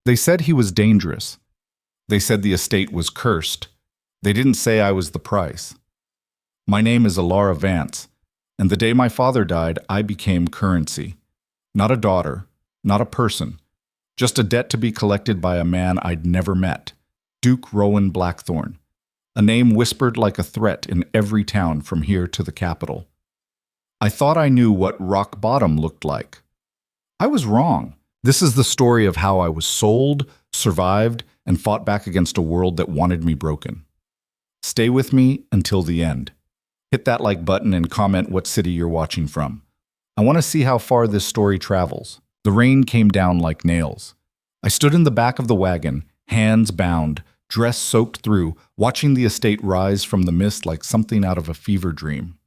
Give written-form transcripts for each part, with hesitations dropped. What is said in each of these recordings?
They said he was dangerous. They said the estate was cursed. They didn't say I was the price. My name is Elara Vance, and the day my father died, I became currency. Not a daughter, not a person, just a debt to be collected by a man I'd never met, Duke Rowan Blackthorne, a name whispered like a threat in every town from here to the capital. I thought I knew what rock bottom looked like. I was wrong. This is the story of how I was sold, survived, and fought back against a world that wanted me broken. Stay with me until the end. Hit that like button and comment what city you're watching from. I want to see how far this story travels. The rain came down like nails. I stood in the back of the wagon, hands bound, dress soaked through, watching the estate rise from the mist like something out of a fever dream.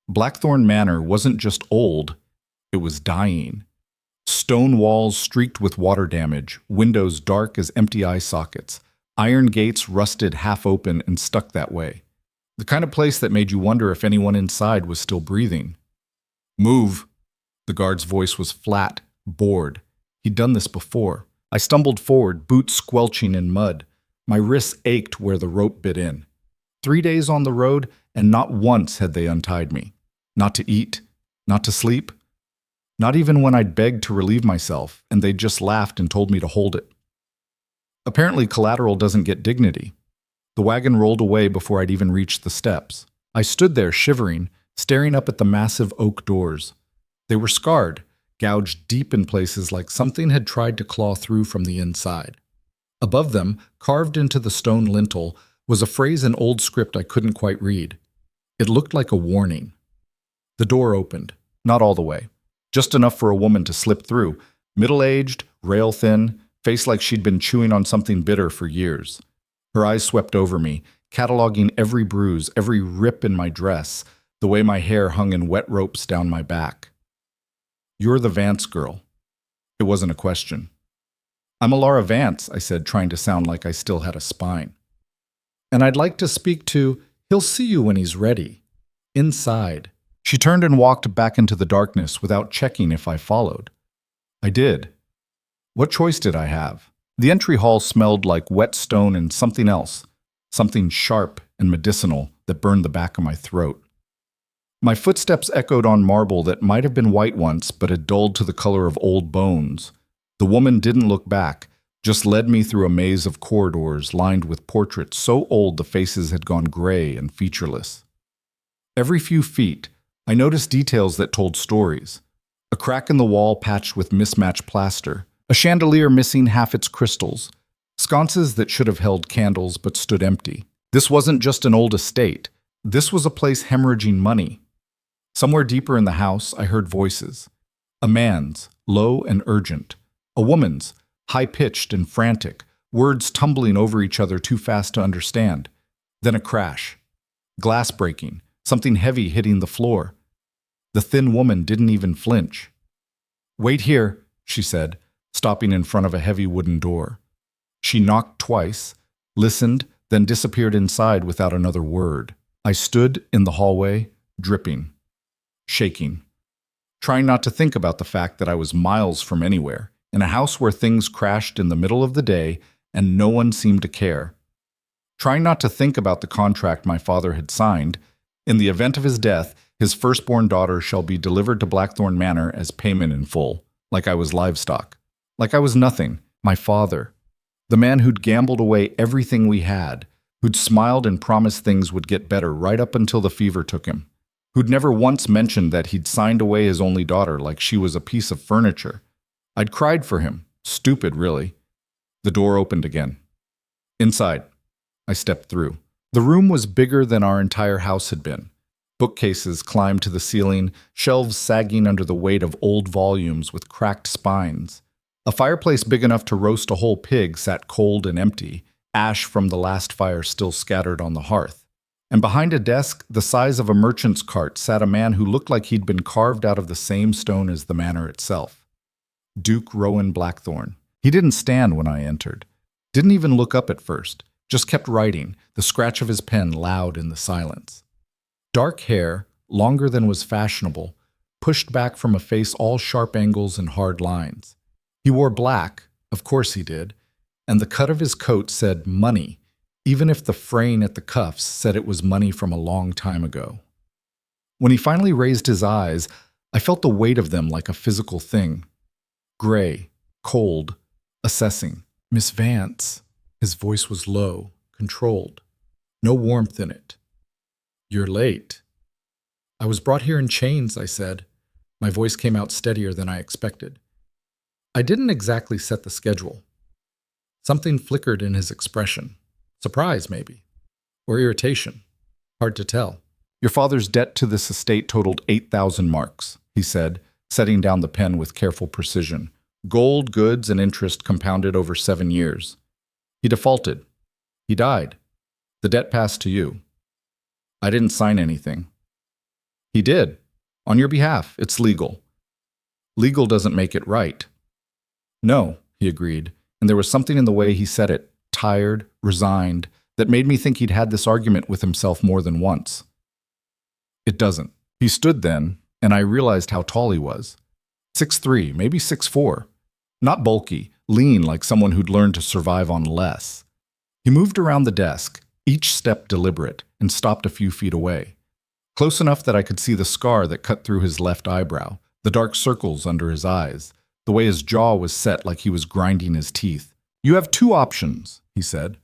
Blackthorne Manor wasn't just old, it was dying. Stone walls streaked with water damage, windows dark as empty eye sockets, iron gates rusted half open and stuck that way. The kind of place that made you wonder if anyone inside was still breathing. Move. The guard's voice was flat, bored. He'd done this before. I stumbled forward, boots squelching in mud. My wrists ached where the rope bit in. 3 days on the road, and not once had they untied me. Not to eat, not to sleep. Not even when I'd begged to relieve myself, and they'd just laughed and told me to hold it. Apparently, collateral doesn't get dignity. The wagon rolled away before I'd even reached the steps. I stood there shivering, staring up at the massive oak doors. They were scarred, gouged deep in places like something had tried to claw through from the inside. Above them, carved into the stone lintel, was a phrase in old script I couldn't quite read. It looked like a warning. The door opened, not all the way, just enough for a woman to slip through, middle-aged, rail-thin, face like she'd been chewing on something bitter for years. Her eyes swept over me, cataloging every bruise, every rip in my dress, the way my hair hung in wet ropes down my back. "You're the Vance girl." It wasn't a question. "I'm Elara Vance," I said, trying to sound like I still had a spine. "And I'd like to speak to, he'll see you when he's ready. Inside." She turned and walked back into the darkness without checking if I followed. I did. What choice did I have? The entry hall smelled like wet stone and something else, something sharp and medicinal that burned the back of my throat. My footsteps echoed on marble that might have been white once but had dulled to the color of old bones. The woman didn't look back, just led me through a maze of corridors lined with portraits so old the faces had gone gray and featureless. Every few feet, I noticed details that told stories. A crack in the wall patched with mismatched plaster, a chandelier missing half its crystals, sconces that should have held candles but stood empty. This wasn't just an old estate. This was a place hemorrhaging money. Somewhere deeper in the house, I heard voices. A man's, low and urgent. A woman's, high-pitched and frantic, words tumbling over each other too fast to understand. Then a crash. Glass breaking, something heavy hitting the floor. The thin woman didn't even flinch. "Wait here," she said, stopping in front of a heavy wooden door. She knocked twice, listened, then disappeared inside without another word. I stood in the hallway, dripping, shaking, trying not to think about the fact that I was miles from anywhere, in a house where things crashed in the middle of the day and no one seemed to care. Trying not to think about the contract my father had signed. In the event of his death, his firstborn daughter shall be delivered to Blackthorne Manor as payment in full, like I was livestock. Like I was nothing, my father. The man who'd gambled away everything we had, who'd smiled and promised things would get better right up until the fever took him, who'd never once mentioned that he'd signed away his only daughter like she was a piece of furniture. I'd cried for him. Stupid, really. The door opened again. Inside. I stepped through. The room was bigger than our entire house had been. Bookcases climbed to the ceiling, shelves sagging under the weight of old volumes with cracked spines. A fireplace big enough to roast a whole pig sat cold and empty, ash from the last fire still scattered on the hearth. And behind a desk, the size of a merchant's cart, sat a man who looked like he'd been carved out of the same stone as the manor itself. Duke Rowan Blackthorne. He didn't stand when I entered. Didn't even look up at first. Just kept writing, the scratch of his pen loud in the silence. Dark hair, longer than was fashionable, pushed back from a face all sharp angles and hard lines. He wore black, Of course he did. And the cut of his coat said money, even if the fraying at the cuffs said it was money from a long time ago. When he finally raised his eyes, I felt the weight of them like a physical thing. Gray, cold, assessing. Miss Vance. His voice was low, controlled. No warmth in it. You're late. I was brought here in chains, I said. My voice came out steadier than I expected. I didn't exactly set the schedule. Something flickered in his expression. Surprise, maybe. Or irritation. Hard to tell. Your father's debt to this estate totaled 8,000 marks, he said, setting down the pen with careful precision. Gold, goods, and interest compounded over 7 years. He defaulted. He died. The debt passed to you. I didn't sign anything. He did. On your behalf, it's legal. Legal doesn't make it right. No, he agreed, and there was something in the way he said it, tired, resigned, that made me think he'd had this argument with himself more than once. It doesn't. He stood then, and I realized how tall he was. 6'3", maybe 6'4". Not bulky, lean like someone who'd learned to survive on less. He moved around the desk, each step deliberate, and stopped a few feet away. Close enough that I could see the scar that cut through his left eyebrow, the dark circles under his eyes, the way his jaw was set like he was grinding his teeth. You have 2 options, he said.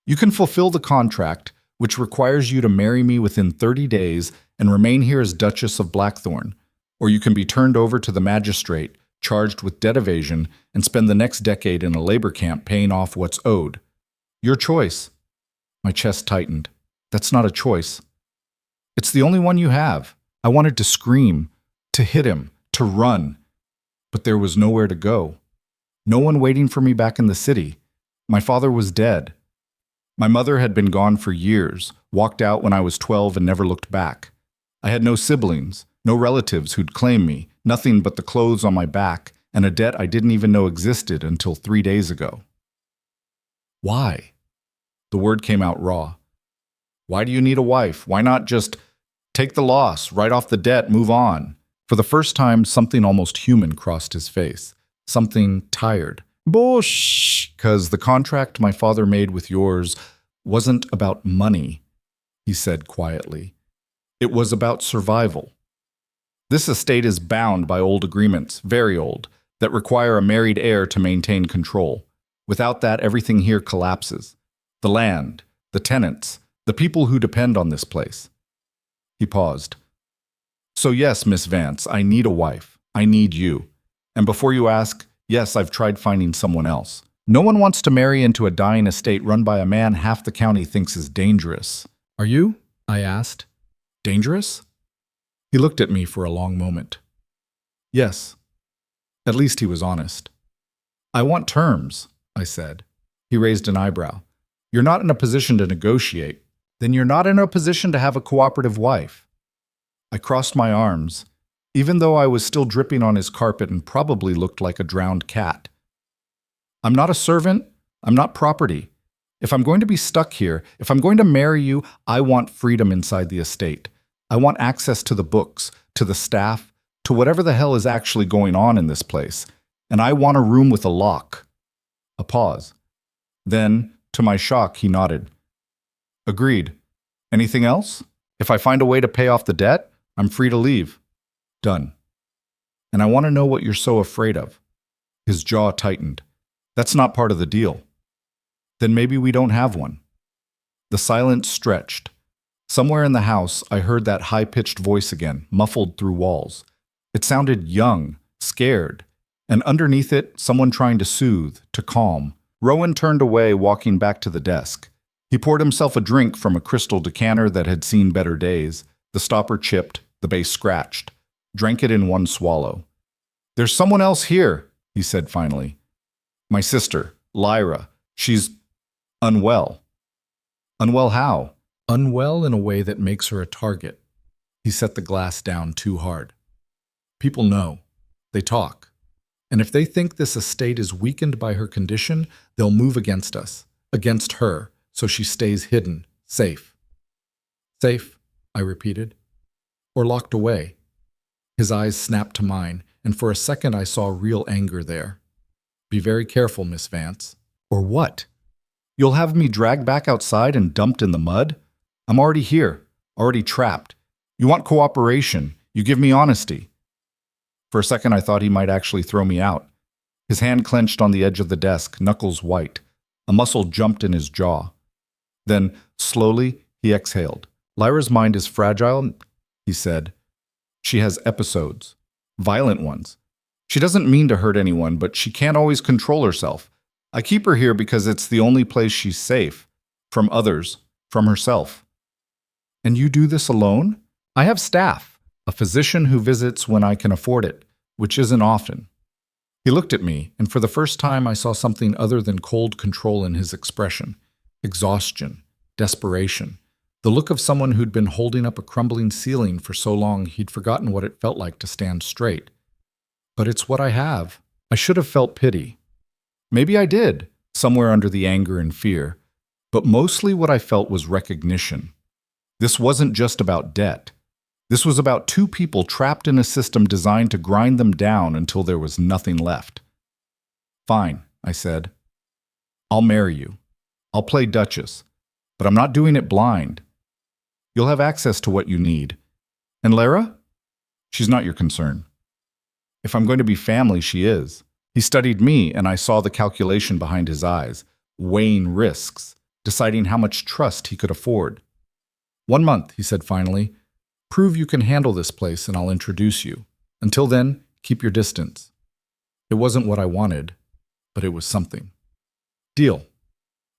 You can fulfill the contract, which requires you to marry me within 30 days and remain here as Duchess of Blackthorn, or you can be turned over to the magistrate, charged with debt evasion, and spend the next decade in a labor camp paying off what's owed. Your choice. My chest tightened. That's not a choice. It's the only one you have. I wanted to scream, to hit him, to run. But there was nowhere to go. No one waiting for me back in the city. My father was dead. My mother had been gone for years, walked out when I was 12 and never looked back. I had no siblings, no relatives who'd claim me, nothing but the clothes on my back and a debt I didn't even know existed until 3 days ago. Why? The word came out raw. Why do you need a wife? Why not just take the loss, write off the debt, move on? For the first time, something almost human crossed his face. Something tired. Bush! 'Cause the contract my father made with yours wasn't about money, he said quietly. It was about survival. This estate is bound by old agreements, very old, that require a married heir to maintain control. Without that, everything here collapses. The land, the tenants, the people who depend on this place. He paused. So yes, Miss Vance, I need a wife. I need you. And before you ask, yes, I've tried finding someone else. No one wants to marry into a dying estate run by a man half the county thinks is dangerous. Are you? I asked. Dangerous? He looked at me for a long moment. Yes. At least he was honest. I want terms, I said. He raised an eyebrow. You're not in a position to negotiate. Then you're not in a position to have a cooperative wife. I crossed my arms, even though I was still dripping on his carpet and probably looked like a drowned cat. I'm not a servant. I'm not property. If I'm going to be stuck here, if I'm going to marry you, I want freedom inside the estate. I want access to the books, to the staff, to whatever the hell is actually going on in this place. And I want a room with a lock. A pause. Then, to my shock, he nodded. Agreed. Anything else? If I find a way to pay off the debt, I'm free to leave. Done. And I want to know what you're so afraid of. His jaw tightened. That's not part of the deal. Then maybe we don't have one. The silence stretched. Somewhere in the house, I heard that high-pitched voice again, muffled through walls. It sounded young, scared, and underneath it, someone trying to soothe, to calm. Rowan turned away, walking back to the desk. He poured himself a drink from a crystal decanter that had seen better days. The stopper chipped, the base scratched. Drank it in one swallow. There's someone else here, he said finally. My sister, Lyra. She's unwell. Unwell how? Unwell in a way that makes her a target. He set the glass down too hard. People know. They talk. And if they think this estate is weakened by her condition, they'll move against us, against her, so she stays hidden, safe. Safe, I repeated. Or locked away. His eyes snapped to mine, and for a second I saw real anger there. Be very careful, Miss Vance. Or what? You'll have me dragged back outside and dumped in the mud? I'm already here, already trapped. You want cooperation. You give me honesty. For a second, I thought he might actually throw me out. His hand clenched on the edge of the desk, knuckles white. A muscle jumped in his jaw. Then, slowly, he exhaled. Lyra's mind is fragile, he said. She has episodes, violent ones. She doesn't mean to hurt anyone, but she can't always control herself. I keep her here because it's the only place she's safe. From others, from herself. And you do this alone? I have staff, a physician who visits when I can afford it, which isn't often. He looked at me, and for the first time I saw something other than cold control in his expression. Exhaustion, desperation. The look of someone who'd been holding up a crumbling ceiling for so long he'd forgotten what it felt like to stand straight. But it's what I have. I should have felt pity. Maybe I did, somewhere under the anger and fear. But mostly what I felt was recognition. This wasn't just about debt. This was about two people trapped in a system designed to grind them down until there was nothing left. Fine, I said. I'll marry you. I'll play Duchess. But I'm not doing it blind. You'll have access to what you need. And Lara? She's not your concern. If I'm going to be family, she is. He studied me, and I saw the calculation behind his eyes, weighing risks, deciding how much trust he could afford. 1 month, he said finally. Prove you can handle this place, and I'll introduce you. Until then, keep your distance. It wasn't what I wanted, but it was something. Deal.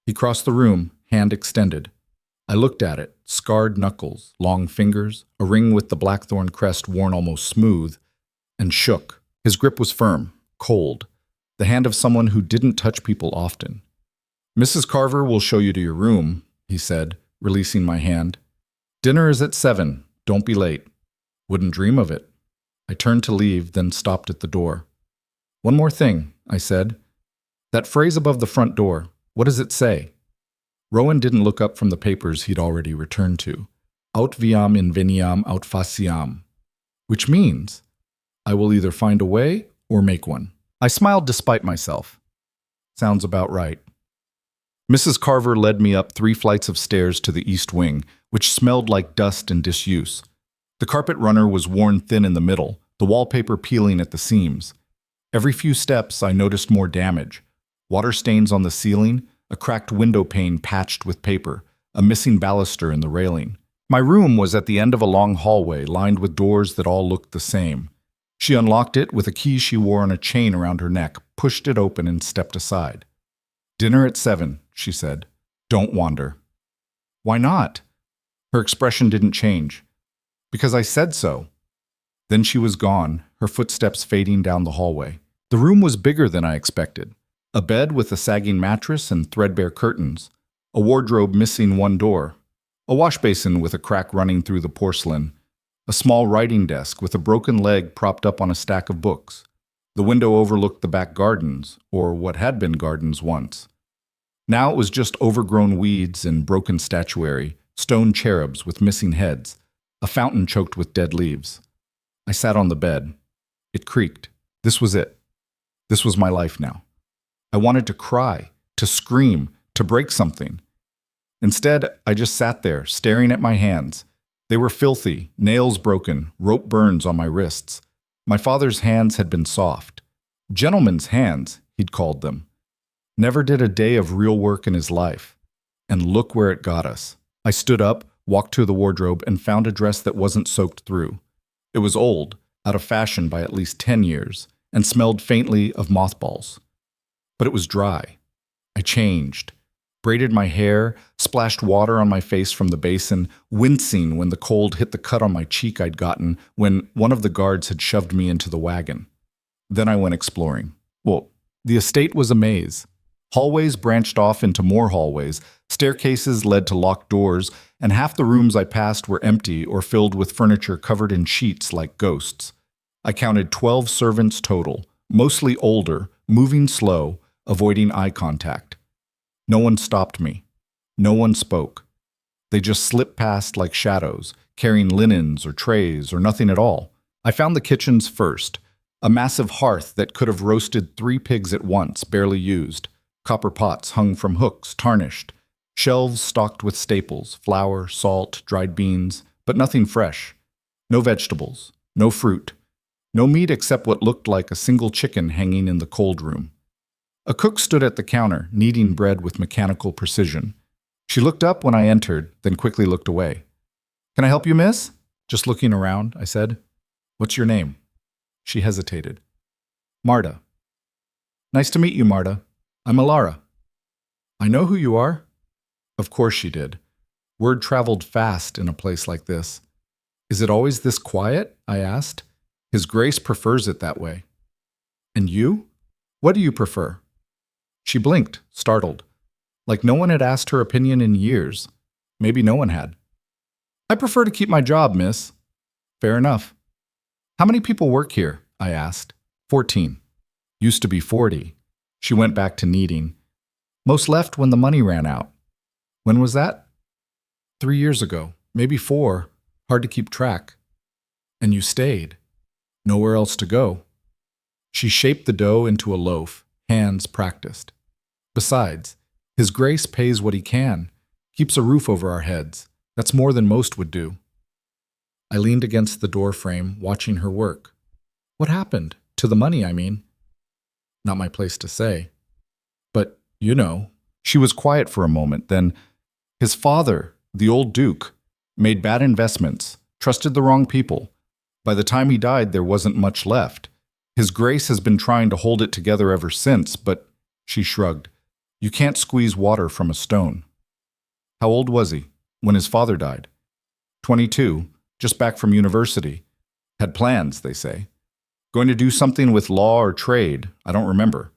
He crossed the room, hand extended. I looked at it, scarred knuckles, long fingers, a ring with the blackthorn crest worn almost smooth, and shook. His grip was firm, cold, the hand of someone who didn't touch people often. Mrs. Carver will show you to your room, he said, releasing my hand. Dinner is at 7. Don't be late. Wouldn't dream of it. I turned to leave, then stopped at the door. One more thing, I said. That phrase above the front door, what does it say? Rowan didn't look up from the papers he'd already returned to. Aut viam inveniam aut faciam, which means I will either find a way or make one. I smiled despite myself. Sounds about right. Mrs. Carver led me up 3 flights of stairs to the east wing, which smelled like dust and disuse. The carpet runner was worn thin in the middle, the wallpaper peeling at the seams. Every few steps, I noticed more damage. Water stains on the ceiling, a cracked window pane patched with paper, a missing baluster in the railing. My room was at the end of a long hallway lined with doors that all looked the same. She unlocked it with a key she wore on a chain around her neck, pushed it open, and stepped aside. Dinner at 7, she said. Don't wander. Why not? Her expression didn't change. Because I said so. Then she was gone, her footsteps fading down the hallway. The room was bigger than I expected. A bed with a sagging mattress and threadbare curtains. A wardrobe missing one door. A wash basin with a crack running through the porcelain. A small writing desk with a broken leg propped up on a stack of books. The window overlooked the back gardens, or what had been gardens once. Now it was just overgrown weeds and broken statuary, stone cherubs with missing heads, a fountain choked with dead leaves. I sat on the bed. It creaked. This was it. This was my life now. I wanted to cry, to scream, to break something. Instead, I just sat there, staring at my hands. They were filthy, nails broken, rope burns on my wrists. My father's hands had been soft. Gentleman's hands, he'd called them. Never did a day of real work in his life. And look where it got us. I stood up, walked to the wardrobe, and found a dress that wasn't soaked through. It was old, out of fashion by at least 10 years, and smelled faintly of mothballs. But it was dry. I changed, braided my hair, splashed water on my face from the basin, wincing when the cold hit the cut on my cheek I'd gotten when one of the guards had shoved me into the wagon. Then I went exploring. Well, the estate was a maze. Hallways branched off into more hallways, staircases led to locked doors, and half the rooms I passed were empty or filled with furniture covered in sheets like ghosts. I counted 12 servants total, mostly older, moving slow, avoiding eye contact. No one stopped me. No one spoke. They just slipped past like shadows, carrying linens or trays or nothing at all. I found the kitchens first, A massive hearth that could have roasted 3 pigs at once, barely used. Copper pots hung from hooks, tarnished. Shelves stocked with staples, flour, salt, dried beans, but nothing fresh. No vegetables, no fruit, no meat except what looked like a single chicken hanging in the cold room. A cook stood at the counter, kneading bread with mechanical precision. She looked up when I entered, then quickly looked away. "Can I help you, miss?" "Just looking around," I said. "What's your name?" She hesitated. "Marta." "Nice to meet you, Marta. I'm Elara." "I know who you are." Of course she did. Word traveled fast in a place like this. "Is it always this quiet?" I asked. "His Grace prefers it that way." "And you? What do you prefer?" She blinked, startled, like no one had asked her opinion in years. Maybe no one had. "I prefer to keep my job, miss." "Fair enough." "How many people work here?" I asked. 14. Used to be 40. She went back to kneading. "Most left when the money ran out." "When was that?" 3 years ago, maybe 4. Hard to keep track. "And you stayed. Nowhere else to go." She shaped the dough into a loaf, hands practiced. "Besides, His Grace pays what he can, keeps a roof over our heads. That's more than most would do." I leaned against the door frame, watching her work. "What happened? To the money, I mean." "Not my place to say. But, you know." She was quiet for a moment, then, "His father, the old Duke, made bad investments, trusted the wrong people. By the time he died, there wasn't much left. His Grace has been trying to hold it together ever since, but," she shrugged, "you can't squeeze water from a stone." "How old was he when his father died?" 22, just back from university. Had plans, they say. Going to do something with law or trade, I don't remember.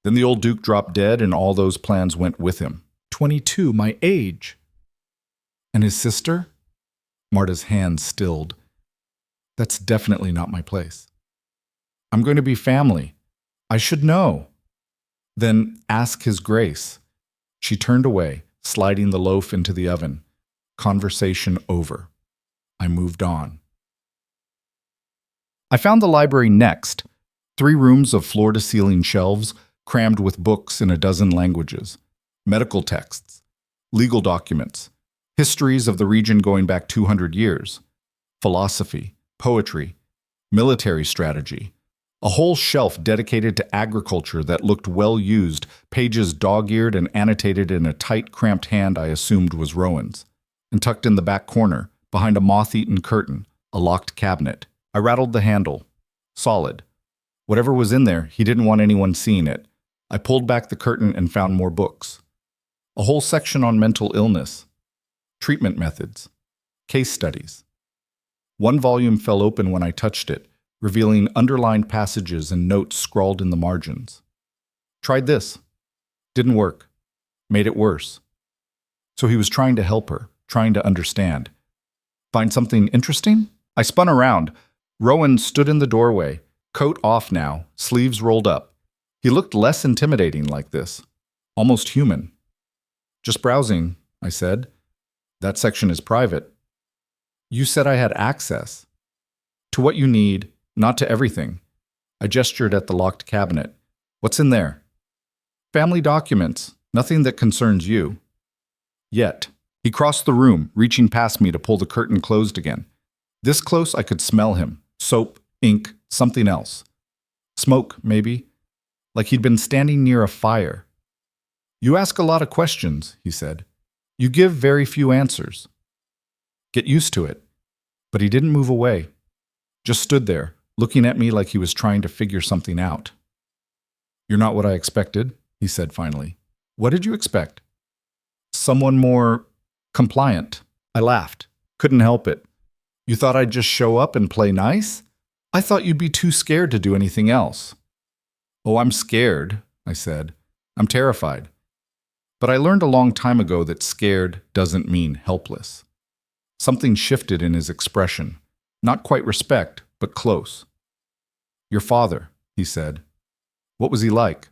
Then the old Duke dropped dead and all those plans went with him. 22, my age. "And his sister?" Marta's hand stilled. "That's definitely not my place." "I'm going to be family. I should know." "Then ask His Grace." She turned away, sliding the loaf into the oven. Conversation over. I moved on. I found the library next. 3 rooms of floor-to-ceiling shelves, crammed with books in a dozen languages. Medical texts, legal documents, histories of the region going back 200 years, philosophy, poetry, military strategy. A whole shelf dedicated to agriculture that looked well used, pages dog-eared and annotated in a tight, cramped hand I assumed was Rowan's. And tucked in the back corner, behind a moth-eaten curtain, a locked cabinet. I rattled the handle. Solid. Whatever was in there, he didn't want anyone seeing it. I pulled back the curtain and found more books. A whole section on mental illness, treatment methods, case studies. One volume fell open when I touched it, revealing underlined passages and notes scrawled in the margins. "Tried this. Didn't work. Made it worse." So he was trying to help her, trying to understand. Find something interesting? I spun around. Rowan stood in the doorway, coat off now, sleeves rolled up. He looked less intimidating like this, almost human. "Just browsing," I said. "That section is private." "You said I had access." "To what you need, not to everything." I gestured at the locked cabinet. "What's in there?" "Family documents, nothing that concerns you." Yet. He crossed the room, reaching past me to pull the curtain closed again. This close I could smell him. Soap, ink, something else. Smoke, maybe. Like he'd been standing near a fire. "You ask a lot of questions," he said. "You give very few answers." Get used to it. But he didn't move away. Just stood there, looking at me like he was trying to figure something out. "You're not what I expected," he said finally. "What did you expect?" "Someone more compliant." I laughed. Couldn't help it. "You thought I'd just show up and play nice? I thought you'd be too scared to do anything else." "Oh, I'm scared," I said. "I'm terrified. But I learned a long time ago that scared doesn't mean helpless." Something shifted in his expression. Not quite respect, but close. "Your father," he said. "What was he like?"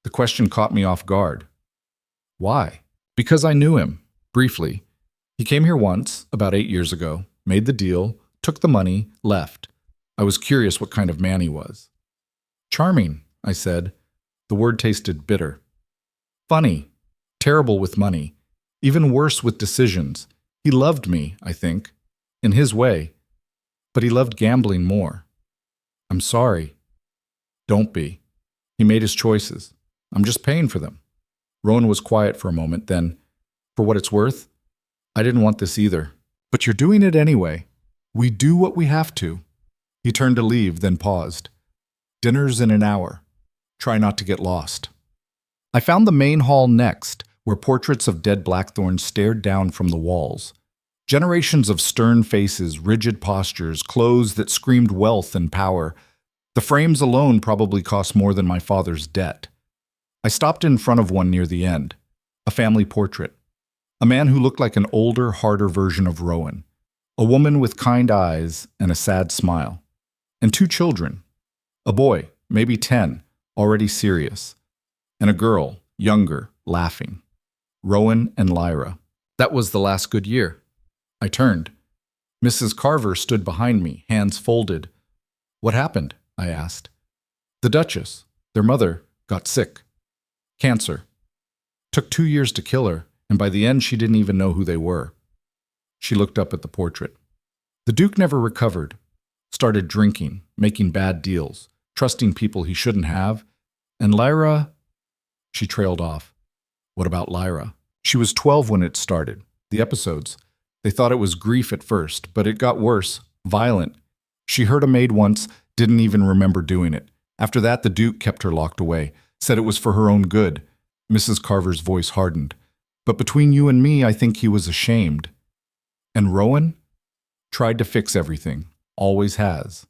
The question caught me off guard. Why? Because I knew him, briefly. He came here once, about 8 years ago, made the deal, took the money, left. I was curious what kind of man he was. Charming, I said. The word tasted bitter. Funny. Terrible with money. Even worse with decisions. He loved me, I think. In his way. But he loved gambling more. I'm sorry. Don't be. He made his choices. I'm just paying for them. Rowan was quiet for a moment, then, for what it's worth, I didn't want this either. But you're doing it anyway. We do what we have to. He turned to leave, then paused. Dinner's in an hour. Try not to get lost. I found the main hall next, where portraits of dead blackthorns stared down from the walls. Generations of stern faces, rigid postures, clothes that screamed wealth and power. The frames alone probably cost more than my father's debt. I stopped in front of one near the end, a family portrait. A man who looked like an older, harder version of Rowan. A woman with kind eyes and a sad smile. And 2 children. A boy, maybe 10, already serious. And a girl, younger, laughing. Rowan and Lyra. That was the last good year. I turned. Mrs. Carver stood behind me, hands folded. What happened? I asked. The Duchess, their mother, got sick. Cancer. Took 2 years to kill her, and by the end she didn't even know who they were. She looked up at the portrait. The Duke never recovered. Started drinking, making bad deals, trusting people he shouldn't have. And Lyra... She trailed off. What about Lyra? She was 12 when it started. The episodes. They thought it was grief at first, but it got worse, violent. She hurt a maid once, didn't even remember doing it. After that, the Duke kept her locked away, said it was for her own good. Mrs. Carver's voice hardened. But between you and me, I think he was ashamed. And Rowan? Tried to fix everything. Always has.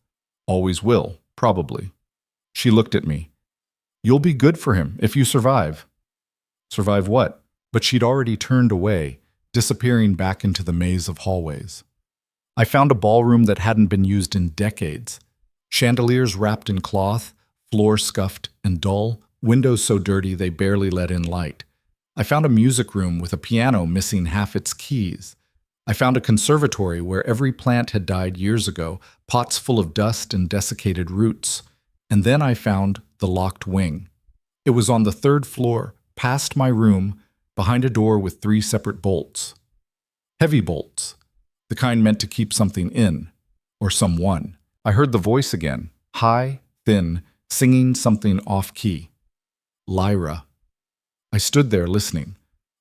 Always will, probably. She looked at me. You'll be good for him if you survive. Survive what? But she'd already turned away, disappearing back into the maze of hallways. I found a ballroom that hadn't been used in decades. Chandeliers wrapped in cloth, floor scuffed and dull, windows so dirty they barely let in light. I found a music room with a piano missing half its keys. I found a conservatory where every plant had died years ago, pots full of dust and desiccated roots. And then I found the locked wing. It was on the 3rd floor, past my room, behind a door with 3 separate bolts. Heavy bolts, the kind meant to keep something in, or someone. I heard the voice again, high, thin, singing something off-key. Lyra. I stood there listening.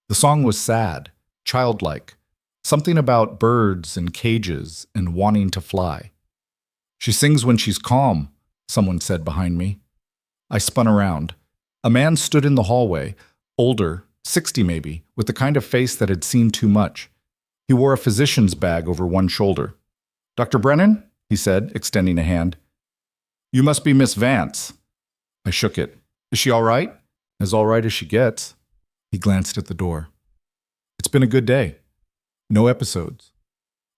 The song was sad, childlike, something about birds and cages and wanting to fly. She sings when she's calm, someone said behind me. I spun around. A man stood in the hallway, older, 60 maybe, with the kind of face that had seen too much. He wore a physician's bag over one shoulder. Dr. Brennan? He said, extending a hand. You must be Miss Vance. I shook it. Is she all right? As all right as she gets. He glanced at the door. It's been a good day. No episodes.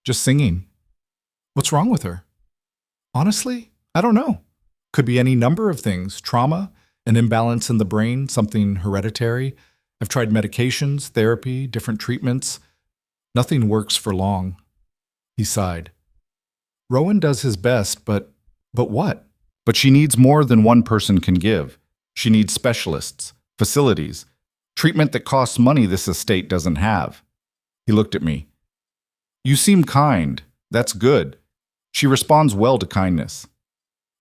Just singing. What's wrong with her? Honestly, I don't know. Could be any number of things. Trauma, an imbalance in the brain, something hereditary. I've tried medications, therapy, different treatments. Nothing works for long. He sighed. Rowan does his best, but what? But she needs more than one person can give. She needs specialists, facilities, treatment that costs money this estate doesn't have. He looked at me. You seem kind. That's good. She responds well to kindness.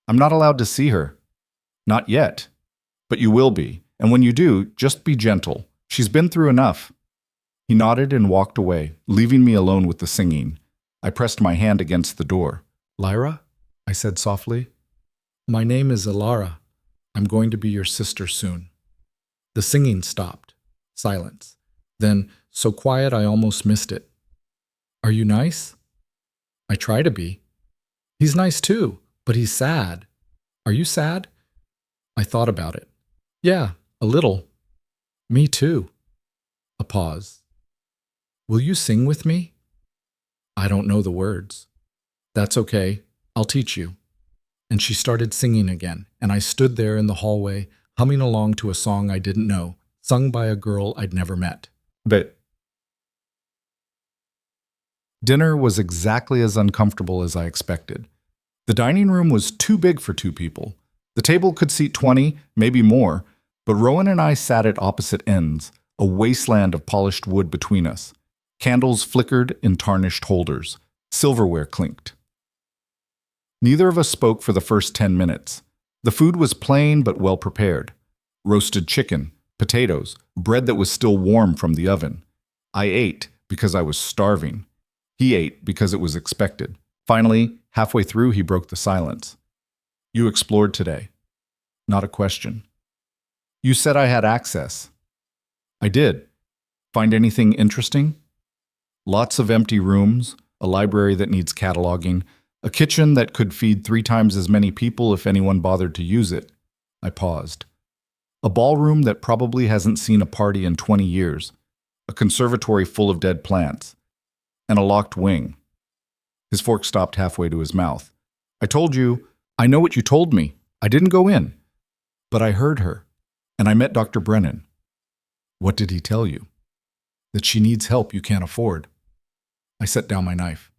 I'm not allowed to see her. Not yet. But you will be. And when you do, just be gentle. She's been through enough. He nodded and walked away, leaving me alone with the singing. I pressed my hand against the door. Lyra? I said softly. My name is Elara. I'm going to be your sister soon. The singing stopped. Silence. Then, so quiet I almost missed it. Are you nice? I try to be. He's nice too, but he's sad. Are you sad? I thought about it. Yeah, a little. Me too. A pause. Will you sing with me? I don't know the words. That's okay. I'll teach you. And she started singing again, and I stood there in the hallway, humming along to a song I didn't know, sung by a girl I'd never met. Dinner was exactly as uncomfortable as I expected. The dining room was too big for two people. The table could seat 20, maybe more, but Rowan and I sat at opposite ends, a wasteland of polished wood between us. Candles flickered in tarnished holders. Silverware clinked. Neither of us spoke for the first 10 minutes. The food was plain but well prepared. Roasted chicken, potatoes, bread that was still warm from the oven. I ate because I was starving. He ate because it was expected. Finally, halfway through, he broke the silence. You explored today. Not a question. You said I had access. I did. Find anything interesting? Lots of empty rooms, a library that needs cataloging, a kitchen that could feed 3 times as many people if anyone bothered to use it. I paused. A ballroom that probably hasn't seen a party in 20 years, a conservatory full of dead plants, and a locked wing. His fork stopped halfway to his mouth. I told you, I know what you told me. I didn't go in. But I heard her, and I met Dr. Brennan. What did he tell you? That she needs help you can't afford. I set down my knife.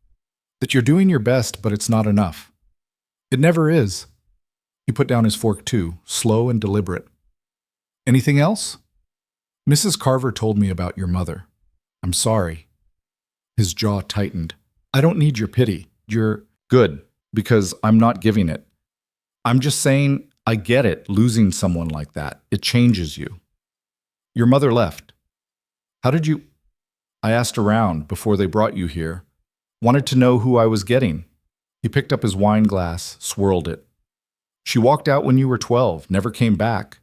That you're doing your best, but it's not enough. It never is. He put down his fork too, slow and deliberate. Anything else? Mrs. Carver told me about your mother. I'm sorry. His jaw tightened. I don't need your pity. You're good, because I'm not giving it. I'm just saying, I get it, losing someone like that. It changes you. Your mother left. How did you... I asked around before they brought you here. Wanted to know who I was getting. He picked up his wine glass, swirled it. She walked out when you were 12, never came back.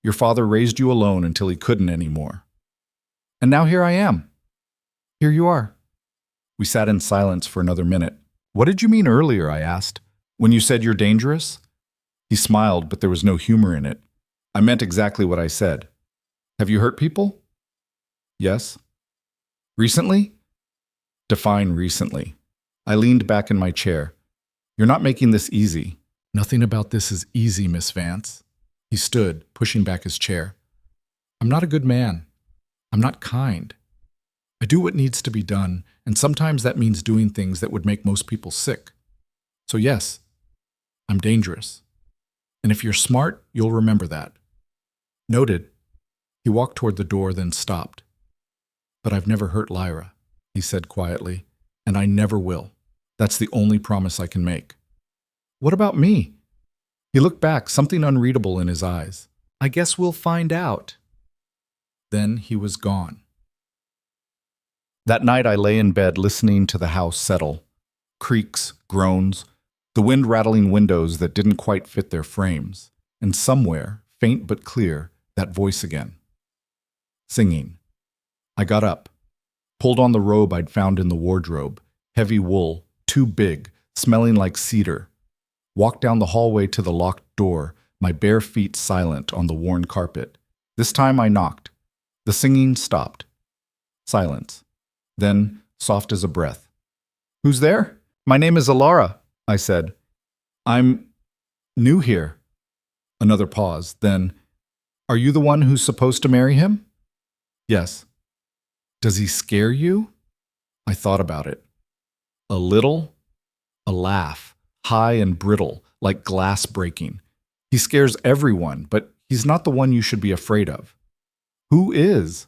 Your father raised you alone until he couldn't anymore. And now here I am. Here you are. We sat in silence for another minute. What did you mean earlier, I asked, when you said you're dangerous? He smiled, but there was no humor in it. I meant exactly what I said. Have you hurt people? Yes. Recently? Define recently. I leaned back in my chair. You're not making this easy. Nothing about this is easy, Miss Vance. He stood, pushing back his chair. I'm not a good man. I'm not kind. I do what needs to be done, and sometimes that means doing things that would make most people sick. So yes, I'm dangerous. And if you're smart, you'll remember that. Noted. He walked toward the door, then stopped. But I've never hurt Lyra, he said quietly, and I never will. That's the only promise I can make. What about me? He looked back, something unreadable in his eyes. I guess we'll find out. Then he was gone. That night I lay in bed listening to the house settle. Creaks, groans, the wind rattling windows that didn't quite fit their frames, and somewhere, faint but clear, that voice again. Singing. I got up, pulled on the robe I'd found in the wardrobe, heavy wool, too big, smelling like cedar. Walked down the hallway to the locked door, my bare feet silent on the worn carpet. This time I knocked. The singing stopped. Silence. Then, soft as a breath. Who's there? My name is Elara, I said. I'm new here. Another pause, then, are you the one who's supposed to marry him? Yes. Does he scare you? I thought about it. A little. A laugh, high and brittle, like glass breaking. He scares everyone, but he's not the one you should be afraid of. Who is?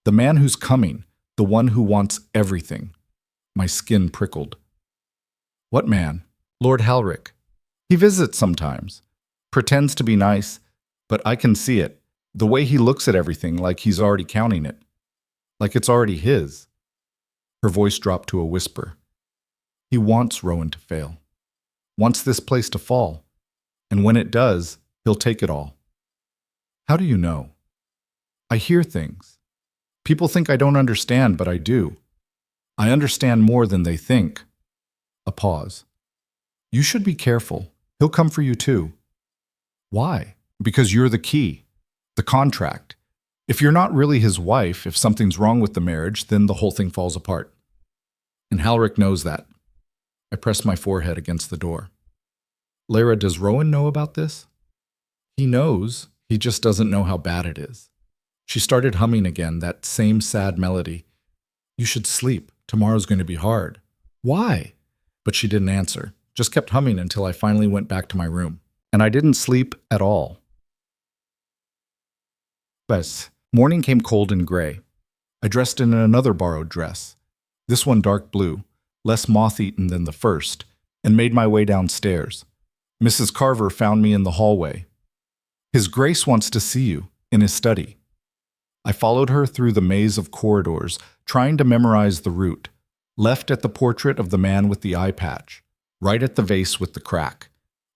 The man who's coming, the one who wants everything. My skin prickled. What man? Lord Halric. He visits sometimes. Pretends to be nice, but I can see it. The way he looks at everything like he's already counting it. Like it's already his. Her voice dropped to a whisper. He wants Rowan to fail. Wants this place to fall. And when it does, he'll take it all. How do you know? I hear things. People think I don't understand, but I do. I understand more than they think. A pause. You should be careful. He'll come for you too. Why? Because you're the key. The contract. If you're not really his wife, if something's wrong with the marriage, then the whole thing falls apart. And Halric knows that. I pressed my forehead against the door. Lyra, does Rowan know about this? He knows. He just doesn't know how bad it is. She started humming again, that same sad melody. You should sleep. Tomorrow's going to be hard. Why? But she didn't answer, Just kept humming until I finally went back to my room. And I didn't sleep at all. But morning came cold and gray. I dressed in another borrowed dress, this one dark blue, less moth-eaten than the first, and made my way downstairs. Mrs. Carver found me in the hallway. His Grace wants to see you, in his study. I followed her through the maze of corridors, trying to memorize the route. Left at the portrait of the man with the eye patch, right at the vase with the crack.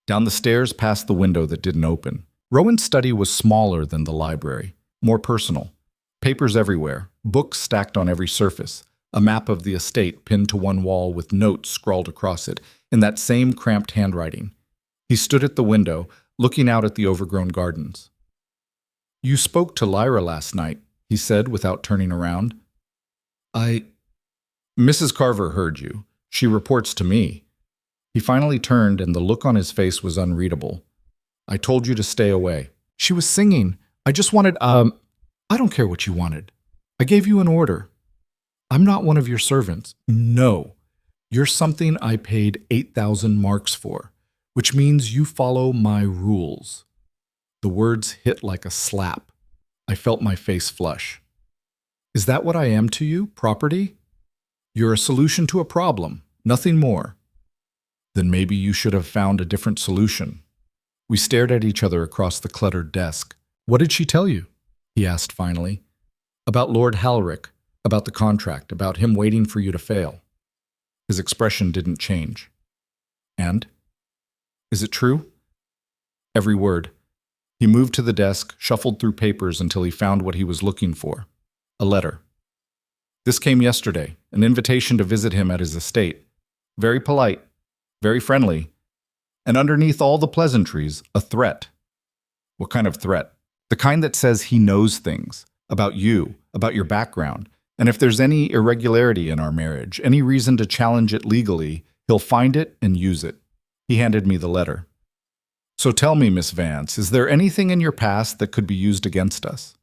Down the stairs past the window that didn't open. Rowan's study was smaller than the library, more personal. Papers everywhere, books stacked on every surface, a map of the estate pinned to one wall with notes scrawled across it in that same cramped handwriting. He stood at the window, looking out at the overgrown gardens. "You spoke to Lyra last night," he said without turning around. Mrs. Carver heard you. She reports to me." He finally turned, and the look on his face was unreadable. "I told you to stay away." "She was singing. I just wanted, I don't care what you wanted. I gave you an order. I'm not one of your servants." "No. You're something I paid 8,000 marks for, which means you follow my rules." The words hit like a slap. I felt my face flush. "Is that what I am to you? Property? You're a solution to a problem, nothing more." "Then maybe you should have found a different solution." We stared at each other across the cluttered desk. "What did she tell you?" he asked finally. "About Lord Halrick, about the contract, about him waiting for you to fail." His expression didn't change. "And? Is it true?" Every word. He moved to the desk, shuffled through papers until he found what he was looking for. A letter. "This came yesterday, an invitation to visit him at his estate. Very polite, very friendly, and underneath all the pleasantries, a threat." "What kind of threat?" "The kind that says he knows things, about you, about your background, and if there's any irregularity in our marriage, any reason to challenge it legally, he'll find it and use it." He handed me the letter. "So tell me, Miss Vance, is there anything in your past that could be used against us?"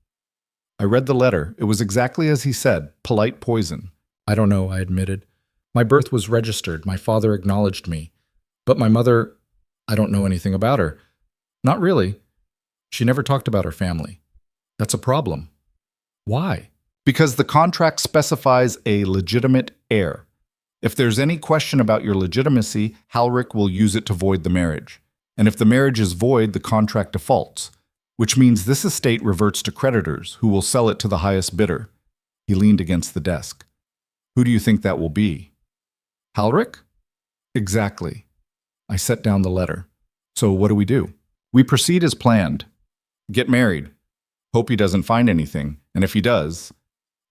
I read the letter. It was exactly as he said, polite poison. "I don't know," I admitted. "My birth was registered. My father acknowledged me. But my mother, I don't know anything about her." "Not really. She never talked about her family." "That's a problem." "Why?" "Because the contract specifies a legitimate heir. If there's any question about your legitimacy, Halrick will use it to void the marriage. And if the marriage is void, the contract defaults, which means this estate reverts to creditors, who will sell it to the highest bidder." He leaned against the desk. "Who do you think that will be?" "Halrick?" "Exactly." I set down the letter. "So what do we do?" "We proceed as planned. Get married. Hope he doesn't find anything, and if he does..."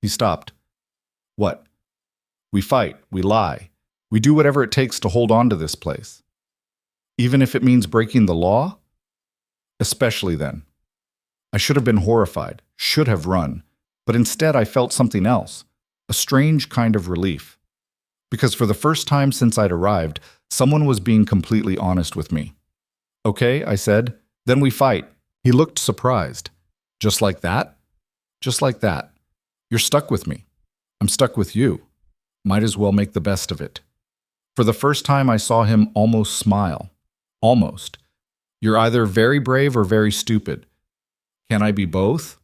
He stopped. "What?" "We fight, we lie. We do whatever it takes to hold on to this place. Even if it means breaking the law?" "Especially then." I should have been horrified, should have run, but instead I felt something else, a strange kind of relief. Because for the first time since I'd arrived, someone was being completely honest with me. "Okay," I said, "then we fight." He looked surprised. "Just like that?" "Just like that. You're stuck with me. I'm stuck with you. Might as well make the best of it." For the first time I saw him almost smile. Almost. "You're either very brave or very stupid. Can I be both?"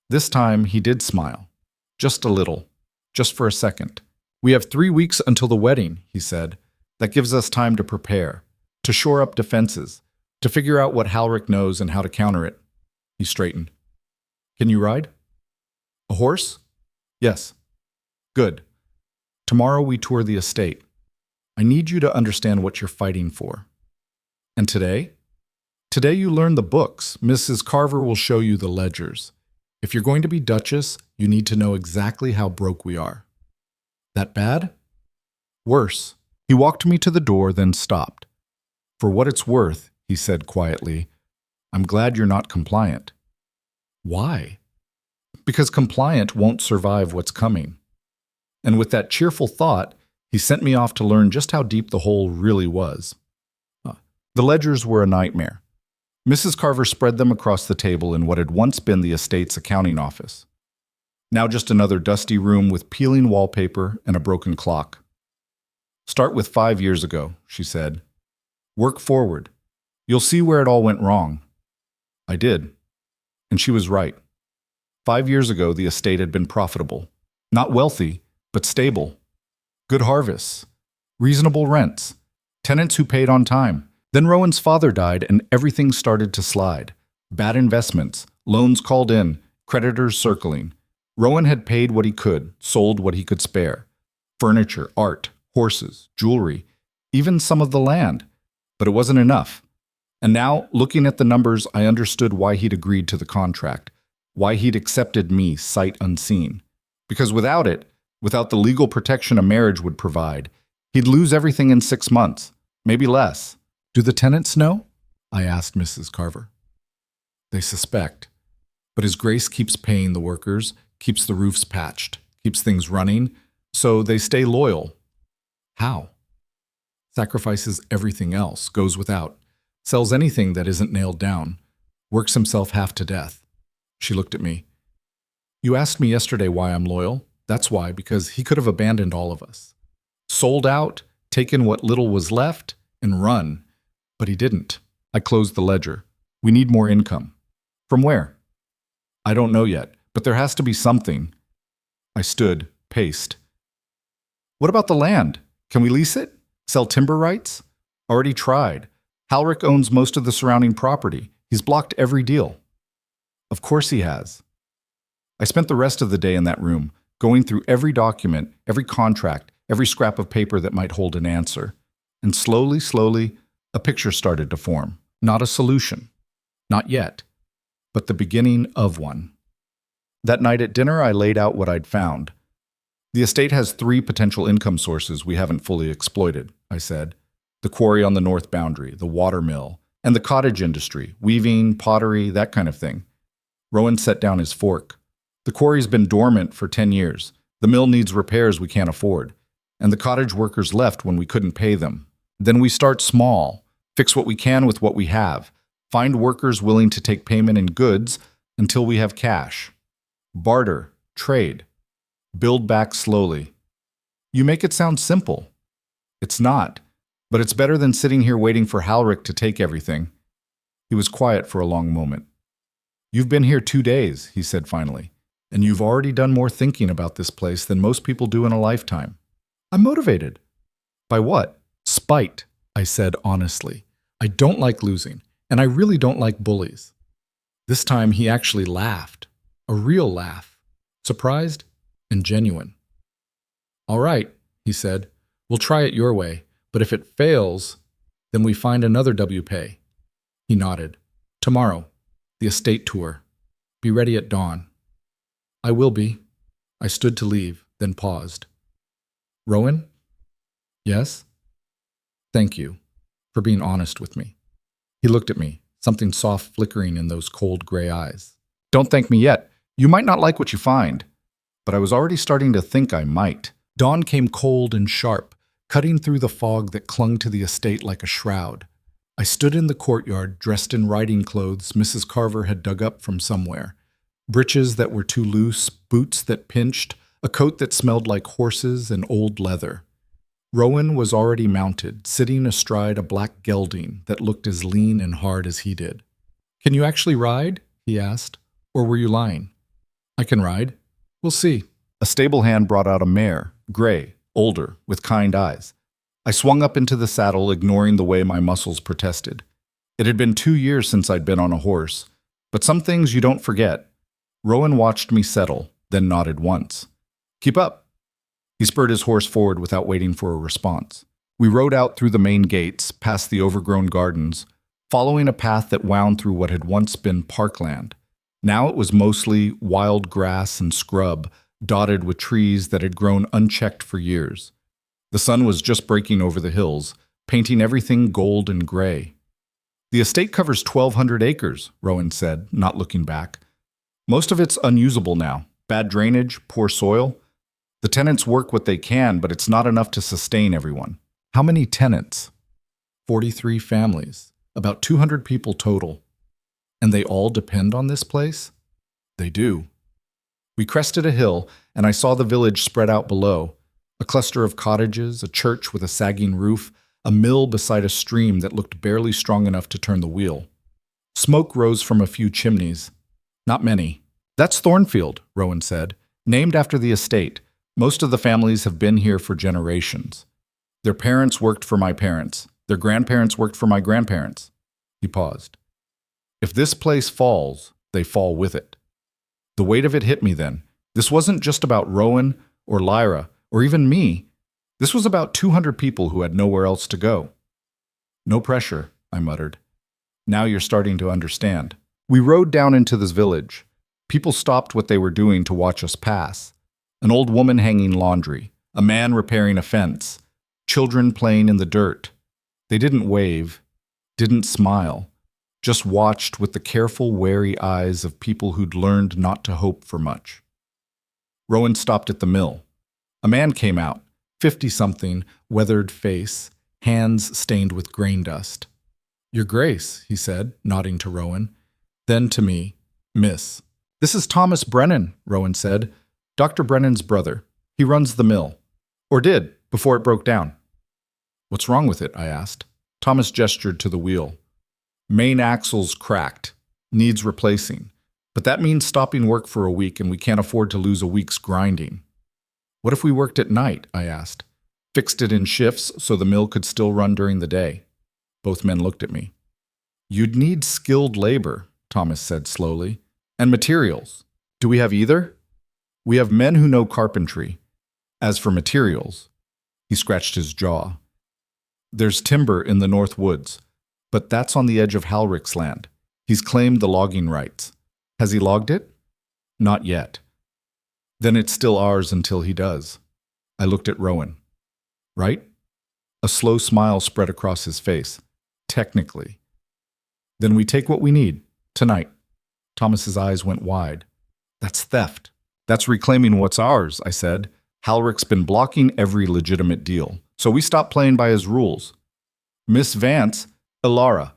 This time he did smile. Just a little. Just for a second. "We have 3 weeks until the wedding," he said. "That gives us time to prepare, to shore up defenses, to figure out what Halrick knows and how to counter it." He straightened. "Can you ride?" "A horse?" "Yes." "Good. Tomorrow we tour the estate. I need you to understand what you're fighting for." "And today?" "Today you learn the books. Mrs. Carver will show you the ledgers. If you're going to be Duchess, you need to know exactly how broke we are." "That bad?" "Worse." He walked me to the door, then stopped. "For what it's worth," he said quietly, "I'm glad you're not compliant." "Why?" "Because compliant won't survive what's coming." And with that cheerful thought, he sent me off to learn just how deep the hole really was. The ledgers were a nightmare. Mrs. Carver spread them across the table in what had once been the estate's accounting office. Now just another dusty room with peeling wallpaper and a broken clock. "Start with 5 years ago," she said. Work forward. You'll see where it all went wrong. I did. And she was right. 5 years ago, the estate had been profitable. Not wealthy, but stable. Good harvests. Reasonable rents. Tenants who paid on time. Then Rowan's father died and everything started to slide. Bad investments, loans called in, creditors circling. Rowan had paid what he could, sold what he could spare. Furniture, art, horses, jewelry, even some of the land. But it wasn't enough. And now, looking at the numbers, I understood why he'd agreed to the contract, why he'd accepted me sight unseen. Because without it, without the legal protection a marriage would provide, he'd lose everything in 6 months, maybe less. Do the tenants know? I asked Mrs. Carver. They suspect. But His Grace keeps paying the workers, keeps the roofs patched, keeps things running, so they stay loyal. How? Sacrifices everything else, goes without, sells anything that isn't nailed down, works himself half to death. She looked at me. You asked me yesterday why I'm loyal. That's why, because he could have abandoned all of us. Sold out, taken what little was left, and run. But he didn't. I closed the ledger. We need more income. From where? I don't know yet, but there has to be something. I stood, paced. What about the land? Can we lease it? Sell timber rights? Already tried. Halrick owns most of the surrounding property. He's blocked every deal. Of course he has. I spent the rest of the day in that room, going through every document, every contract, every scrap of paper that might hold an answer. And slowly, a picture started to form. Not a solution. Not yet. But the beginning of one. That night at dinner, I laid out what I'd found. The estate has 3 potential income sources we haven't fully exploited, I said. The quarry on the north boundary, the water mill, and the cottage industry, weaving, pottery, that kind of thing. Rowan set down his fork. The quarry's been dormant for 10 years. The mill needs repairs we can't afford. And the cottage workers left when we couldn't pay them. Then we start small, fix what we can with what we have, find workers willing to take payment in goods until we have cash. Barter, trade, build back slowly. You make it sound simple. It's not, but it's better than sitting here waiting for Halrick to take everything. He was quiet for a long moment. You've been here 2 days, he said finally, and you've already done more thinking about this place than most people do in a lifetime. I'm motivated. By what? Spite, I said honestly. I don't like losing, and I really don't like bullies. This time he actually laughed. A real laugh. Surprised and genuine. All right, he said. We'll try it your way, but if it fails, then we find another WPay. He nodded. Tomorrow, the estate tour. Be ready at dawn. I will be. I stood to leave, then paused. Rowan? Yes? Thank you for being honest with me. He looked at me, something soft flickering in those cold gray eyes. Don't thank me yet. You might not like what you find. But I was already starting to think I might. Dawn came cold and sharp, cutting through the fog that clung to the estate like a shroud. I stood in the courtyard, dressed in riding clothes Mrs. Carver had dug up from somewhere. Breeches that were too loose, boots that pinched, a coat that smelled like horses and old leather. Rowan was already mounted, sitting astride a black gelding that looked as lean and hard as he did. Can you actually ride? He asked. Or were you lying? I can ride. We'll see. A stable hand brought out a mare, gray, older, with kind eyes. I swung up into the saddle, ignoring the way my muscles protested. It had been 2 years since I'd been on a horse, but some things you don't forget. Rowan watched me settle, then nodded once. Keep up. He spurred his horse forward without waiting for a response. We rode out through the main gates, past the overgrown gardens, following a path that wound through what had once been parkland. Now it was mostly wild grass and scrub, dotted with trees that had grown unchecked for years. The sun was just breaking over the hills, painting everything gold and gray. The estate covers 1,200 acres, Rowan said, not looking back. Most of it's unusable now. Bad drainage, poor soil. The tenants work what they can, but it's not enough to sustain everyone. How many tenants? 43 families, about 200 people total. And they all depend on this place? They do. We crested a hill, and I saw the village spread out below. A cluster of cottages, a church with a sagging roof, a mill beside a stream that looked barely strong enough to turn the wheel. Smoke rose from a few chimneys. Not many. That's Thornfield, Rowan said, named after the estate. Most of the families have been here for generations. Their parents worked for my parents. Their grandparents worked for my grandparents. He paused. If this place falls, they fall with it. The weight of it hit me then. This wasn't just about Rowan or Lyra or even me. This was about 200 people who had nowhere else to go. No pressure, I muttered. Now you're starting to understand. We rode down into this village. People stopped what they were doing to watch us pass. An old woman hanging laundry, a man repairing a fence, children playing in the dirt. They didn't wave, didn't smile, just watched with the careful, wary eyes of people who'd learned not to hope for much. Rowan stopped at the mill. A man came out, 50-something, weathered face, hands stained with grain dust. Your Grace, he said, nodding to Rowan. Then to me, Miss. This is Thomas Brennan, Rowan said. Dr. Brennan's brother. He runs the mill. Or did, before it broke down. What's wrong with it? I asked. Thomas gestured to the wheel. Main axle's cracked. Needs replacing. But that means stopping work for a week, and we can't afford to lose a week's grinding. What if we worked at night? I asked. Fixed it in shifts so the mill could still run during the day. Both men looked at me. You'd need skilled labor, Thomas said slowly. And materials. Do we have either? We have men who know carpentry. As for materials, he scratched his jaw. There's timber in the North Woods, but that's on the edge of Halrick's land. He's claimed the logging rights. Has he logged it? Not yet. Then it's still ours until he does. I looked at Rowan. Right? A slow smile spread across his face. Technically. Then we take what we need, tonight. Thomas's eyes went wide. That's theft. That's reclaiming what's ours, I said. Halrick's been blocking every legitimate deal, so we stopped playing by his rules. Miss Vance, Elara,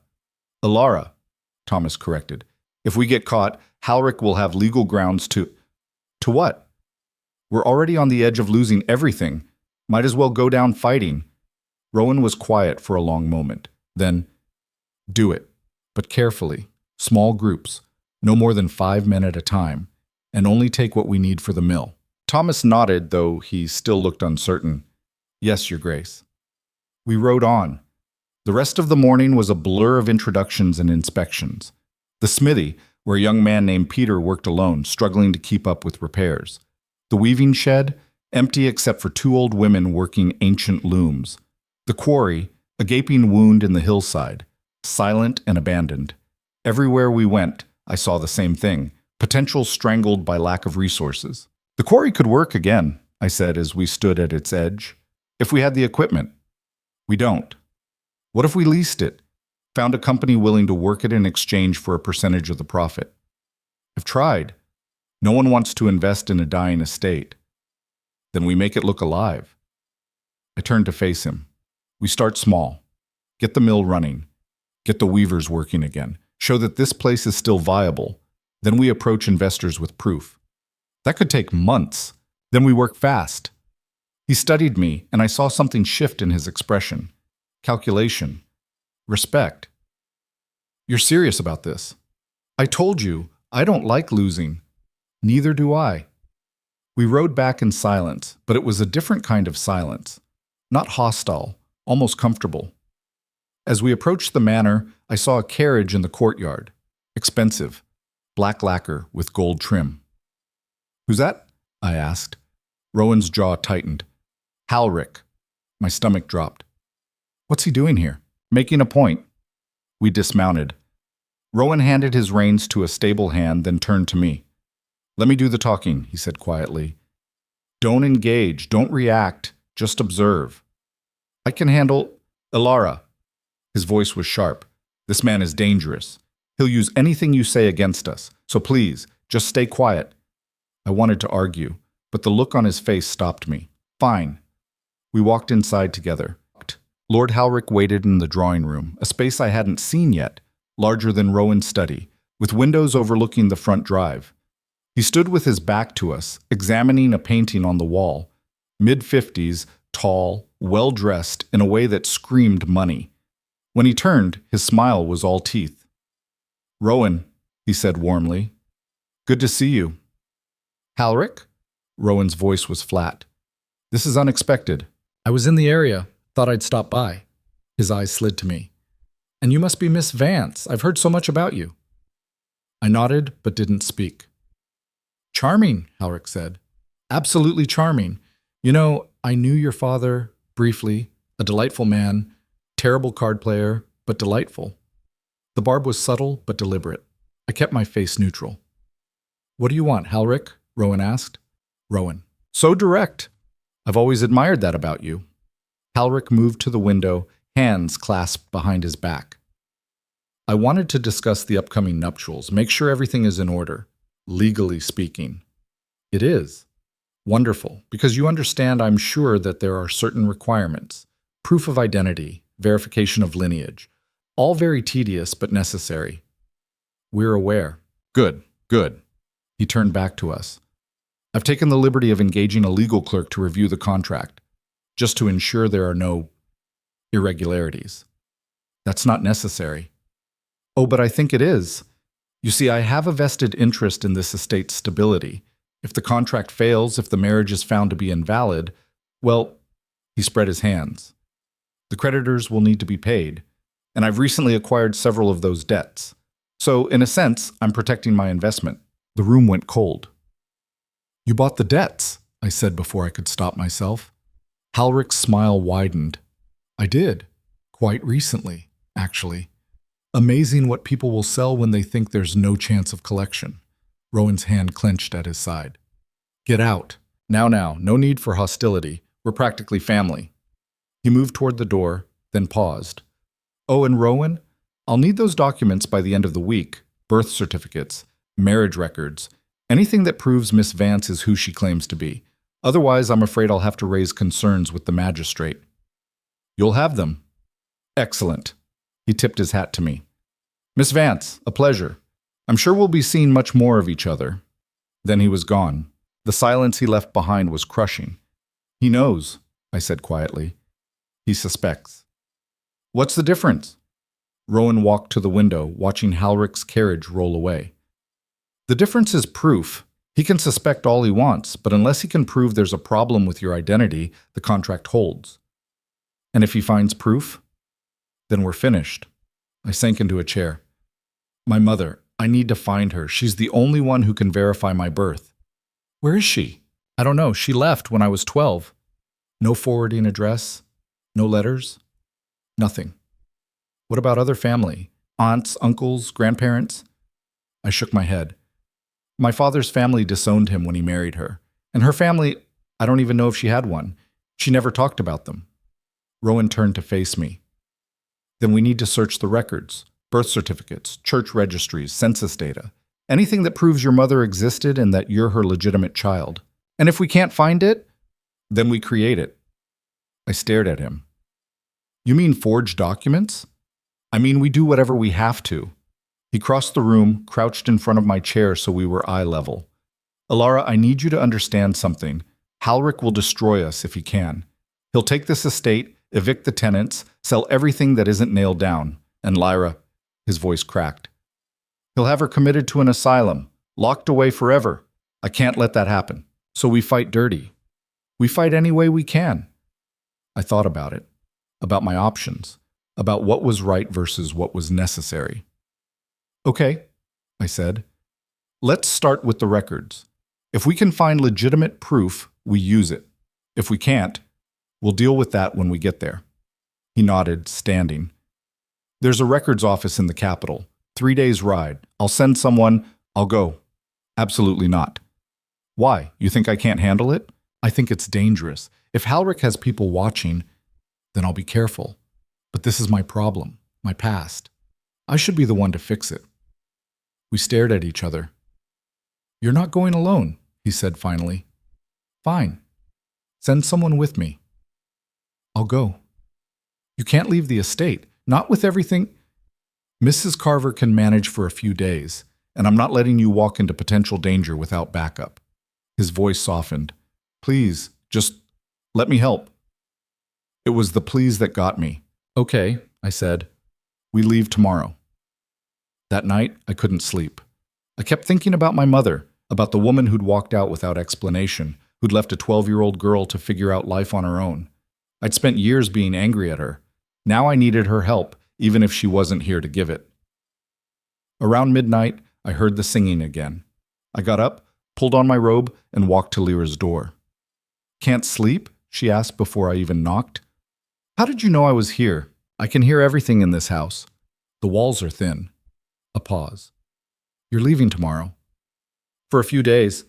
Thomas corrected. If we get caught, Halrick will have legal grounds to... To what? We're already on the edge of losing everything. Might as well go down fighting. Rowan was quiet for a long moment. Then, do it, but carefully, small groups, no more than 5 men at a time, and only take what we need for the mill. Thomas nodded, though he still looked uncertain. Yes, Your Grace. We rode on. The rest of the morning was a blur of introductions and inspections. The smithy, where a young man named Peter worked alone, struggling to keep up with repairs. The weaving shed, empty except for 2 old women working ancient looms. The quarry, a gaping wound in the hillside, silent and abandoned. Everywhere we went, I saw the same thing, potential strangled by lack of resources. The quarry could work again, I said as we stood at its edge, if we had the equipment. We don't. What if we leased it? Found a company willing to work it in exchange for a percentage of the profit? I've tried. No one wants to invest in a dying estate. Then we make it look alive. I turned to face him. We start small. Get the mill running. Get the weavers working again. Show that this place is still viable. Then we approach investors with proof. That could take months. Then we work fast. He studied me, and I saw something shift in his expression. Calculation. Respect. You're serious about this? I told you, I don't like losing. Neither do I. We rode back in silence, but it was a different kind of silence. Not hostile, almost comfortable. As we approached the manor, I saw a carriage in the courtyard. Expensive. Black lacquer with gold trim. Who's that? I asked. Rowan's jaw tightened. Halrick. My stomach dropped. What's he doing here? Making a point. We dismounted. Rowan handed his reins to a stable hand, then turned to me. Let me do the talking, he said quietly. Don't engage, don't react, just observe. I can handle... Elara. His voice was sharp. This man is dangerous. He'll use anything you say against us, so please, just stay quiet. I wanted to argue, but the look on his face stopped me. Fine. We walked inside together. Lord Halrick waited in the drawing room, a space I hadn't seen yet, larger than Rowan's study, with windows overlooking the front drive. He stood with his back to us, examining a painting on the wall. Mid-50s, tall, well-dressed in a way that screamed money. When he turned, his smile was all teeth. "Rowan," he said warmly. "Good to see you." "Halric?" Rowan's voice was flat. "This is unexpected." "I was in the area. Thought I'd stop by." His eyes slid to me. "And you must be Miss Vance. I've heard so much about you." I nodded, but didn't speak. "Charming," Halric said. "Absolutely charming. You know, I knew your father, briefly, a delightful man, terrible card player, but delightful." The barb was subtle, but deliberate. I kept my face neutral. "What do you want, Halric?" Rowan asked. Rowan. "So direct. I've always admired that about you." Halric moved to the window, hands clasped behind his back. "I wanted to discuss the upcoming nuptials, make sure everything is in order, legally speaking." "It is." "Wonderful, because you understand, I'm sure, that there are certain requirements. Proof of identity, verification of lineage. All very tedious, but necessary." "We're aware." "Good, good." He turned back to us. "I've taken the liberty of engaging a legal clerk to review the contract, just to ensure there are no irregularities." "That's not necessary." "Oh, but I think it is. You see, I have a vested interest in this estate's stability. If the contract fails, if the marriage is found to be invalid, well," he spread his hands, "the creditors will need to be paid, and I've recently acquired several of those debts. So, in a sense, I'm protecting my investment." The room went cold. "You bought the debts," I said before I could stop myself. Halric's smile widened. "I did. Quite recently, actually. Amazing what people will sell when they think there's no chance of collection." Rowan's hand clenched at his side. "Get out. Now, no need for hostility. We're practically family." He moved toward the door, then paused. "Oh, and Rowan, I'll need those documents by the end of the week. Birth certificates, marriage records, anything that proves Miss Vance is who she claims to be. Otherwise, I'm afraid I'll have to raise concerns with the magistrate." "You'll have them." "Excellent." He tipped his hat to me. "Miss Vance, a pleasure. I'm sure we'll be seeing much more of each other." Then he was gone. The silence he left behind was crushing. "He knows," I said quietly. "He suspects." "What's the difference?" Rowan walked to the window, watching Halric's carriage roll away. "The difference is proof. He can suspect all he wants, but unless he can prove there's a problem with your identity, the contract holds. And if he finds proof, then we're finished." I sank into a chair. "My mother, I need to find her. She's the only one who can verify my birth." "Where is she?" "I don't know. She left when I was 12. No forwarding address, no letters, nothing." "What about other family? Aunts, uncles, grandparents?" I shook my head. "My father's family disowned him when he married her. And her family, I don't even know if she had one. She never talked about them." Rowan turned to face me. "Then we need to search the records, birth certificates, church registries, census data, anything that proves your mother existed and that you're her legitimate child. And if we can't find it, then we create it." I stared at him. "You mean forged documents?" "I mean we do whatever we have to." He crossed the room, crouched in front of my chair so we were eye level. "Elara, I need you to understand something. Halric will destroy us if he can. He'll take this estate, evict the tenants, sell everything that isn't nailed down. And Lyra," his voice cracked, "he'll have her committed to an asylum, locked away forever. I can't let that happen. So we fight dirty. We fight any way we can." I thought about it, about my options, about what was right versus what was necessary. "Okay," I said. "Let's start with the records. If we can find legitimate proof, we use it. If we can't, we'll deal with that when we get there." He nodded, standing. "There's a records office in the capital. 3 days' ride. I'll send someone. I'll go." "Absolutely not." "Why? You think I can't handle it?" "I think it's dangerous. If Halric has people watching, then I'll be careful. But this is my problem, my past. I should be the one to fix it." We stared at each other. "You're not going alone," he said finally. "Fine. Send someone with me." "I'll go." "You can't leave the estate, not with everything." "Mrs. Carver can manage for a few days, and I'm not letting you walk into potential danger without backup." His voice softened. "Please, just let me help." It was the pleas that got me. Okay, I said. We leave tomorrow. That night, I couldn't sleep. I kept thinking about my mother, about the woman who'd walked out without explanation, who'd left a 12-year-old girl to figure out life on her own. I'd spent years being angry at her. Now I needed her help, even if she wasn't here to give it. Around midnight, I heard the singing again. I got up, pulled on my robe, and walked to Lyra's door. Can't sleep? She asked before I even knocked. How did you know I was here? I can hear everything in this house. The walls are thin. A pause. You're leaving tomorrow. For a few days.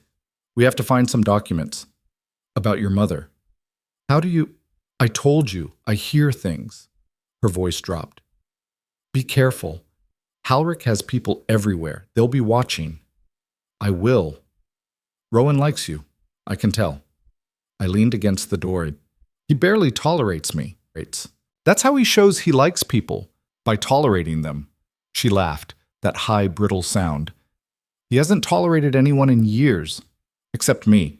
We have to find some documents. About your mother. How do you... I told you, I hear things. Her voice dropped. Be careful. Halric has people everywhere. They'll be watching. I will. Rowan likes you. I can tell. I leaned against the door. He barely tolerates me. That's how he shows he likes people, by tolerating them. She laughed, that high, brittle sound. He hasn't tolerated anyone in years, except me,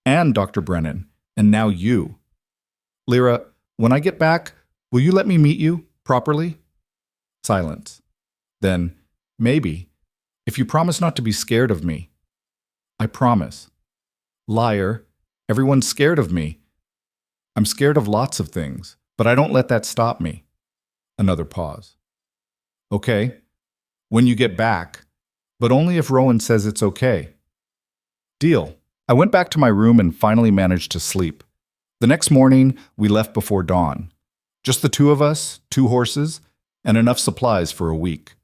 and Dr. Brennan, and now you. Lyra, when I get back, will you let me meet you, properly? Silence. Then, maybe, if you promise not to be scared of me. I promise. Liar, everyone's scared of me. I'm scared of lots of things, but I don't let that stop me. Another pause. Okay, when you get back, but only if Rowan says it's okay. Deal. I went back to my room and finally managed to sleep. The next morning, we left before dawn. Just the two of us, 2 horses, and enough supplies for a week.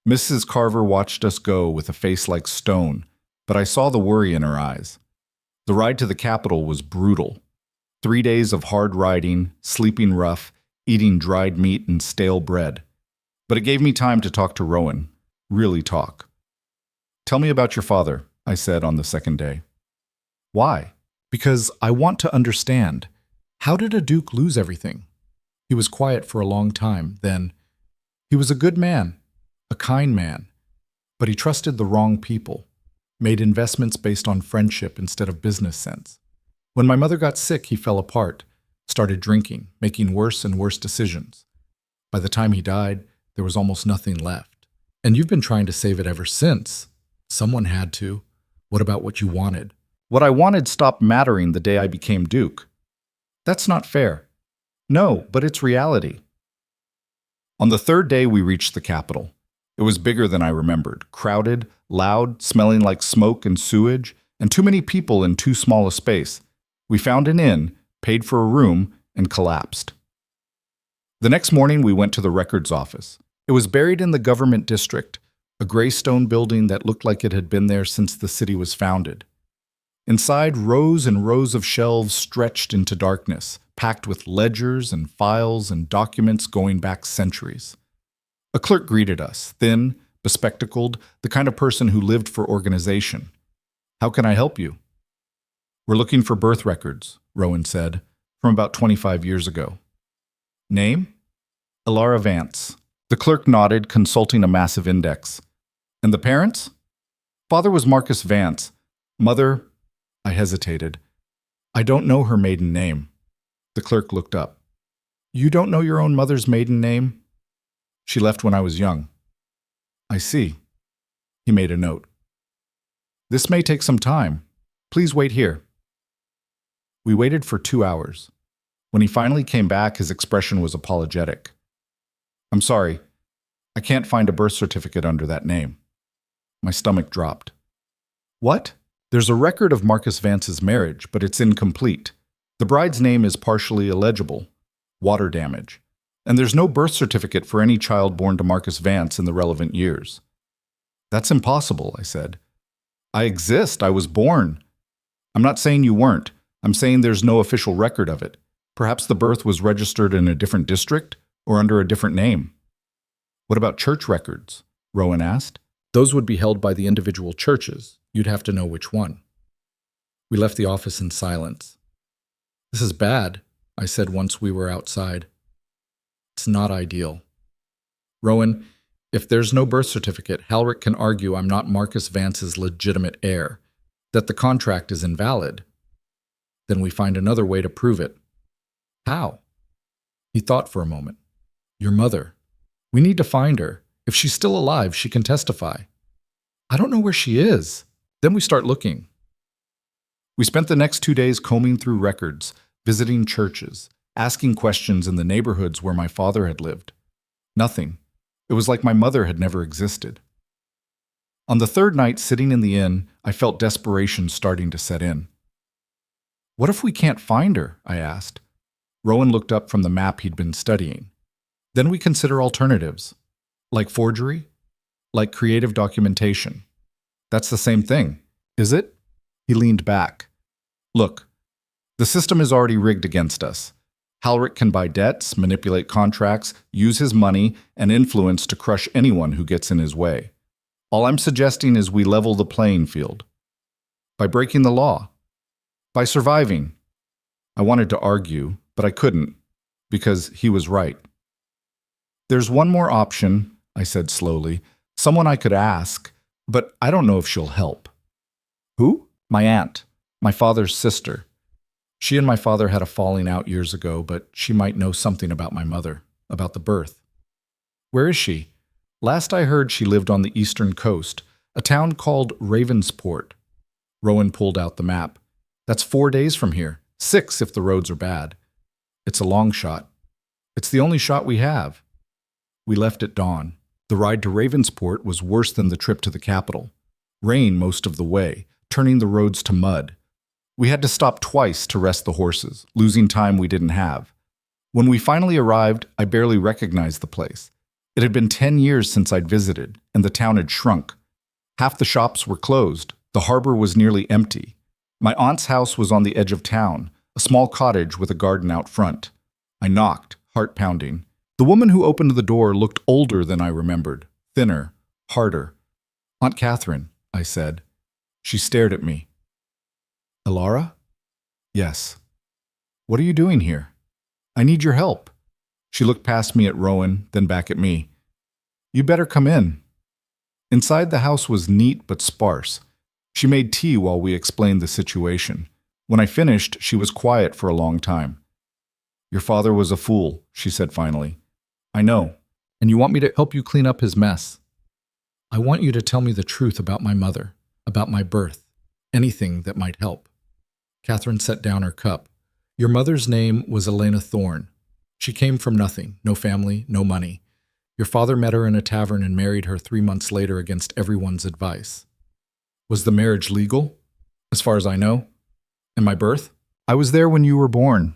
Mrs. Carver watched us go with a face like stone, but I saw the worry in her eyes. The ride to the capital was brutal. 3 days of hard riding, sleeping rough, eating dried meat and stale bread. But it gave me time to talk to Rowan. Really talk. Tell me about your father, I said on the second day. Why? Because I want to understand. How did a duke lose everything? He was quiet for a long time, then. He was a good man, a kind man, but he trusted the wrong people, made investments based on friendship instead of business sense. When my mother got sick, he fell apart, started drinking, making worse and worse decisions. By the time he died, there was almost nothing left. And you've been trying to save it ever since. Someone had to. What about what you wanted? What I wanted stopped mattering the day I became Duke. That's not fair. No, but it's reality. On the third day, we reached the capital. It was bigger than I remembered, crowded, loud, smelling like smoke and sewage, and too many people in too small a space. We found an inn, paid for a room, and collapsed. The next morning, we went to the records office. It was buried in the government district, a gray stone building that looked like it had been there since the city was founded. Inside, rows and rows of shelves stretched into darkness, packed with ledgers and files and documents going back centuries. A clerk greeted us, thin, bespectacled, the kind of person who lived for organization. How can I help you? We're looking for birth records, Rowan said, from about 25 years ago. Name? Elara Vance. The clerk nodded, consulting a massive index. And the parents? Father was Marcus Vance. Mother... I hesitated. I don't know her maiden name. The clerk looked up. You don't know your own mother's maiden name? She left when I was young. I see. He made a note. This may take some time. Please wait here. We waited for 2 hours. When he finally came back, his expression was apologetic. I'm sorry. I can't find a birth certificate under that name. My stomach dropped. What? There's a record of Marcus Vance's marriage, but it's incomplete. The bride's name is partially illegible, water damage, and there's no birth certificate for any child born to Marcus Vance in the relevant years. That's impossible, I said. I exist. I was born. I'm not saying you weren't. I'm saying there's no official record of it. Perhaps the birth was registered in a different district or under a different name. What about church records? Rowan asked. Those would be held by the individual churches. You'd have to know which one. We left the office in silence. This is bad, I said once we were outside. It's not ideal. Rowan, if there's no birth certificate, Halric can argue I'm not Marcus Vance's legitimate heir, that the contract is invalid. Then we find another way to prove it. How? He thought for a moment. Your mother. We need to find her. If she's still alive, she can testify. I don't know where she is. Then we start looking. We spent the next 2 days combing through records, visiting churches, asking questions in the neighborhoods where my father had lived. Nothing. It was like my mother had never existed. On the third night, sitting in the inn, I felt desperation starting to set in. What if we can't find her? I asked. Rowan looked up from the map he'd been studying. Then we consider alternatives. Like forgery? Like creative documentation. That's the same thing, is it? He leaned back. Look, the system is already rigged against us. Halric can buy debts, manipulate contracts, use his money and influence to crush anyone who gets in his way. All I'm suggesting is we level the playing field. By breaking the law. By surviving. I wanted to argue, but I couldn't, because he was right. There's one more option, I said slowly. Someone I could ask, but I don't know if she'll help. Who? My aunt, my father's sister. She and my father had a falling out years ago, but she might know something about my mother, about the birth. Where is she? Last I heard, she lived on the eastern coast, a town called Ravensport. Rowan pulled out the map. That's 4 days from here, 6 if the roads are bad. It's a long shot. It's the only shot we have. We left at dawn. The ride to Ravensport was worse than the trip to the capital. Rain most of the way, turning the roads to mud. We had to stop twice to rest the horses, losing time we didn't have. When we finally arrived, I barely recognized the place. It had been 10 years since I'd visited, and the town had shrunk. Half the shops were closed. The harbor was nearly empty. My aunt's house was on the edge of town, a small cottage with a garden out front. I knocked, heart pounding. The woman who opened the door looked older than I remembered, thinner, harder. Aunt Catherine, I said. She stared at me. Elara? Yes. What are you doing here? I need your help. She looked past me at Rowan, then back at me. You better come in. Inside the house was neat but sparse. She made tea while we explained the situation. When I finished, she was quiet for a long time. Your father was a fool, she said finally. I know, and you want me to help you clean up his mess. I want you to tell me the truth about my mother, about my birth, anything that might help. Catherine set down her cup. Your mother's name was Elena Thorne. She came from nothing, no family, no money. Your father met her in a tavern and married her 3 months later against everyone's advice. Was the marriage legal? As far as I know. And my birth? I was there when you were born.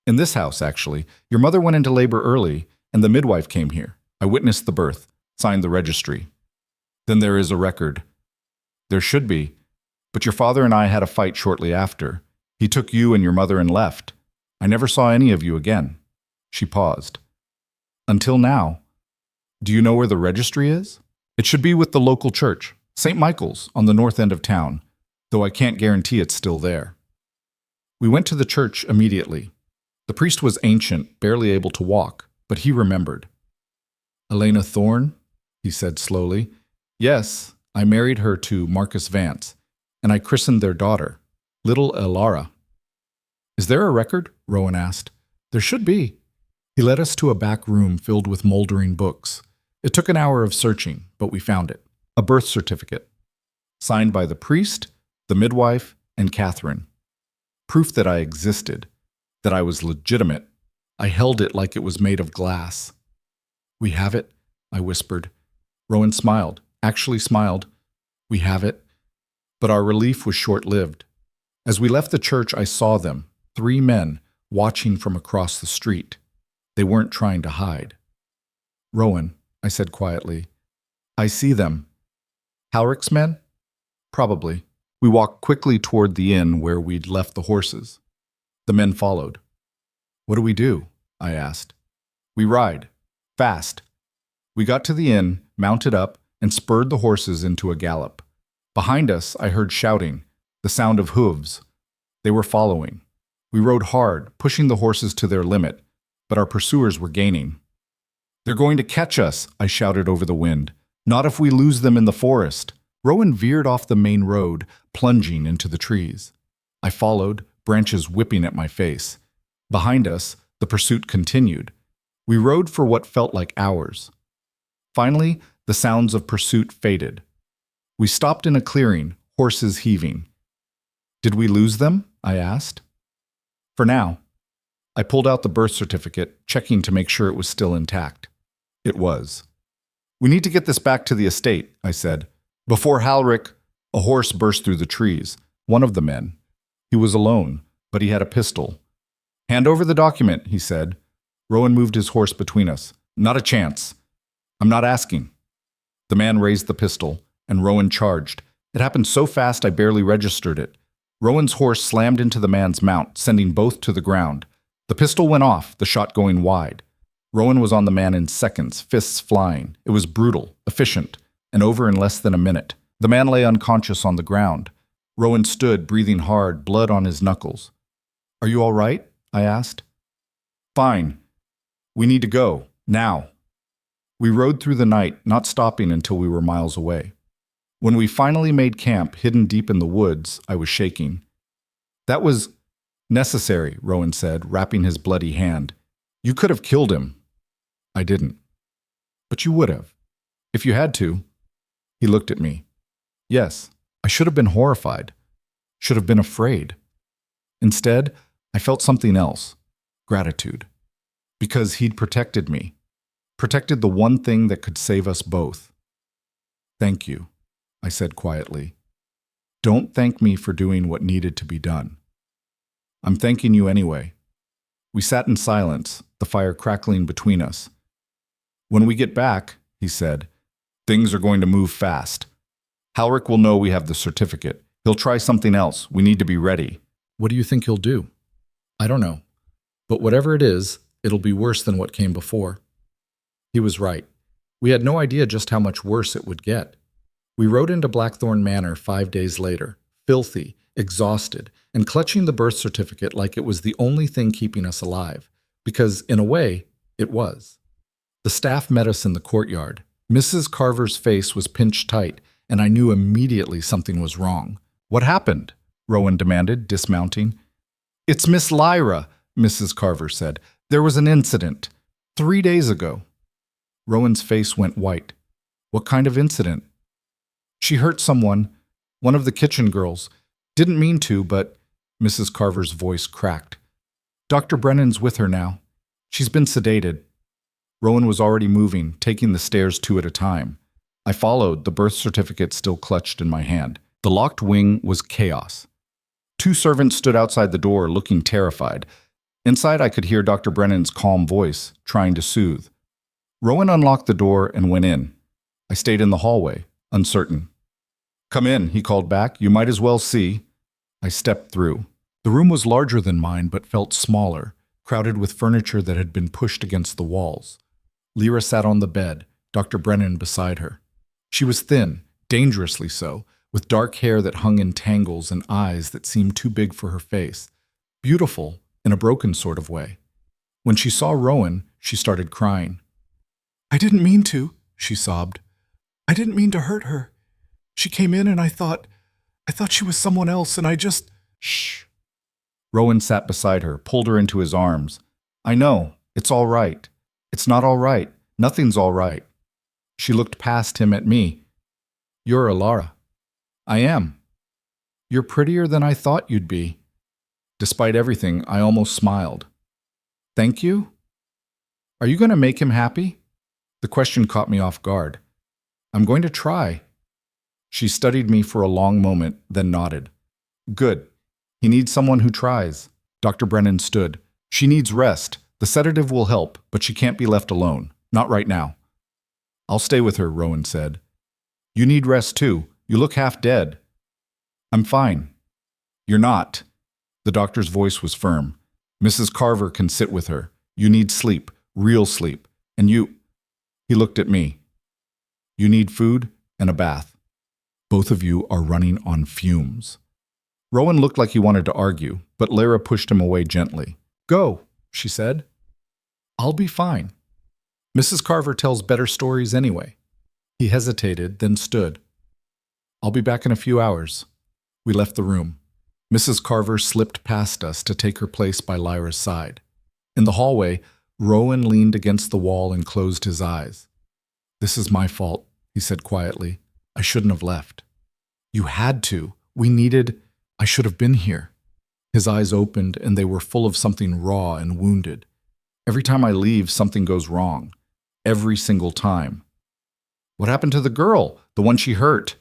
In this house, actually. Your mother went into labor early, and the midwife came here. I witnessed the birth, signed the registry. Then there is a record. There should be. But your father and I had a fight shortly after. He took you and your mother and left. I never saw any of you again. She paused. Until now. Do you know where the registry is? It should be with the local church, St. Michael's, on the north end of town, though I can't guarantee it's still there. We went to the church immediately. The priest was ancient, barely able to walk, but he remembered. Elena Thorne, he said slowly. Yes, I married her to Marcus Vance, and I christened their daughter, little Elara. Is there a record? Rowan asked. There should be. He led us to a back room filled with moldering books. It took an hour of searching, but we found it. A birth certificate. Signed by the priest, the midwife, and Catherine. Proof that I existed, that I was legitimate. I held it like it was made of glass. We have it, I whispered. Rowan smiled, actually smiled. We have it. But our relief was short-lived. As we left the church, I saw them, 3 men, watching from across the street. They weren't trying to hide. Rowan, I said quietly, I see them. Halric's men? Probably. We walked quickly toward the inn where we'd left the horses. The men followed. What do we do? I asked. We ride. Fast. We got to the inn, mounted up, and spurred the horses into a gallop. Behind us, I heard shouting, the sound of hooves. They were following. We rode hard, pushing the horses to their limit, but our pursuers were gaining. They're going to catch us, I shouted over the wind. Not if we lose them in the forest. Rowan veered off the main road, plunging into the trees. I followed, branches whipping at my face. Behind us, the pursuit continued. We rode for what felt like hours. Finally, the sounds of pursuit faded. We stopped in a clearing, horses heaving. Did we lose them? I asked. For now. I pulled out the birth certificate, checking to make sure it was still intact. It was. We need to get this back to the estate, I said. Before Halric, a horse burst through the trees. One of the men. He was alone, but he had a pistol. Hand over the document, he said. Rowan moved his horse between us. Not a chance. I'm not asking. The man raised the pistol, and Rowan charged. It happened so fast I barely registered it. Rowan's horse slammed into the man's mount, sending both to the ground. The pistol went off, the shot going wide. Rowan was on the man in seconds, fists flying. It was brutal, efficient, and over in less than a minute. The man lay unconscious on the ground. Rowan stood, breathing hard, blood on his knuckles. Are you all right? I asked. Fine. We need to go, now. We rode through the night, not stopping until we were miles away. When we finally made camp, hidden deep in the woods, I was shaking. That was necessary, Rowan said, wrapping his bloody hand. You could have killed him. I didn't. But you would have. If you had to. He looked at me. Yes, I should have been horrified. Should have been afraid. Instead, I felt something else. Gratitude. Because he'd protected me. Protected the one thing that could save us both. Thank you, I said quietly. Don't thank me for doing what needed to be done. I'm thanking you anyway. We sat in silence, the fire crackling between us. When we get back, he said, things are going to move fast. Halric will know we have the certificate. He'll try something else. We need to be ready. What do you think he'll do? I don't know. But whatever it is, it'll be worse than what came before. He was right. We had no idea just how much worse it would get. We rode into Blackthorn Manor 5 days later, filthy, exhausted, and clutching the birth certificate like it was the only thing keeping us alive, because, in a way, it was. The staff met us in the courtyard. Mrs. Carver's face was pinched tight, and I knew immediately something was wrong. What happened? Rowan demanded, dismounting. It's Miss Lyra, Mrs. Carver said. There was an incident 3 days ago. Rowan's face went white. What kind of incident? She hurt someone, one of the kitchen girls. Didn't mean to, but Mrs. Carver's voice cracked. Dr. Brennan's with her now. She's been sedated. Rowan was already moving, taking the stairs 2 at a time. I followed, the birth certificate still clutched in my hand. The locked wing was chaos. 2 servants stood outside the door, looking terrified. Inside, I could hear Dr. Brennan's calm voice, trying to soothe. Rowan unlocked the door and went in. I stayed in the hallway, uncertain. Come in, he called back. You might as well see. I stepped through. The room was larger than mine, but felt smaller, crowded with furniture that had been pushed against the walls. Lyra sat on the bed, Dr. Brennan beside her. She was thin, dangerously so, with dark hair that hung in tangles and eyes that seemed too big for her face. Beautiful, in a broken sort of way. When she saw Rowan, she started crying. I didn't mean to, she sobbed. I didn't mean to hurt her. She came in and I thought she was someone else and I just... Shh. Rowan sat beside her, pulled her into his arms. I know, it's all right. It's not all right. Nothing's all right. She looked past him at me. You're Elara. I am. You're prettier than I thought you'd be. Despite everything, I almost smiled. Thank you? Are you going to make him happy? The question caught me off guard. I'm going to try. She studied me for a long moment, then nodded. Good. He needs someone who tries. Dr. Brennan stood. She needs rest. The sedative will help, but she can't be left alone. Not right now. I'll stay with her, Rowan said. You need rest too. You look half dead. I'm fine. You're not. The doctor's voice was firm. Mrs. Carver can sit with her. You need sleep, real sleep. And you... He looked at me. You need food and a bath. Both of you are running on fumes. Rowan looked like he wanted to argue, but Lyra pushed him away gently. Go, she said. I'll be fine. Mrs. Carver tells better stories anyway. He hesitated, then stood. I'll be back in a few hours. We left the room. Mrs. Carver slipped past us to take her place by Lyra's side. In the hallway, Rowan leaned against the wall and closed his eyes. "This is my fault," he said quietly. "I shouldn't have left." "You had to. I should have been here." His eyes opened and they were full of something raw and wounded. "Every time I leave, something goes wrong. Every single time." "What happened to the girl? The one she hurt?"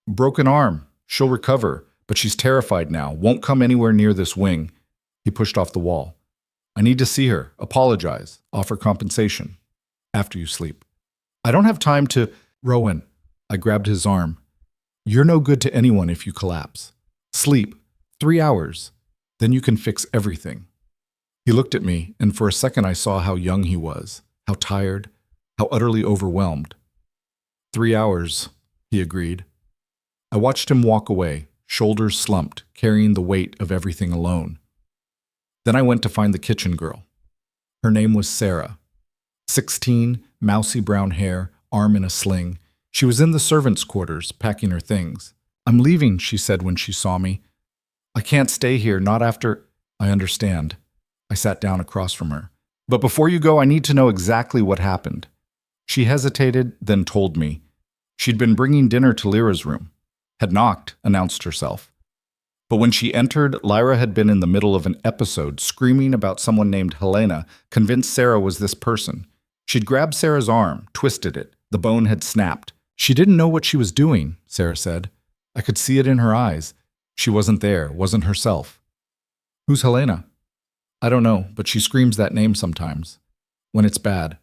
"Broken arm. She'll recover, but she's terrified now. Won't come anywhere near this wing." He pushed off the wall. "I need to see her, apologize, offer compensation. After you sleep." "I don't have time to—" "Rowan." I grabbed his arm. "You're no good to anyone if you collapse. Sleep. 3 hours. Then you can fix everything." He looked at me, and for a second I saw how young he was, how tired, how utterly overwhelmed. 3 hours, he agreed. I watched him walk away, shoulders slumped, carrying the weight of everything alone. Then I went to find the kitchen girl. Her name was Sarah. 16, mousy brown hair, arm in a sling. She was in the servants' quarters, packing her things. "I'm leaving," she said when she saw me. "I can't stay here, not after—" "I understand." I sat down across from her. "But before you go, I need to know exactly what happened." She hesitated, then told me. She'd been bringing dinner to Lyra's room. Had knocked, announced herself. But when she entered, Lyra had been in the middle of an episode, screaming about someone named Helena, convinced Sarah was this person. She'd grabbed Sarah's arm, twisted it. The bone had snapped. "She didn't know what she was doing," Sarah said. "I could see it in her eyes. She wasn't there, wasn't herself." "Who's Helena?" "I don't know, but she screams that name sometimes. When it's bad."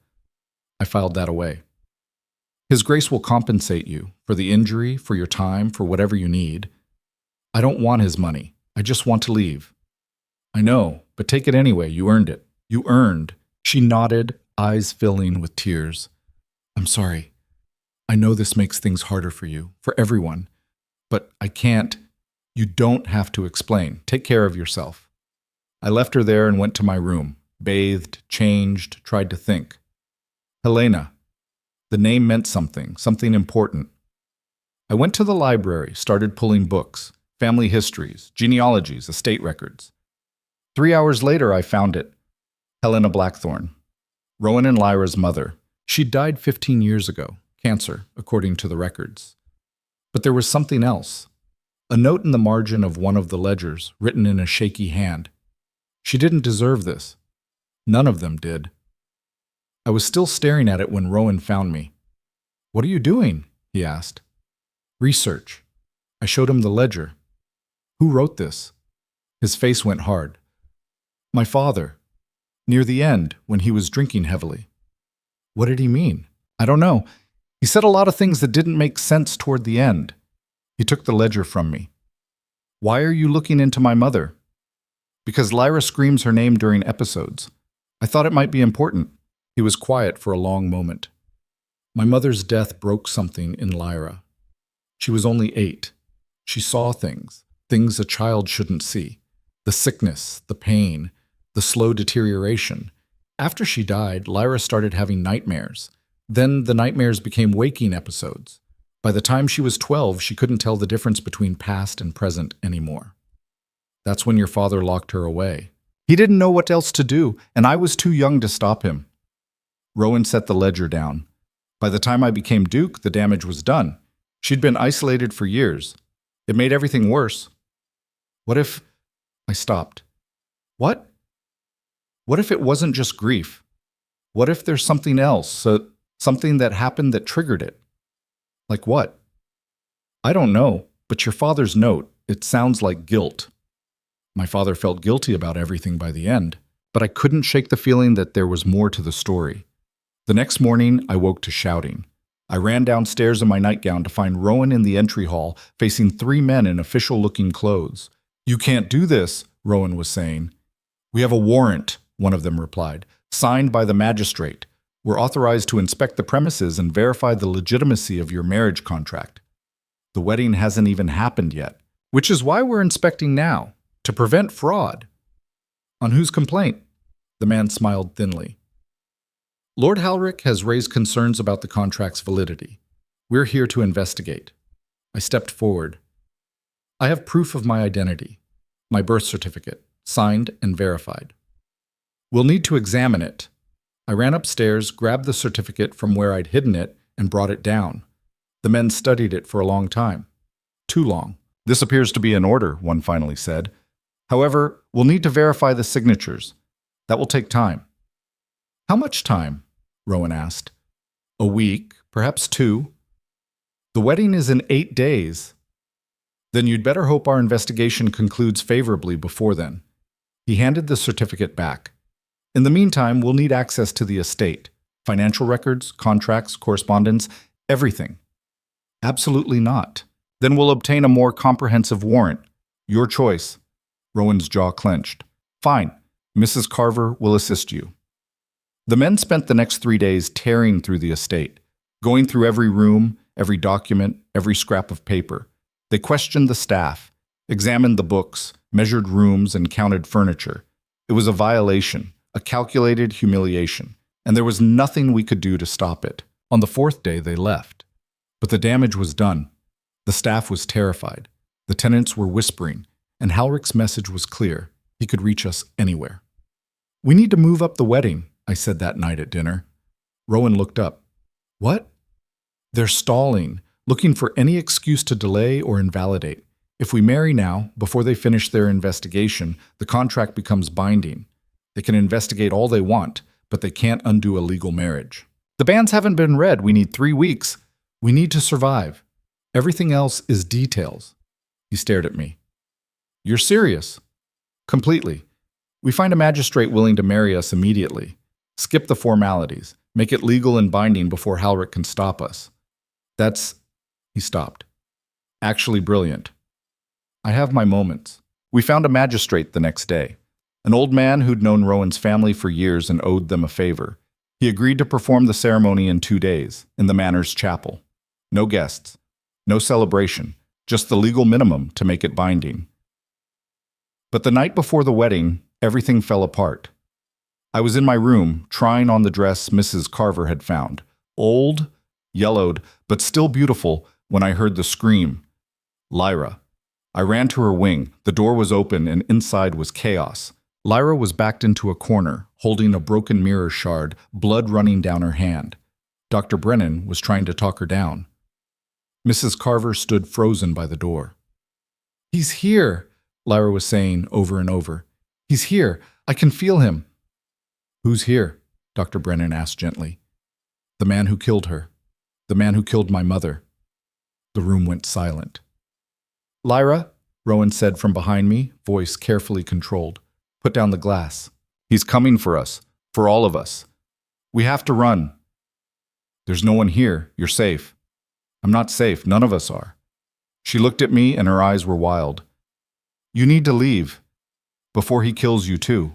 I filed that away. "His Grace will compensate you for the injury, for your time, for whatever you need." "I don't want his money. I just want to leave." "I know, but take it anyway. You earned it. You earned." She nodded, eyes filling with tears. "I'm sorry. I know this makes things harder for you, for everyone. But I can't." "You don't have to explain. Take care of yourself." I left her there and went to my room, bathed, changed, tried to think. Helena. The name meant something, something important. I went to the library, started pulling books, family histories, genealogies, estate records. 3 hours later, I found it. Helena Blackthorne. Rowan and Lyra's mother. She'd died 15 years ago, cancer, according to the records. But there was something else. A note in the margin of one of the ledgers, written in a shaky hand. She didn't deserve this. None of them did. I was still staring at it when Rowan found me. "What are you doing?" he asked. "Research." I showed him the ledger. "Who wrote this?" His face went hard. "My father. Near the end, when he was drinking heavily." "What did he mean?" "I don't know. He said a lot of things that didn't make sense toward the end." He took the ledger from me. "Why are you looking into my mother?" "Because Lyra screams her name during episodes. I thought it might be important." He was quiet for a long moment. My mother's death broke something in Lyra. She was only 8. She saw things a child shouldn't see. The sickness, the pain, the slow deterioration. After she died, Lyra started having nightmares. Then the nightmares became waking episodes. By the time she was 12, she couldn't tell the difference between past and present anymore. That's when your father locked her away. He didn't know what else to do, and I was too young to stop him. Rowan set the ledger down. By the time I became Duke, the damage was done. She'd been isolated for years. It made everything worse. What if... I stopped. What? What if it wasn't just grief? What if there's something else, something that happened that triggered it? Like what? I don't know, but your father's note, it sounds like guilt. My father felt guilty about everything by the end, but I couldn't shake the feeling that there was more to the story. The next morning, I woke to shouting. I ran downstairs in my nightgown to find Rowan in the entry hall, facing 3 men in official-looking clothes. "You can't do this," Rowan was saying. "We have a warrant," one of them replied, "signed by the magistrate. We're authorized to inspect the premises and verify the legitimacy of your marriage contract. The wedding hasn't even happened yet, which is why we're inspecting now, to prevent fraud." "On whose complaint?" The man smiled thinly. "Lord Halric has raised concerns about the contract's validity. We're here to investigate." I stepped forward. "I have proof of my identity, my birth certificate, signed and verified." We'll need to examine it. I ran upstairs, grabbed the certificate from where I'd hidden it, and brought it down. The men studied it for a long time. Too long. This appears to be in order, one finally said. However, we'll need to verify the signatures. That will take time. How much time? Rowan asked. A week, perhaps 2. The wedding is in 8 days. Then you'd better hope our investigation concludes favorably before then. He handed the certificate back. In the meantime, we'll need access to the estate. Financial records, contracts, correspondence, everything. Absolutely not. Then we'll obtain a more comprehensive warrant. Your choice. Rowan's jaw clenched. Fine. Mrs. Carver will assist you. The men spent the next 3 days tearing through the estate, going through every room, every document, every scrap of paper. They questioned the staff, examined the books, measured rooms, and counted furniture. It was a violation, a calculated humiliation, and there was nothing we could do to stop it. On the 4th day, they left. But the damage was done. The staff was terrified. The tenants were whispering, and Halrich's message was clear. He could reach us anywhere. We need to move up the wedding, I said that night at dinner. Rowan looked up. What? They're stalling, looking for any excuse to delay or invalidate. If we marry now, before they finish their investigation, the contract becomes binding. They can investigate all they want, but they can't undo a legal marriage. The banns haven't been read. We need 3 weeks. We need to survive. Everything else is details. He stared at me. You're serious? Completely. We find a magistrate willing to marry us immediately. Skip the formalities. Make it legal and binding before Halrich can stop us. That's... He stopped. Actually brilliant. I have my moments. We found a magistrate the next day. An old man who'd known Rowan's family for years and owed them a favor. He agreed to perform the ceremony in 2 days, in the manor's chapel. No guests. No celebration. Just the legal minimum to make it binding. But the night before the wedding, everything fell apart. I was in my room, trying on the dress Mrs. Carver had found. Old, yellowed, but still beautiful, when I heard the scream. Lyra. I ran to her wing. The door was open and inside was chaos. Lyra was backed into a corner, holding a broken mirror shard, blood running down her hand. Dr. Brennan was trying to talk her down. Mrs. Carver stood frozen by the door. He's here, Lyra was saying over and over. He's here. I can feel him. Who's here? Dr. Brennan asked gently. The man who killed her. The man who killed my mother. The room went silent. Lyra, Rowan said from behind me, voice carefully controlled. Put down the glass. He's coming for us. For all of us. We have to run. There's no one here. You're safe. I'm not safe. None of us are. She looked at me and her eyes were wild. You need to leave. Before he kills you too.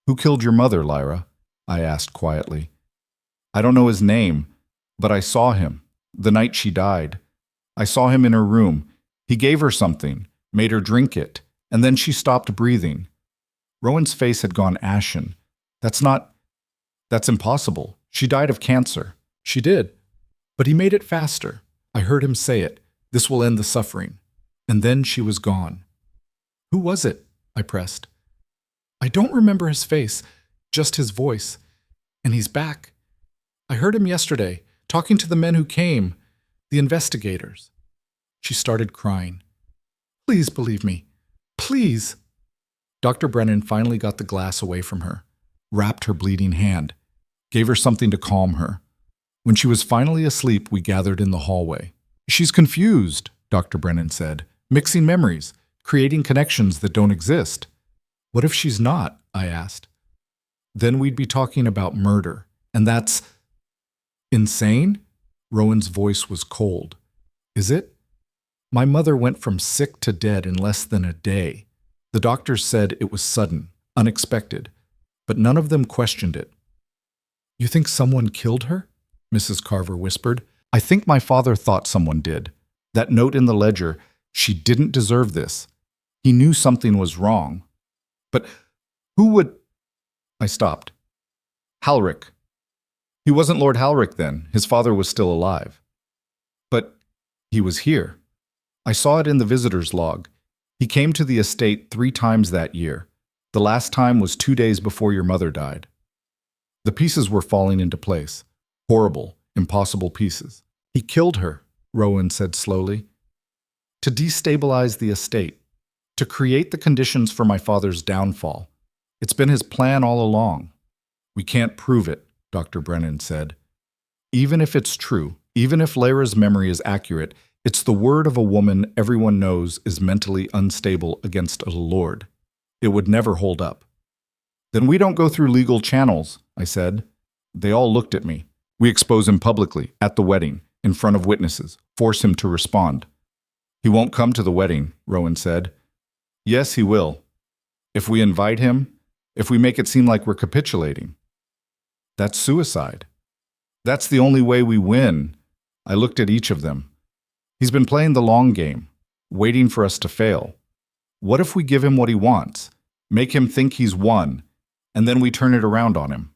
Who killed your mother, Lyra? I asked quietly. I don't know his name, but I saw him. The night she died. I saw him in her room. He gave her something, made her drink it, and then she stopped breathing. Rowan's face had gone ashen. That's impossible. She died of cancer. She did. But he made it faster. I heard him say it. This will end the suffering. And then she was gone. Who was it? I pressed. I don't remember his face, just his voice. And he's back. I heard him yesterday, talking to the men who came, the investigators. She started crying. Please believe me. Please. Dr. Brennan finally got the glass away from her, wrapped her bleeding hand, gave her something to calm her. When she was finally asleep, we gathered in the hallway. She's confused, Dr. Brennan said, mixing memories, creating connections that don't exist. What if she's not? I asked. Then we'd be talking about murder, and that's... Insane? Rowan's voice was cold. Is it? My mother went from sick to dead in less than a day. The doctors said it was sudden, unexpected, but none of them questioned it. You think someone killed her? Mrs. Carver whispered. I think my father thought someone did. That note in the ledger, she didn't deserve this. He knew something was wrong. But who would... I stopped. Halrich. He wasn't Lord Halrich then. His father was still alive. But he was here. I saw it in the visitor's log. He came to the estate 3 times that year. The last time was 2 days before your mother died. The pieces were falling into place. Horrible, impossible pieces. He killed her, Rowan said slowly. To destabilize the estate. To create the conditions for my father's downfall. It's been his plan all along. We can't prove it, Dr. Brennan said. Even if it's true, even if Lara's memory is accurate, it's the word of a woman everyone knows is mentally unstable against a lord. It would never hold up. Then we don't go through legal channels, I said. They all looked at me. We expose him publicly, at the wedding, in front of witnesses, force him to respond. He won't come to the wedding, Rowan said. Yes, he will. If we invite him, if we make it seem like we're capitulating. That's suicide. That's the only way we win. I looked at each of them. He's been playing the long game, waiting for us to fail. What if we give him what he wants, make him think he's won, and then we turn it around on him?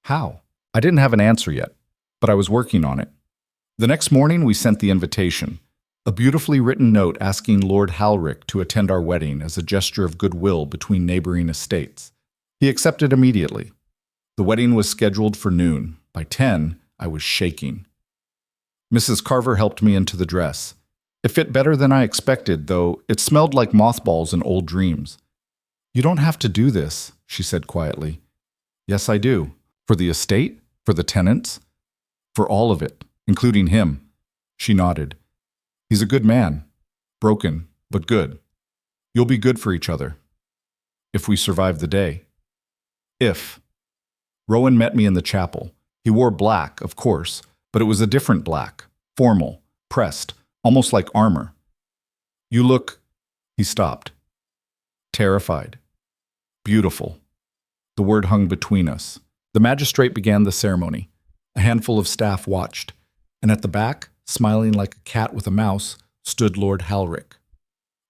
How? I didn't have an answer yet, but I was working on it. The next morning we sent the invitation, a beautifully written note asking Lord Halrick to attend our wedding as a gesture of goodwill between neighboring estates. He accepted immediately. The wedding was scheduled for noon. By 10, I was shaking. Mrs. Carver helped me into the dress. It fit better than I expected, though it smelled like mothballs and old dreams. You don't have to do this, she said quietly. Yes, I do. For the estate? For the tenants? For all of it, including him. She nodded. He's a good man. Broken, but good. You'll be good for each other. If we survive the day. If. Rowan met me in the chapel. He wore black, of course, but it was a different black, formal, pressed, almost like armor. You look... He stopped. Terrified. Beautiful. The word hung between us. The magistrate began the ceremony. A handful of staff watched, and at the back, smiling like a cat with a mouse, stood Lord Halrick.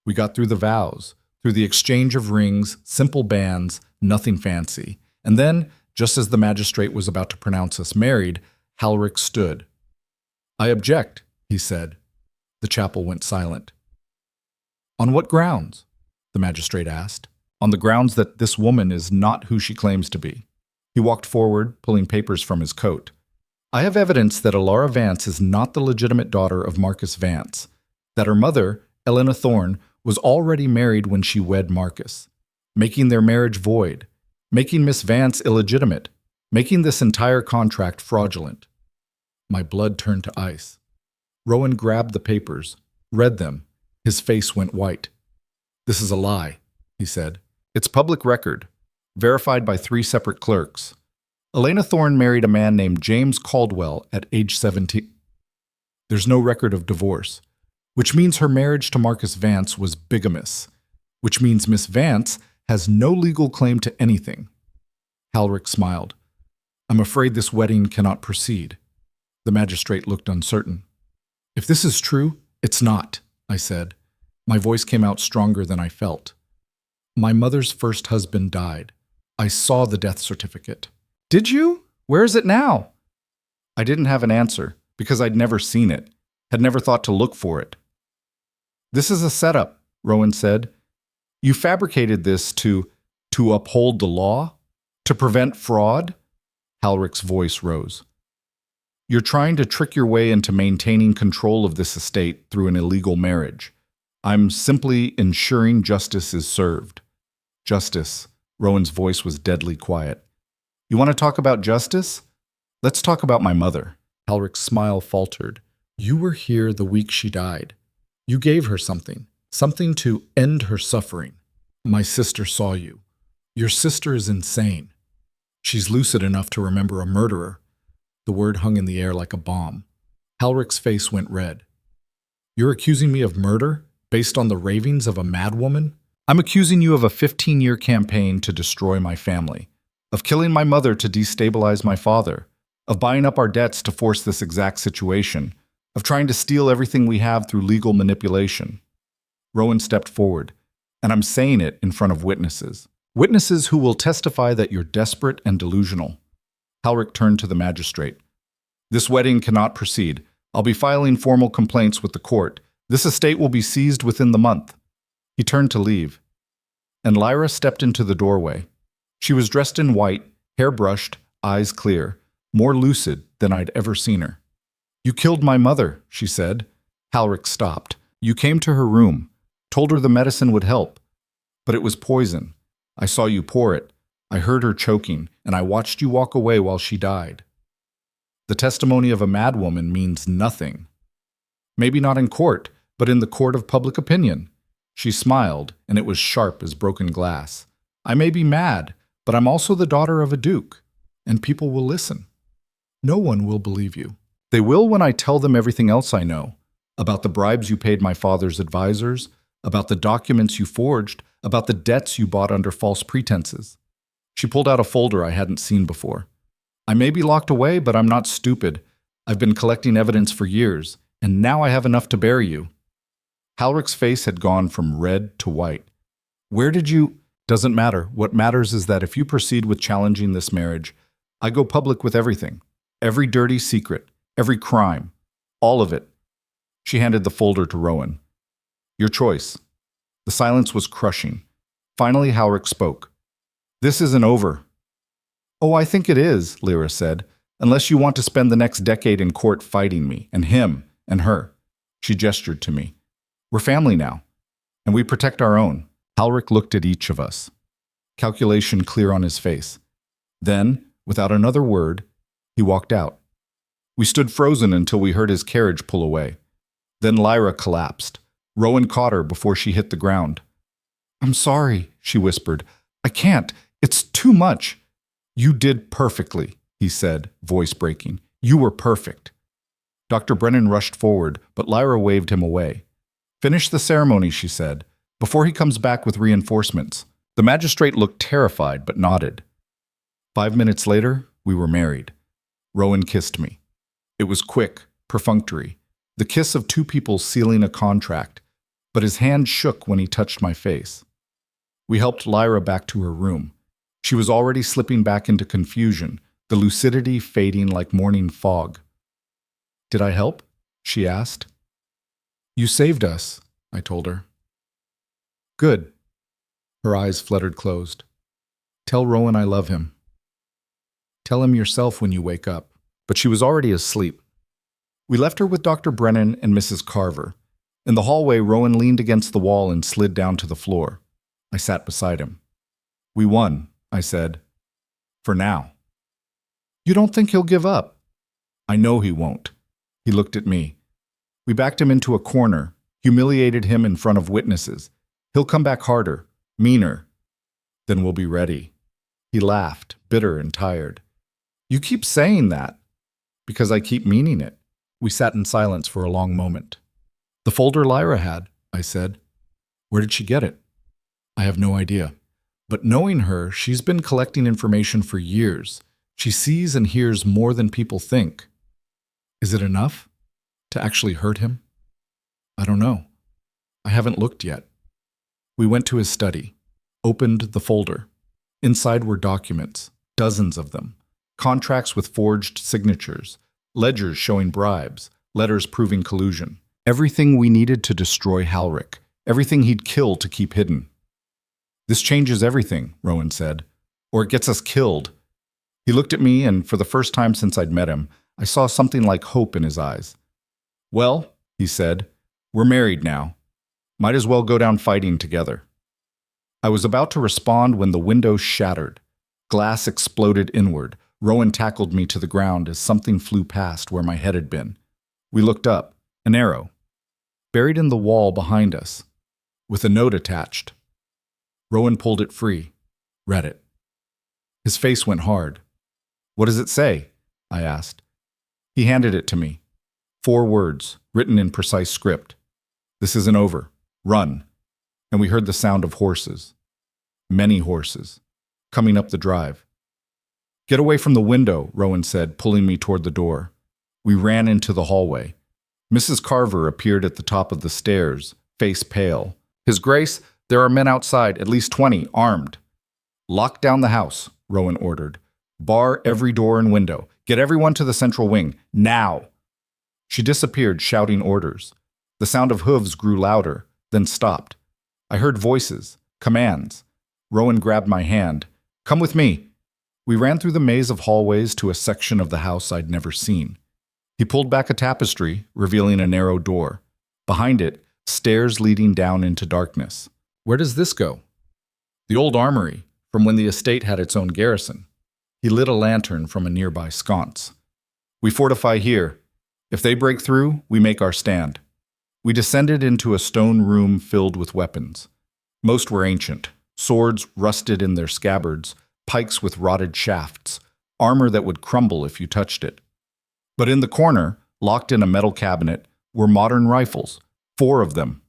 We got through the vows, through the exchange of rings, simple bands, nothing fancy, and then, just as the magistrate was about to pronounce us married, Halrick stood. I object, he said. The chapel went silent. On what grounds? The magistrate asked. On the grounds that this woman is not who she claims to be. He walked forward, pulling papers from his coat. I have evidence that Elara Vance is not the legitimate daughter of Marcus Vance, that her mother, Elena Thorne, was already married when she wed Marcus, making their marriage void, making Miss Vance illegitimate, making this entire contract fraudulent. My blood turned to ice. Rowan grabbed the papers, read them. His face went white. This is a lie, he said. It's public record, verified by 3 separate clerks. Elena Thorne married a man named James Caldwell at age 17. There's no record of divorce, which means her marriage to Marcus Vance was bigamous, which means Miss Vance has no legal claim to anything. Halrick smiled. I'm afraid this wedding cannot proceed. The magistrate looked uncertain. If this is true, it's not, I said. My voice came out stronger than I felt. My mother's first husband died. I saw the death certificate. Did you? Where is it now? I didn't have an answer because I'd never seen it, had never thought to look for it. This is a setup, Rowan said. You fabricated this to uphold the law? To prevent fraud? Halrick's voice rose. You're trying to trick your way into maintaining control of this estate through an illegal marriage. I'm simply ensuring justice is served. Justice. Rowan's voice was deadly quiet. You want to talk about justice? Let's talk about my mother. Halrick's smile faltered. You were here the week she died. You gave her something to end her suffering. My sister saw you. Your sister is insane. She's lucid enough to remember a murderer. The word hung in the air like a bomb. Halrick's face went red. You're accusing me of murder based on the ravings of a madwoman? I'm accusing you of a 15-year campaign to destroy my family, of killing my mother to destabilize my father, of buying up our debts to force this exact situation, of trying to steal everything we have through legal manipulation. Rowan stepped forward, and I'm saying it in front of witnesses. Witnesses who will testify that you're desperate and delusional. Halrick turned to the magistrate. This wedding cannot proceed. I'll be filing formal complaints with the court. This estate will be seized within the month. He turned to leave. and Lyra stepped into the doorway. She was dressed in white, hair brushed, eyes clear, more lucid than I'd ever seen her. "You killed my mother," she said. Halric stopped. "You came to her room, told her the medicine would help. But it was poison. I saw you pour it. I heard her choking, and I watched you walk away while she died. The testimony of a madwoman means nothing. Maybe not in court, but in the court of public opinion." She smiled, and it was sharp as broken glass. "I may be mad, but I'm also the daughter of a duke, and people will listen. No one will believe you. They will when I tell them everything else I know, about the bribes you paid my father's advisors, about the documents you forged, about the debts you bought under false pretenses." She pulled out a folder I hadn't seen before. "I may be locked away, but I'm not stupid. I've been collecting evidence for years, and now I have enough to bury you." Halric's face had gone from red to white. "Where did you—" "Doesn't matter. What matters is that if you proceed with challenging this marriage, I go public with everything. Every dirty secret, every crime, all of it." She handed the folder to Rowan. "Your choice." The silence was crushing. Finally, Halric spoke. "This isn't over." "Oh, I think it is," Lyra said, "unless you want to spend the next decade in court fighting me, and him, and her." She gestured to me. "We're family now, and we protect our own." Halric looked at each of us, calculation clear on his face. Then, without another word, he walked out. We stood frozen until we heard his carriage pull away. Then Lyra collapsed. Rowan caught her before she hit the ground. "I'm sorry," she whispered. "I can't. It's too much." "You did perfectly," he said, voice breaking. "You were perfect." Dr. Brennan rushed forward, but Lyra waved him away. "Finish the ceremony," she said, "before he comes back with reinforcements." The magistrate looked terrified, but nodded. 5 minutes later, we were married. Rowan kissed me. It was quick, perfunctory, the kiss of two people sealing a contract, but his hand shook when he touched my face. We helped Lyra back to her room. She was already slipping back into confusion, the lucidity fading like morning fog. "Did I help?" she asked. "You saved us," I told her. "Good." Her eyes fluttered closed. "Tell Rowan I love him." "Tell him yourself when you wake up." But she was already asleep. We left her with Dr. Brennan and Mrs. Carver. In the hallway, Rowan leaned against the wall and slid down to the floor. I sat beside him. "We won," I said. "For now." "You don't think he'll give up?" "I know he won't." He looked at me. We backed him into a corner, humiliated him in front of witnesses. "He'll come back harder, meaner. Then we'll be ready." He laughed, bitter and tired. "You keep saying that." "Because I keep meaning it." We sat in silence for a long moment. "The folder Lyra had," I said. "Where did she get it?" "I have no idea. But knowing her, she's been collecting information for years. She sees and hears more than people think." "Is it enough? To actually hurt him?" "I don't know. I haven't looked yet." We went to his study, opened the folder. Inside were documents, dozens of them, contracts with forged signatures, ledgers showing bribes, letters proving collusion. Everything we needed to destroy Halric, everything he'd kill to keep hidden. "This changes everything," Rowan said, "or it gets us killed." He looked at me, and for the first time since I'd met him, I saw something like hope in his eyes. "Well," he said, "we're married now. Might as well go down fighting together." I was about to respond when the window shattered. Glass exploded inward. Rowan tackled me to the ground as something flew past where my head had been. We looked up. An arrow. Buried in the wall behind us. With a note attached. Rowan pulled it free. Read it. His face went hard. "What does it say?" I asked. He handed it to me. 4 words, written in precise script. "This isn't over. Run." And we heard the sound of horses. Many horses. Coming up the drive. "Get away from the window," Rowan said, pulling me toward the door. We ran into the hallway. Mrs. Carver appeared at the top of the stairs, face pale. "His Grace, there are men outside, at least 20, armed." "Lock down the house," Rowan ordered. "Bar every door and window. Get everyone to the central wing, now." She disappeared, shouting orders. The sound of hooves grew louder, then stopped. I heard voices, commands. Rowan grabbed my hand. Come with me. We ran through the maze of hallways to a section of the house I'd never seen. He pulled back a tapestry, revealing a narrow door. Behind it, stairs leading down into darkness. Where does this go? The old armory, from when the estate had its own garrison. He lit a lantern from a nearby sconce. We fortify here. If they break through, we make our stand. We descended into a stone room filled with weapons. Most were ancient, swords rusted in their scabbards, pikes with rotted shafts, armor that would crumble if you touched it. But in the corner, locked in a metal cabinet, were modern rifles, 4 of them.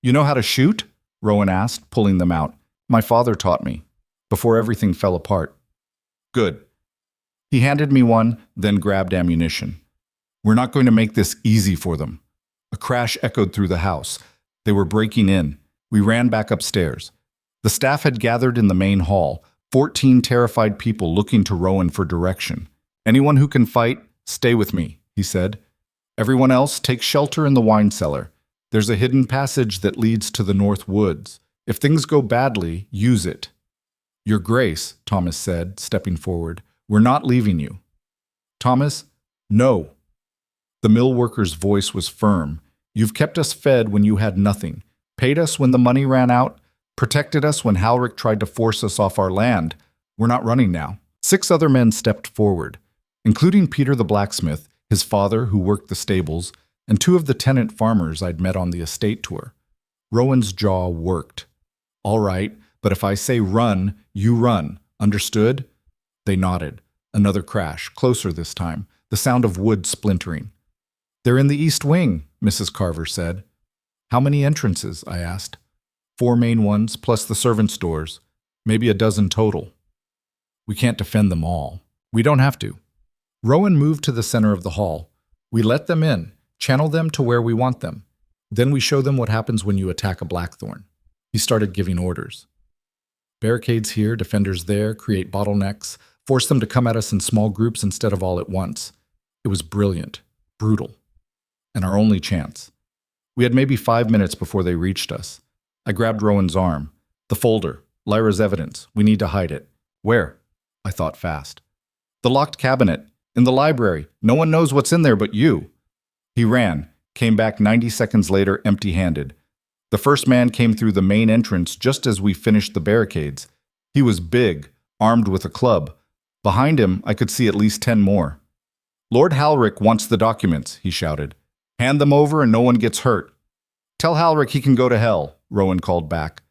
You know how to shoot? Rowan asked, pulling them out. My father taught me, before everything fell apart. Good. He handed me one, then grabbed ammunition. We're not going to make this easy for them. A crash echoed through the house. They were breaking in. We ran back upstairs. The staff had gathered in the main hall, 14 terrified people looking to Rowan for direction. Anyone who can fight, stay with me, he said. Everyone else, take shelter in the wine cellar. There's a hidden passage that leads to the north woods. If things go badly, use it. Your Grace, Thomas said, stepping forward, we're not leaving you. Thomas, no. The mill worker's voice was firm. You've kept us fed when you had nothing, paid us when the money ran out, protected us when Halric tried to force us off our land. We're not running now. 6 other men stepped forward, including Peter the blacksmith, his father who worked the stables, and 2 of the tenant farmers I'd met on the estate tour. Rowan's jaw worked. All right, but if I say run, you run. Understood? They nodded. Another crash, closer this time, the sound of wood splintering. They're in the east wing, Mrs. Carver said. How many entrances? I asked. 4 main ones, plus the servants' doors. Maybe a dozen total. We can't defend them all. We don't have to. Rowan moved to the center of the hall. We let them in, channel them to where we want them. Then we show them what happens when you attack a blackthorn. He started giving orders. Barricades here, defenders there, create bottlenecks, force them to come at us in small groups instead of all at once. It was brilliant, brutal, and our only chance. We had maybe 5 minutes before they reached us. I grabbed Rowan's arm. The folder, Lyra's evidence. We need to hide it. Where? I thought fast. The locked cabinet. In the library. No one knows what's in there but you. He ran, came back 90 seconds later empty-handed. The first man came through the main entrance just as we finished the barricades. He was big, armed with a club. Behind him, I could see at least 10 more. Lord Halric wants the documents, he shouted. Hand them over and no one gets hurt. Tell Halric he can go to hell, Rowan called back.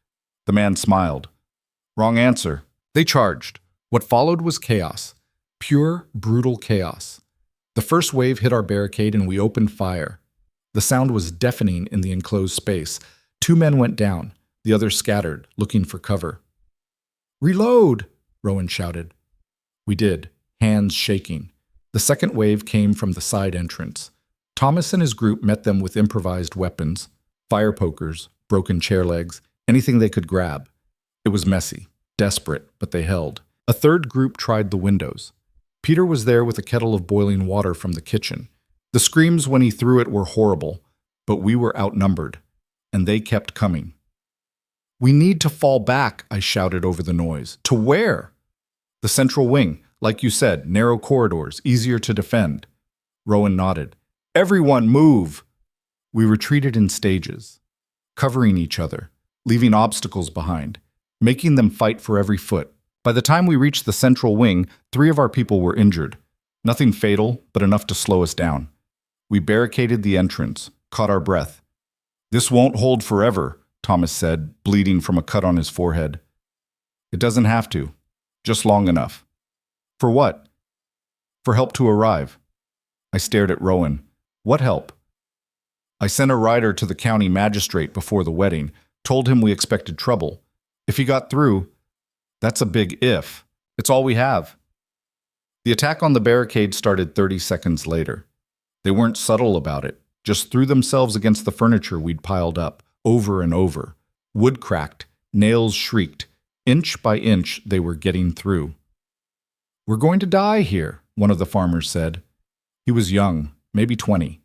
The man smiled. Wrong answer. They charged. What followed was chaos. Pure, brutal chaos. The first wave hit our barricade and we opened fire. The sound was deafening in the enclosed space. 2 men went down. The others scattered, looking for cover. Reload! Rowan shouted. We did, hands shaking. The second wave came from the side entrance. Thomas and his group met them with improvised weapons, fire pokers, broken chair legs, anything they could grab. It was messy, desperate, but they held. A third group tried the windows. Peter was there with a kettle of boiling water from the kitchen. The screams when he threw it were horrible, but we were outnumbered, and they kept coming. We need to fall back, I shouted over the noise. To where? The central wing, like you said, narrow corridors, easier to defend. Rowan nodded. Everyone move! We retreated in stages, covering each other, leaving obstacles behind, making them fight for every foot. By the time we reached the central wing, 3 of our people were injured. Nothing fatal, but enough to slow us down. We barricaded the entrance, caught our breath. This won't hold forever, Thomas said, bleeding from a cut on his forehead. It doesn't have to. Just long enough. For what? For help to arrive. I stared at Rowan. What help? I sent a rider to the county magistrate before the wedding, told him we expected trouble. If he got through, that's a big if. It's all we have. The attack on the barricade started 30 seconds later. They weren't subtle about it, just threw themselves against the furniture we'd piled up, over and over. Wood cracked, nails shrieked. Inch by inch, they were getting through. We're going to die here, one of the farmers said. He was young, maybe 20.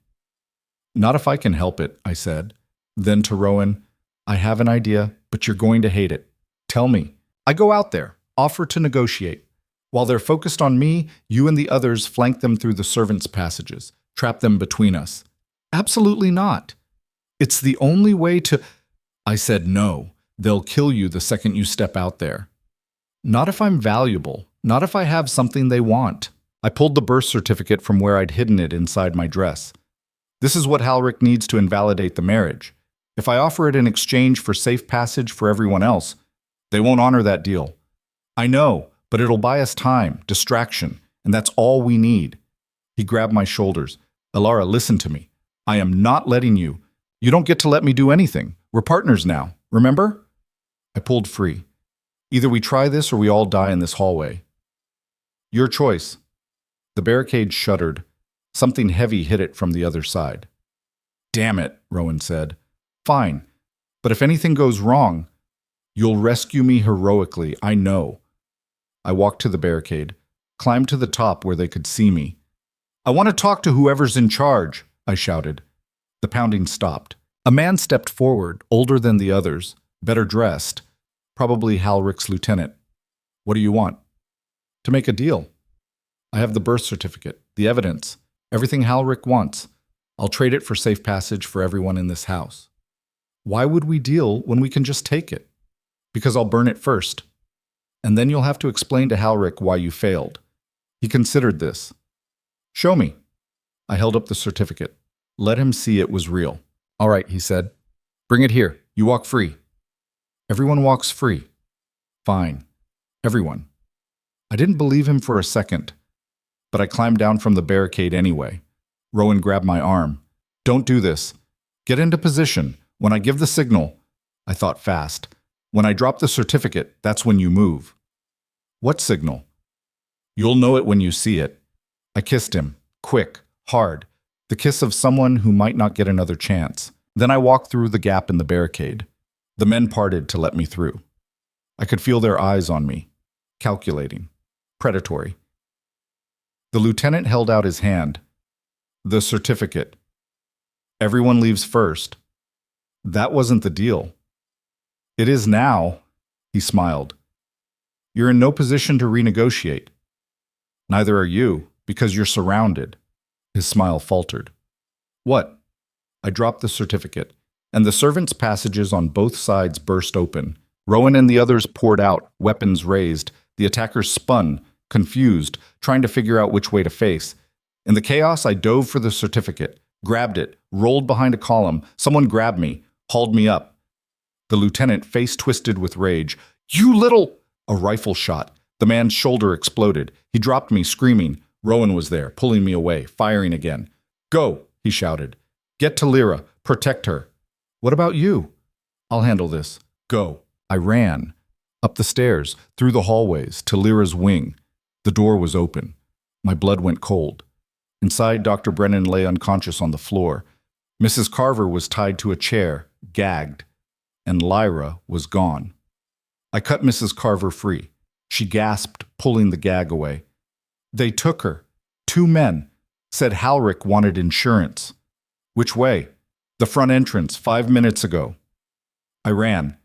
Not if I can help it, I said. Then to Rowan, I have an idea, but you're going to hate it. Tell me. I go out there, offer to negotiate. While they're focused on me, you and the others flank them through the servants' passages, trap them between us. Absolutely not. It's the only way to... I said no. They'll kill you the second you step out there. Not if I'm valuable. Not if I have something they want. I pulled the birth certificate from where I'd hidden it inside my dress. This is what Halric needs to invalidate the marriage. If I offer it in exchange for safe passage for everyone else, they won't honor that deal. I know, but it'll buy us time, distraction, and that's all we need. He grabbed my shoulders. Elara, listen to me. I am not letting you. You don't get to let me do anything. We're partners now, remember? I pulled free. Either we try this or we all die in this hallway. Your choice. The barricade shuddered. Something heavy hit it from the other side. Damn it, Rowan said. Fine, but if anything goes wrong, you'll rescue me heroically, I know. I walked to the barricade, climbed to the top where they could see me. I want to talk to whoever's in charge, I shouted. The pounding stopped. A man stepped forward, older than the others, better dressed, probably Halric's lieutenant. What do you want? To make a deal. I have the birth certificate, the evidence, everything Halric wants. I'll trade it for safe passage for everyone in this house. Why would we deal when we can just take it? Because I'll burn it first. And then you'll have to explain to Halric why you failed. He considered this. Show me. I held up the certificate. Let him see it was real. All right, he said. Bring it here. You walk free. Everyone walks free. Fine. Everyone. I didn't believe him for a second, but I climbed down from the barricade anyway. Rowan grabbed my arm. Don't do this. Get into position. When I give the signal, I thought fast. When I drop the certificate, that's when you move. What signal? You'll know it when you see it. I kissed him, quick, hard, the kiss of someone who might not get another chance. Then I walked through the gap in the barricade. The men parted to let me through. I could feel their eyes on me, calculating, predatory. The lieutenant held out his hand. The certificate. Everyone leaves first. That wasn't the deal. It is now, he smiled. You're in no position to renegotiate. Neither are you, because you're surrounded. His smile faltered. What? I dropped the certificate, and the servants' passages on both sides burst open. Rowan and the others poured out, weapons raised. The attackers spun, confused, trying to figure out which way to face. In the chaos, I dove for the certificate, grabbed it, rolled behind a column. Someone grabbed me, hauled me up. The lieutenant, face twisted with rage. You little... A rifle shot. The man's shoulder exploded. He dropped me, screaming. Rowan was there, pulling me away, firing again. Go, he shouted. Get to Lyra. Protect her. What about you? I'll handle this. Go. I ran. Up the stairs, through the hallways, to Lyra's wing. The door was open. My blood went cold. Inside, Dr. Brennan lay unconscious on the floor. Mrs. Carver was tied to a chair, gagged. And Lyra was gone. I cut Mrs. Carver free. She gasped, pulling the gag away. They took her. 2 men. Said Halric wanted insurance. Which way? The front entrance, 5 minutes ago. I ran.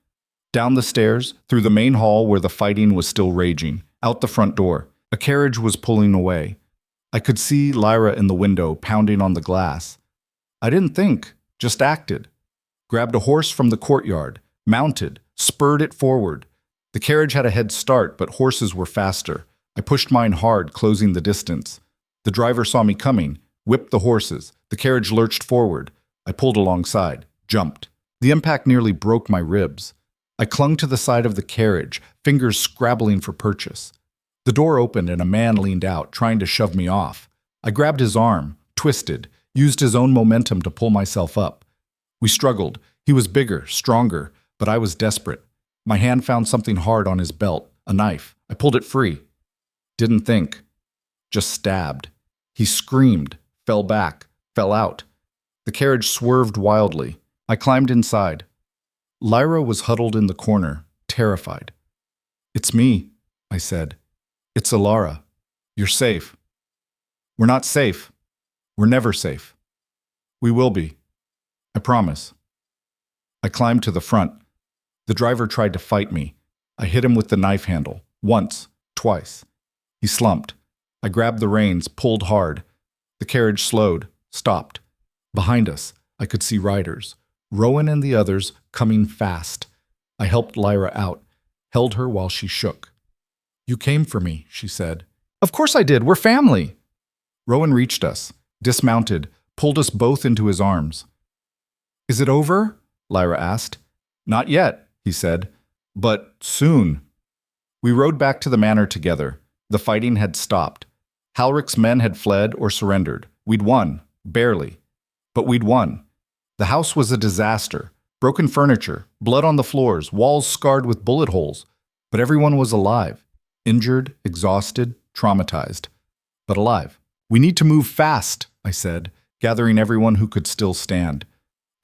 Down the stairs, through the main hall where the fighting was still raging, out the front door. A carriage was pulling away. I could see Lyra in the window, pounding on the glass. I didn't think, just acted. Grabbed a horse from the courtyard, mounted, spurred it forward. The carriage had a head start, but horses were faster. I pushed mine hard, closing the distance. The driver saw me coming, whipped the horses. The carriage lurched forward. I pulled alongside, jumped. The impact nearly broke my ribs. I clung to the side of the carriage, fingers scrabbling for purchase. The door opened and a man leaned out, trying to shove me off. I grabbed his arm, twisted, used his own momentum to pull myself up. We struggled. He was bigger, stronger, but I was desperate. My hand found something hard on his belt, a knife. I pulled it free. Didn't think. Just stabbed. He screamed, fell back, fell out. The carriage swerved wildly. I climbed inside. Lyra was huddled in the corner, terrified. It's me, I said. It's Elara. You're safe. We're not safe. We're never safe. We will be. I promise. I climbed to the front. The driver tried to fight me. I hit him with the knife handle. Once, twice. He slumped. I grabbed the reins, pulled hard. The carriage slowed, stopped. Behind us, I could see riders. Rowan and the others coming fast. I helped Lyra out, held her while she shook. "You came for me," she said. "Of course I did. We're family." Rowan reached us, dismounted, pulled us both into his arms. "Is it over?" Lyra asked. "Not yet," he said, "but soon." We rode back to the manor together. The fighting had stopped. Halrick's men had fled or surrendered. We'd won, barely. But we'd won. The house was a disaster. Broken furniture, blood on the floors, walls scarred with bullet holes. But everyone was alive. Injured, exhausted, traumatized. But alive. "We need to move fast," I said, gathering everyone who could still stand.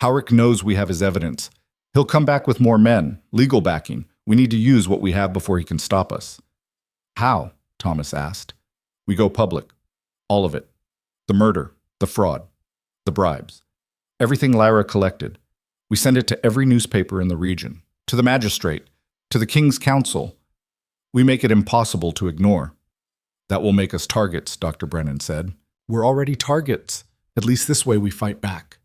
"Halrick knows we have his evidence. He'll come back with more men, legal backing. We need to use what we have before he can stop us." "How?" Thomas asked. "We go public. All of it. The murder, the fraud, the bribes. Everything Lyra collected. We send it to every newspaper in the region, to the magistrate, to the King's Council. We make it impossible to ignore." "That will make us targets," Dr. Brennan said. "We're already targets. At least this way we fight back."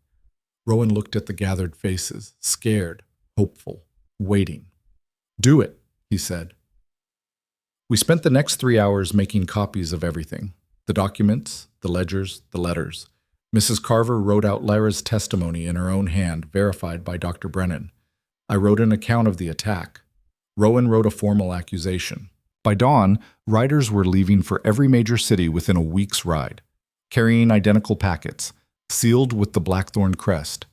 Rowan looked at the gathered faces, scared, hopeful, waiting. "Do it," he said. We spent the next 3 hours making copies of everything. The documents, the ledgers, the letters. Mrs. Carver wrote out Lyra's testimony in her own hand, verified by Dr. Brennan. I wrote an account of the attack. Rowan wrote a formal accusation. By dawn, riders were leaving for every major city within a week's ride, carrying identical packets, sealed with the blackthorn crest.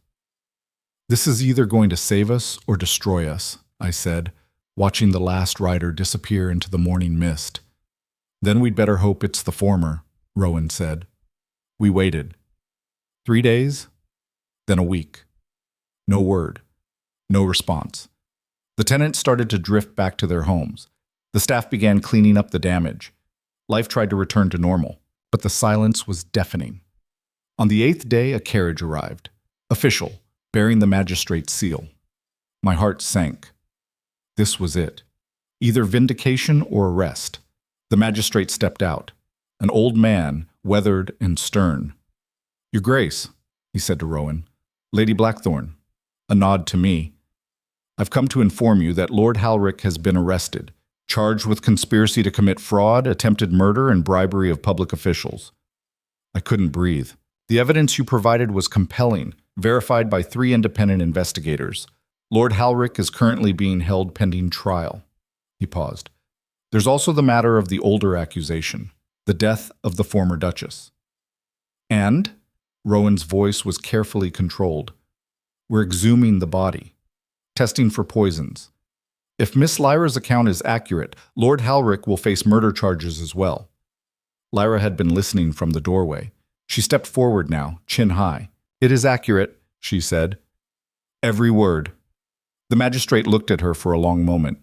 "This is either going to save us or destroy us," I said, watching the last rider disappear into the morning mist. "Then we'd better hope it's the former," Rowan said. We waited. 3 days, then a week. No word. No response. The tenants started to drift back to their homes. The staff began cleaning up the damage. Life tried to return to normal, but the silence was deafening. On the 8th day, a carriage arrived. Official, bearing the magistrate's seal. My heart sank. This was it. Either vindication or arrest. The magistrate stepped out. An old man, weathered and stern. "Your Grace," he said to Rowan. "Lady Blackthorn." A nod to me. "I've come to inform you that Lord Halrick has been arrested, charged with conspiracy to commit fraud, attempted murder, and bribery of public officials." I couldn't breathe. "The evidence you provided was compelling, verified by 3 independent investigators. Lord Halrick is currently being held pending trial." He paused. "There's also the matter of the older accusation, the death of the former Duchess." "And?" Rowan's voice was carefully controlled. "We're exhuming the body, testing for poisons. If Miss Lyra's account is accurate, Lord Halrick will face murder charges as well." Lyra had been listening from the doorway. She stepped forward now, chin high. "It is accurate," she said. "Every word." The magistrate looked at her for a long moment.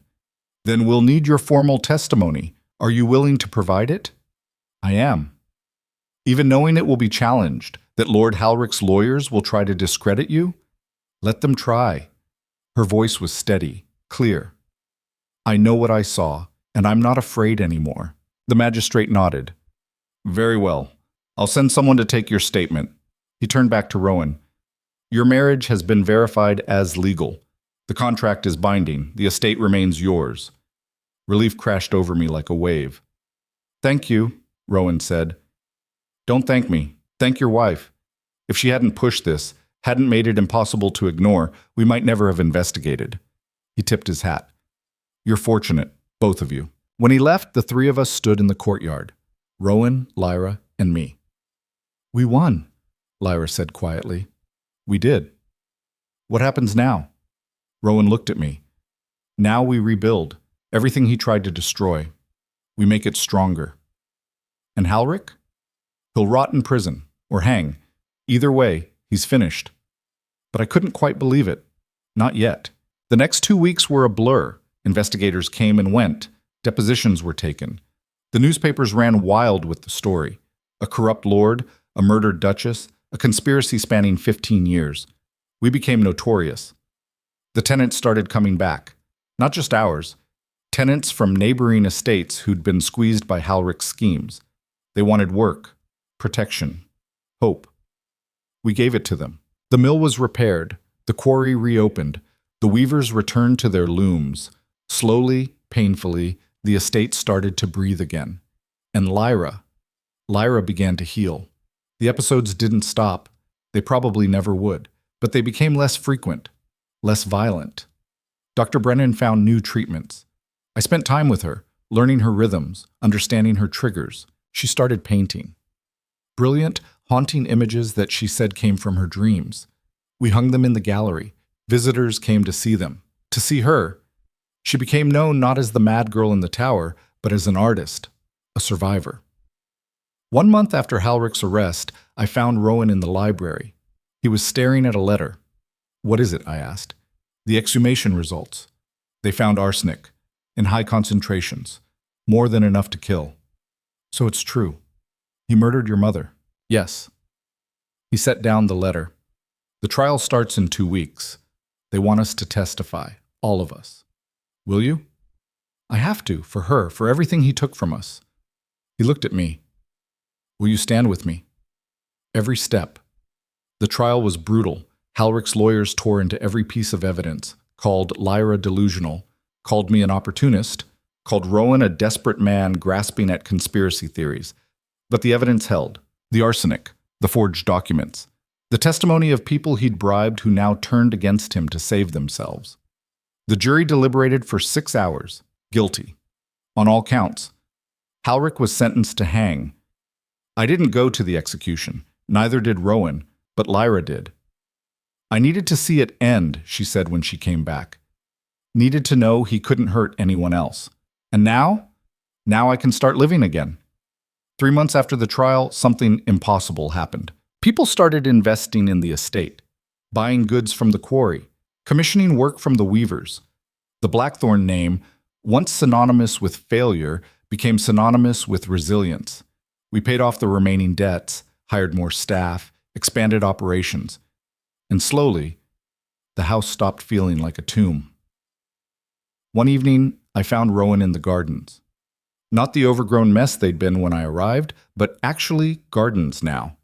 "Then we'll need your formal testimony. Are you willing to provide it?" "I am." "Even knowing it will be challenged, that Lord Halrick's lawyers will try to discredit you?" "Let them try." Her voice was steady, clear. "I know what I saw, and I'm not afraid anymore." The magistrate nodded. "Very well. I'll send someone to take your statement." He turned back to Rowan. "Your marriage has been verified as legal. The contract is binding. The estate remains yours." Relief crashed over me like a wave. "Thank you," Rowan said. "Don't thank me. Thank your wife. If she hadn't pushed this, hadn't made it impossible to ignore, we might never have investigated." He tipped his hat. "You're fortunate, both of you." When he left, the 3 of us stood in the courtyard. Rowan, Lyra, and me. "We won," Lyra said quietly. "We did." "What happens now?" Rowan looked at me. "Now we rebuild. Everything he tried to destroy. We make it stronger." "And Halrick?" "He'll rot in prison, or hang. Either way, he's finished." But I couldn't quite believe it. Not yet. The next 2 weeks were a blur. Investigators came and went. Depositions were taken. The newspapers ran wild with the story. A corrupt lord, a murdered duchess, a conspiracy spanning 15 years. We became notorious. The tenants started coming back. Not just ours. Tenants from neighboring estates who'd been squeezed by Halrich's schemes. They wanted work, protection, hope. We gave it to them. The mill was repaired, the quarry reopened, the weavers returned to their looms. Slowly, painfully, the estate started to breathe again. And Lyra began to heal. The episodes didn't stop. They probably never would, but they became less frequent, less violent. Dr. Brennan found new treatments. I spent time with her, learning her rhythms, understanding her triggers. She started painting. Brilliant, haunting images that she said came from her dreams. We hung them in the gallery. Visitors came to see them, to see her. She became known not as the mad girl in the tower, but as an artist, a survivor. 1 month after Halrich's arrest, I found Rowan in the library. He was staring at a letter. "What is it?" I asked. "The exhumation results. They found arsenic, in high concentrations, more than enough to kill." "So it's true. He murdered your mother?" "Yes." He set down the letter. "The trial starts in 2 weeks. They want us to testify, all of us. Will you?" "I have to, for her, for everything he took from us." He looked at me. "Will you stand with me?" Every step. The trial was brutal. Halrich's lawyers tore into every piece of evidence, called Lyra delusional, called me an opportunist, called Rowan a desperate man grasping at conspiracy theories. But the evidence held. The arsenic, the forged documents, the testimony of people he'd bribed who now turned against him to save themselves. The jury deliberated for 6 hours, guilty, on all counts. Halrich was sentenced to hang. I didn't go to the execution, neither did Rowan, but Lyra did. "I needed to see it end," she said when she came back. "Needed to know he couldn't hurt anyone else. And now I can start living again." 3 months after the trial, something impossible happened. People started investing in the estate, buying goods from the quarry, commissioning work from the weavers. The Blackthorn name, once synonymous with failure, became synonymous with resilience. We paid off the remaining debts, hired more staff, expanded operations. And slowly, the house stopped feeling like a tomb. One evening, I found Rowan in the gardens. Not the overgrown mess they'd been when I arrived, but actually gardens now.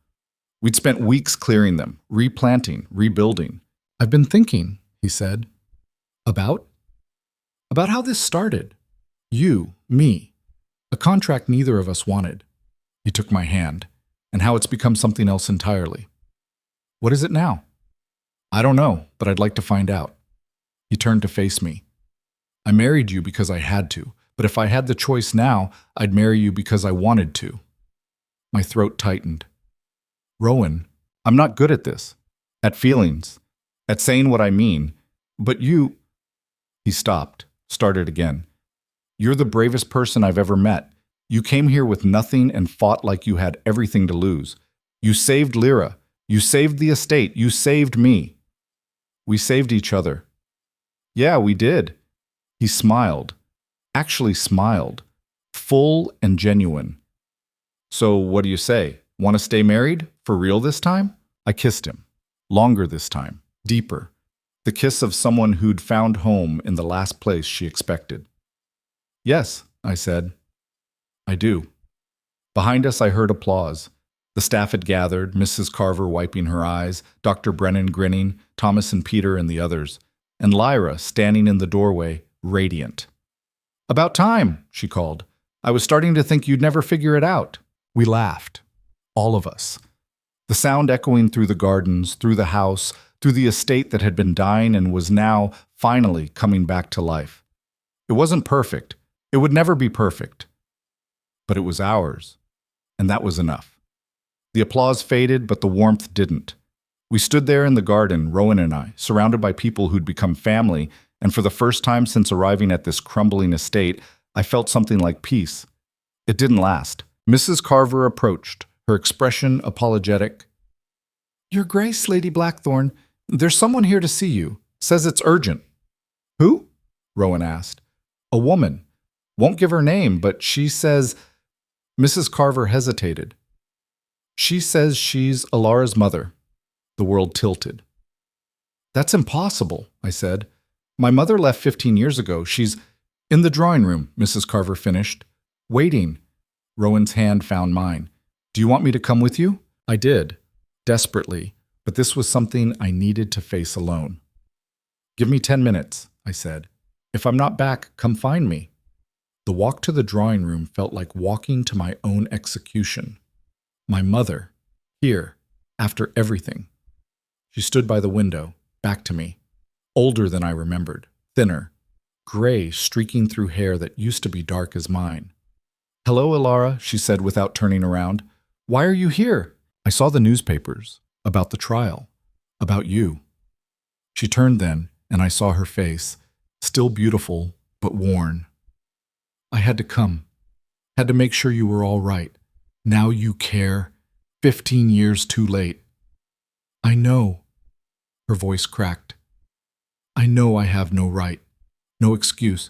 We'd spent weeks clearing them, replanting, rebuilding. "I've been thinking," he said. About how this started. You, me. A contract neither of us wanted." He took my hand, "and how it's become something else entirely." "What is it now?" "I don't know, but I'd like to find out." He turned to face me. "I married you because I had to, but if I had the choice now, I'd marry you because I wanted to." My throat tightened. "Rowan, I'm not good at this, at feelings, at saying what I mean, but you—" He stopped, started again. "You're the bravest person I've ever met. You came here with nothing and fought like you had everything to lose. You saved Lyra. You saved the estate. You saved me. We saved each other." "Yeah, we did." He smiled, actually smiled, full and genuine. "So what do you say? Want to stay married? For real this time?" I kissed him. Longer this time. Deeper. The kiss of someone who'd found home in the last place she expected. "Yes," I said. "I do." Behind us I heard applause. The staff had gathered, Mrs. Carver wiping her eyes, Dr. Brennan grinning, Thomas and Peter and the others, and Lyra standing in the doorway, radiant. "About time," she called. "I was starting to think you'd never figure it out." We laughed. All of us. The sound echoing through the gardens, through the house, through the estate that had been dying and was now, finally, coming back to life. It wasn't perfect. It would never be perfect. But it was ours. And that was enough. The applause faded, but the warmth didn't. We stood there in the garden, Rowan and I, surrounded by people who'd become family, and for the first time since arriving at this crumbling estate, I felt something like peace. It didn't last. Mrs. Carver approached, her expression apologetic. "Your Grace, Lady Blackthorn, there's someone here to see you. Says it's urgent." "Who?" Rowan asked. "A woman. Won't give her name, but she says—" Mrs. Carver hesitated. "She says she's Elara's mother." The world tilted. "That's impossible," I said. "My mother left 15 years ago. She's—" In the drawing room, Mrs. Carver finished. Waiting. Rowan's hand found mine. Do you want me to come with you? I did, desperately, but this was something I needed to face alone. Give me 10 minutes, I said. If I'm not back, come find me. The walk to the drawing room felt like walking to my own execution. My mother, here, after everything. She stood by the window, back to me, older than I remembered, thinner, gray streaking through hair that used to be dark as mine. Hello, Elara, she said without turning around. Why are you here? I saw the newspapers, about the trial, about you. She turned then, and I saw her face, still beautiful, but worn. I had to come, had to make sure you were all right. Now you care, 15 years too late. I know, her voice cracked. I know I have no right, no excuse,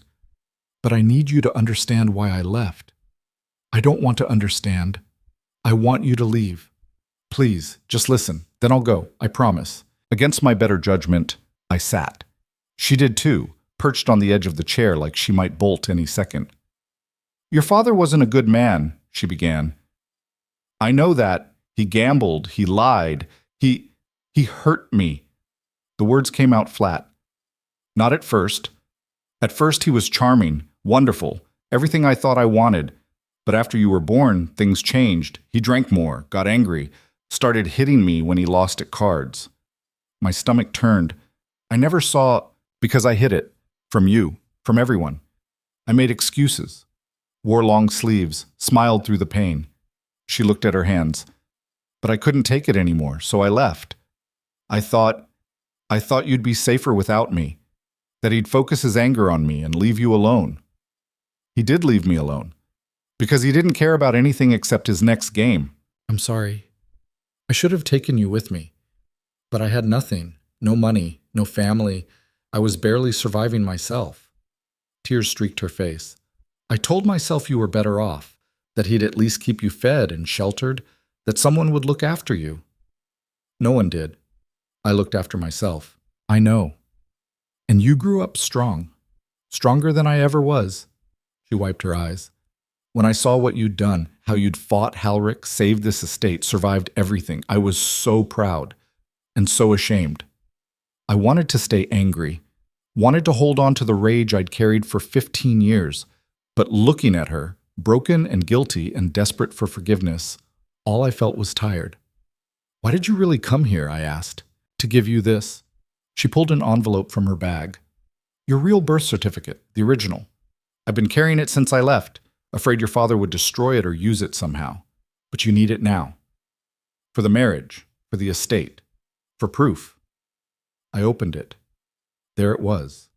but I need you to understand why I left. I don't want to understand. I want you to leave. Please, just listen, then I'll go, I promise. Against my better judgment, I sat. She did too, perched on the edge of the chair like she might bolt any second. Your father wasn't a good man, she began. I know that. He gambled, he lied, he hurt me. The words came out flat. Not at first. At first he was charming, wonderful, everything I thought I wanted. But after you were born, things changed. He drank more, got angry, started hitting me when he lost at cards. My stomach turned. I never saw, because I hid it, from you, from everyone. I made excuses, wore long sleeves, smiled through the pain. She looked at her hands. But I couldn't take it anymore, so I left. I thought you'd be safer without me, that he'd focus his anger on me and leave you alone. He did leave me alone, because he didn't care about anything except his next game. I'm sorry. I should have taken you with me, but I had nothing, no money, no family. I was barely surviving myself. Tears streaked her face. I told myself you were better off, that he'd at least keep you fed and sheltered, that someone would look after you. No one did. I looked after myself. I know. And you grew up strong, stronger than I ever was. She wiped her eyes. When I saw what you'd done, how you'd fought Halric, saved this estate, survived everything, I was so proud and so ashamed. I wanted to stay angry, wanted to hold on to the rage I'd carried for 15 years, but looking at her, broken and guilty and desperate for forgiveness, all I felt was tired. Why did you really come here? I asked. To give you this. She pulled an envelope from her bag. Your real birth certificate, the original. I've been carrying it since I left, afraid your father would destroy it or use it somehow. But you need it now. For the marriage, for the estate, for proof. I opened it. There it was.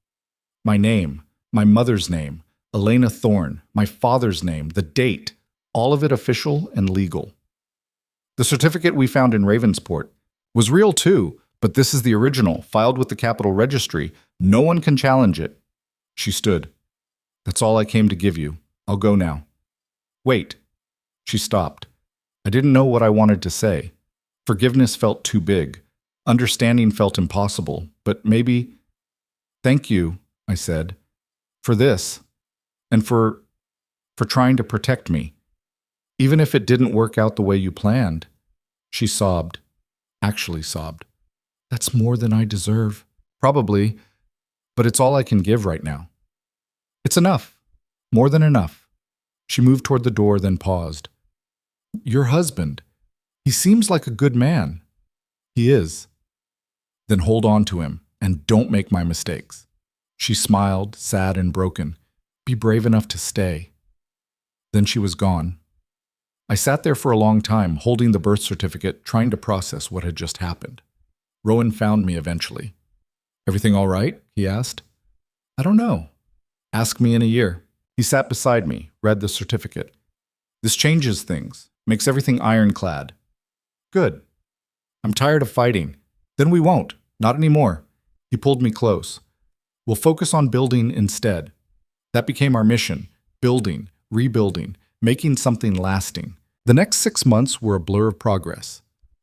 My name, my mother's name, Elena Thorne, my father's name, the date, all of it official and legal. The certificate we found in Ravensport was real too, but this is the original, filed with the Capitol Registry. No one can challenge it. She stood. That's all I came to give you. I'll go now. Wait. She stopped. I didn't know what I wanted to say. Forgiveness felt too big. Understanding felt impossible, but maybe... Thank you, I said, for this, and for trying to protect me. Even if it didn't work out the way you planned. She sobbed, actually sobbed. That's more than I deserve. Probably, but it's all I can give right now. It's enough, more than enough. She moved toward the door, then paused. Your husband, he seems like a good man. He is. Then hold on to him, and don't make my mistakes. She smiled, sad and broken. Be brave enough to stay. Then she was gone. I sat there for a long time, holding the birth certificate, trying to process what had just happened. Rowan found me eventually. Everything all right? He asked. I don't know. Ask me in a year. He sat beside me, read the certificate. This changes things, makes everything ironclad. Good. I'm tired of fighting. Then we won't. Not anymore. He pulled me close. We'll focus on building instead. That became our mission. Building, rebuilding, making something lasting. The next 6 months were a blur of progress.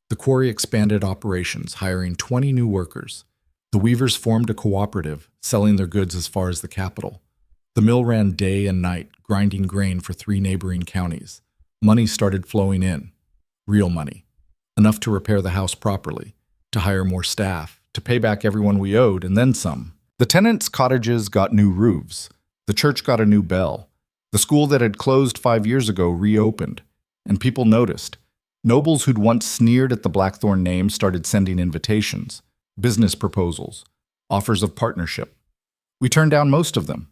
The quarry expanded operations, hiring 20 new workers. The weavers formed a cooperative, selling their goods as far as the capital. The mill ran day and night, grinding grain for 3 neighboring counties. Money started flowing in. Real money. Enough to repair the house properly, to hire more staff, to pay back everyone we owed, and then some. The tenants' cottages got new roofs. The church got a new bell. The school that had closed 5 years ago reopened, and people noticed. Nobles who'd once sneered at the Blackthorn name started sending invitations, business proposals, offers of partnership. We turned down most of them,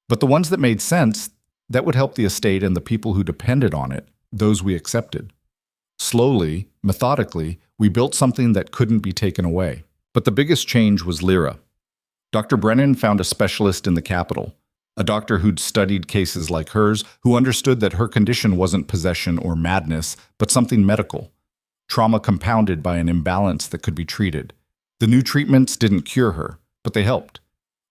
but the ones that made sense, that would help the estate and the people who depended on it, those we accepted. Slowly, methodically, we built something that couldn't be taken away. But the biggest change was Lyra. Dr. Brennan found a specialist in the capital, a doctor who'd studied cases like hers, who understood that her condition wasn't possession or madness, but something medical. Trauma compounded by an imbalance that could be treated. The new treatments didn't cure her, but they helped.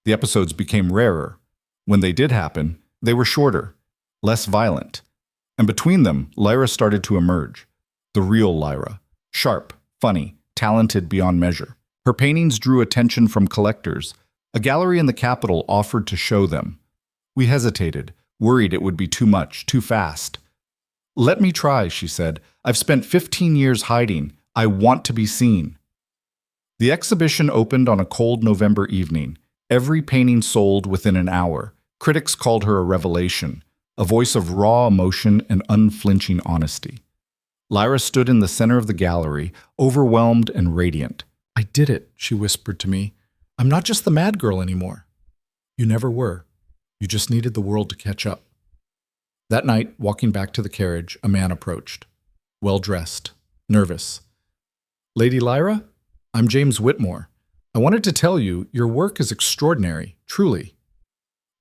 The episodes became rarer. When they did happen, they were shorter, less violent. And between them, Lyra started to emerge. The real Lyra. Sharp, funny, talented beyond measure. Her paintings drew attention from collectors. A gallery in the capital offered to show them. We hesitated, worried it would be too much, too fast. "Let me try," she said. "I've spent 15 years hiding. I want to be seen." The exhibition opened on a cold November evening. Every painting sold within an hour. Critics called her a revelation, a voice of raw emotion and unflinching honesty. Lyra stood in the center of the gallery, overwhelmed and radiant. "I did it," she whispered to me. "I'm not just the mad girl anymore." "You never were. You just needed the world to catch up." That night, walking back to the carriage, a man approached. Well-dressed, nervous. "Lady Lyra, I'm James Whitmore. I wanted to tell you, your work is extraordinary, truly."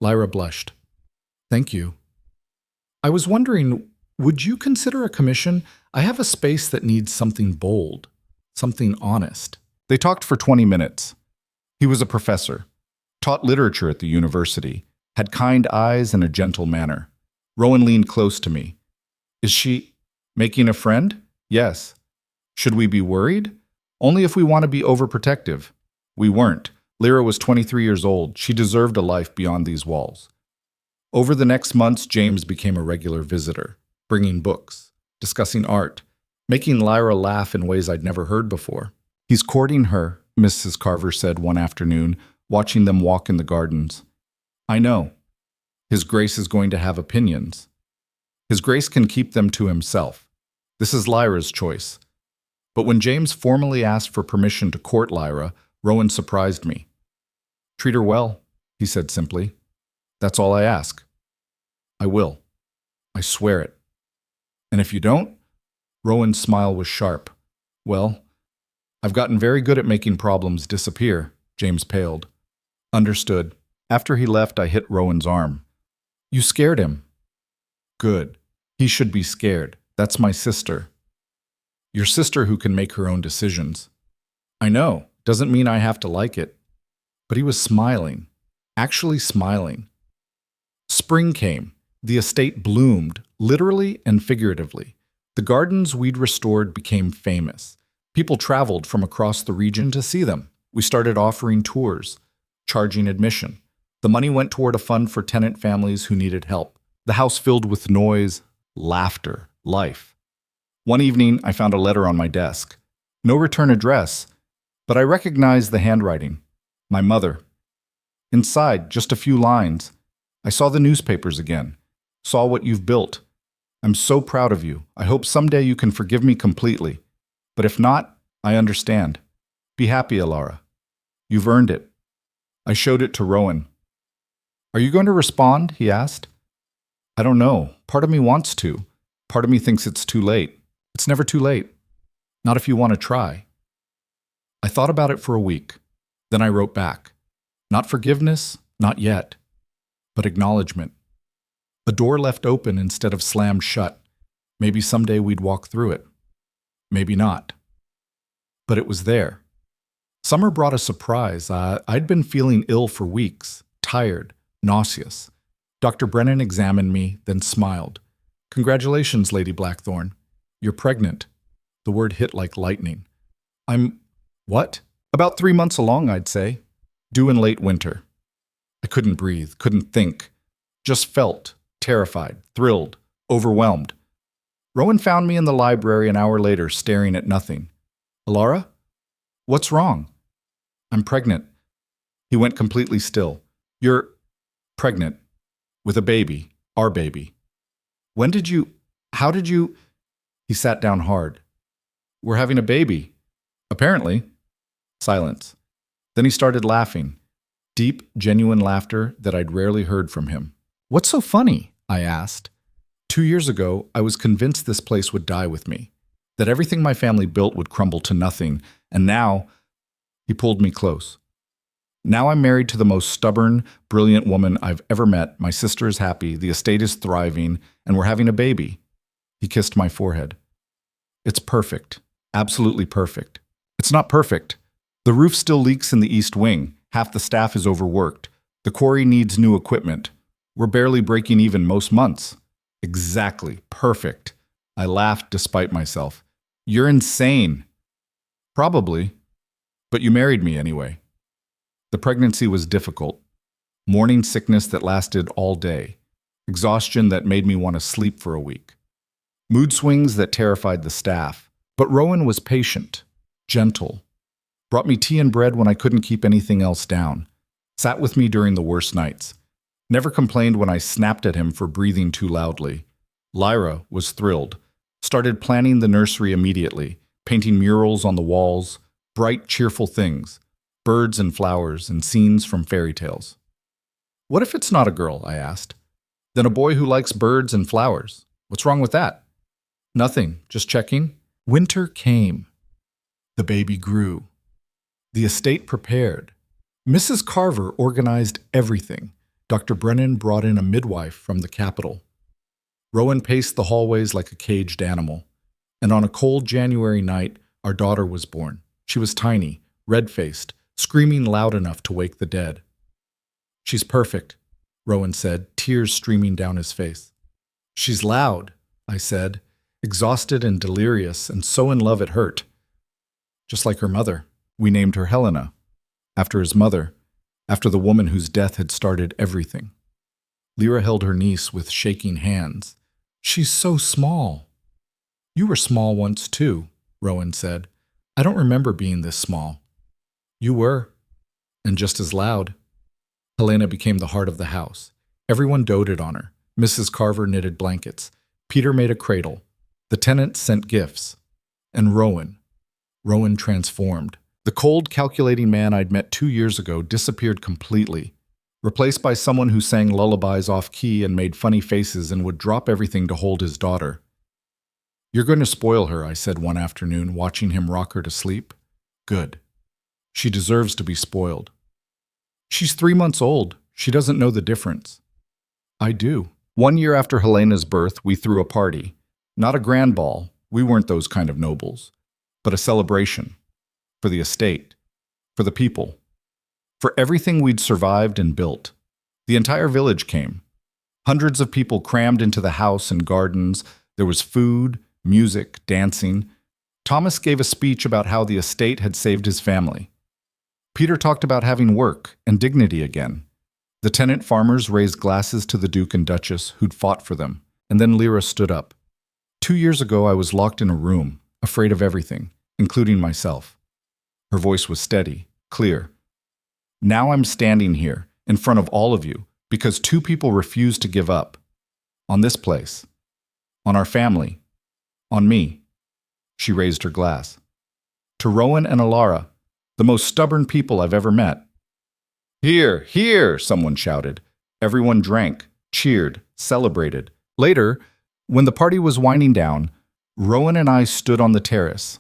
Lyra blushed. "Thank you. I was wondering, would you consider a commission? I have a space that needs something bold, something honest." They talked for 20 minutes. He was a professor, taught literature at the university, had kind eyes and a gentle manner. Rowan leaned close to me. "Is she making a friend?" "Yes." "Should we be worried?" "Only if we want to be overprotective." We weren't. Lyra was 23 years old. She deserved a life beyond these walls. Over the next months, James became a regular visitor, bringing books, discussing art, making Lyra laugh in ways I'd never heard before. "He's courting her," Mrs. Carver said one afternoon, watching them walk in the gardens. "I know. His Grace is going to have opinions. His Grace can keep them to himself. This is Lyra's choice." But when James formally asked for permission to court Lyra, Rowan surprised me. "Treat her well," he said simply. "That's all I ask." "I will. I swear it." "And if you don't?" Rowan's smile was sharp. "Well, I've gotten very good at making problems disappear." James paled. "Understood." After he left, I hit Rowan's arm. "You scared him." "Good. He should be scared. That's my sister." "Your sister who can make her own decisions." "I know. Doesn't mean I have to like it." But he was smiling. Actually smiling. Spring came. The estate bloomed, literally and figuratively. The gardens we'd restored became famous. People traveled from across the region to see them. We started offering tours, charging admission. The money went toward a fund for tenant families who needed help. The house filled with noise, laughter, life. One evening, I found a letter on my desk. No return address, but I recognized the handwriting. My mother. Inside, just a few lines. I saw the newspapers again. Saw what you've built. I'm so proud of you. I hope someday you can forgive me completely. But if not, I understand. Be happy, Elara. You've earned it. I showed it to Rowan. "Are you going to respond?" he asked. "I don't know. Part of me wants to. Part of me thinks it's too late. It's never too late. Not if you want to try." I thought about it for a week. Then I wrote back. Not forgiveness, not yet, but acknowledgement. A door left open instead of slammed shut. Maybe someday we'd walk through it. Maybe not. But it was there. Summer brought a surprise. I'd been feeling ill for weeks, tired, nauseous. Dr. Brennan examined me, then smiled. "Congratulations, Lady Blackthorn. You're pregnant." The word hit like lightning. What? About 3 months along, I'd say. Due in late winter. I couldn't breathe, couldn't think. Just felt terrified, thrilled, overwhelmed. Rowan found me in the library an hour later, staring at nothing. Elara? What's wrong? I'm pregnant. He went completely still. You're pregnant. With a baby. Our baby. When did you? How did you? He sat down hard. We're having a baby. Apparently. Silence. Then he started laughing. Deep, genuine laughter that I'd rarely heard from him. What's so funny? I asked. 2 years ago, I was convinced this place would die with me, that everything my family built would crumble to nothing, and now, he pulled me close. Now I'm married to the most stubborn, brilliant woman I've ever met. My sister is happy, the estate is thriving, and we're having a baby. He kissed my forehead. It's perfect. Absolutely perfect. It's not perfect. The roof still leaks in the east wing. Half the staff is overworked. The quarry needs new equipment. We're barely breaking even most months. Exactly. Perfect. I laughed despite myself. You're insane. Probably. But you married me anyway. The pregnancy was difficult. Morning sickness that lasted all day. Exhaustion that made me want to sleep for a week. Mood swings that terrified the staff. But Rowan was patient, gentle. Brought me tea and bread when I couldn't keep anything else down. Sat with me during the worst nights. Never complained when I snapped at him for breathing too loudly. Lyra was thrilled. Started planning the nursery immediately, painting murals on the walls, bright, cheerful things, birds and flowers and scenes from fairy tales. What if it's not a girl? I asked. Then a boy who likes birds and flowers. What's wrong with that? Nothing, just checking. Winter came. The baby grew. The estate prepared. Mrs. Carver organized everything. Dr. Brennan brought in a midwife from the capital. Rowan paced the hallways like a caged animal. And on a cold January night, our daughter was born. She was tiny, red-faced, screaming loud enough to wake the dead. She's perfect, Rowan said, tears streaming down his face. She's loud, I said, exhausted and delirious and so in love it hurt. Just like her mother. We named her Helena, after his mother, after the woman whose death had started everything. Lyra held her niece with shaking hands. She's so small. You were small once too, Rowan said. I don't remember being this small. You were, and just as loud. Helena became the heart of the house. Everyone doted on her. Mrs. Carver knitted blankets. Peter made a cradle. The tenants sent gifts. And Rowan transformed. The cold, calculating man I'd met 2 years ago disappeared completely, replaced by someone who sang lullabies off-key and made funny faces and would drop everything to hold his daughter. You're going to spoil her, I said one afternoon, watching him rock her to sleep. Good. She deserves to be spoiled. She's 3 months old. She doesn't know the difference. I do. 1 year after Helena's birth, we threw a party. Not a grand ball. We weren't those kind of nobles. But a celebration. For the estate, for the people, for everything we'd survived and built. The entire village came. Hundreds of people crammed into the house and gardens. There was food, music, dancing. Thomas gave a speech about how the estate had saved his family. Peter talked about having work and dignity again. The tenant farmers raised glasses to the Duke and Duchess who'd fought for them, and then Lyra stood up. 2 years ago, I was locked in a room, afraid of everything, including myself. Her voice was steady, clear. Now I'm standing here, in front of all of you, because 2 people refused to give up. On this place. On our family. On me. She raised her glass. To Rowan and Elara, the most stubborn people I've ever met. Here, here, someone shouted. Everyone drank, cheered, celebrated. Later, when the party was winding down, Rowan and I stood on the terrace.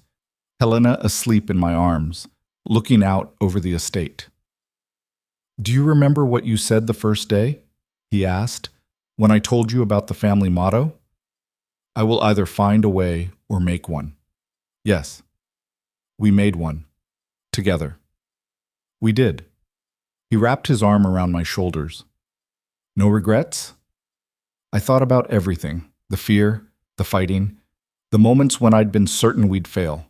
Helena asleep in my arms, looking out over the estate. Do you remember what you said the first day? He asked, when I told you about the family motto? I will either find a way or make one. Yes, we made one. Together. We did. He wrapped his arm around my shoulders. No regrets? I thought about everything, the fear, the fighting, the moments when I'd been certain we'd fail.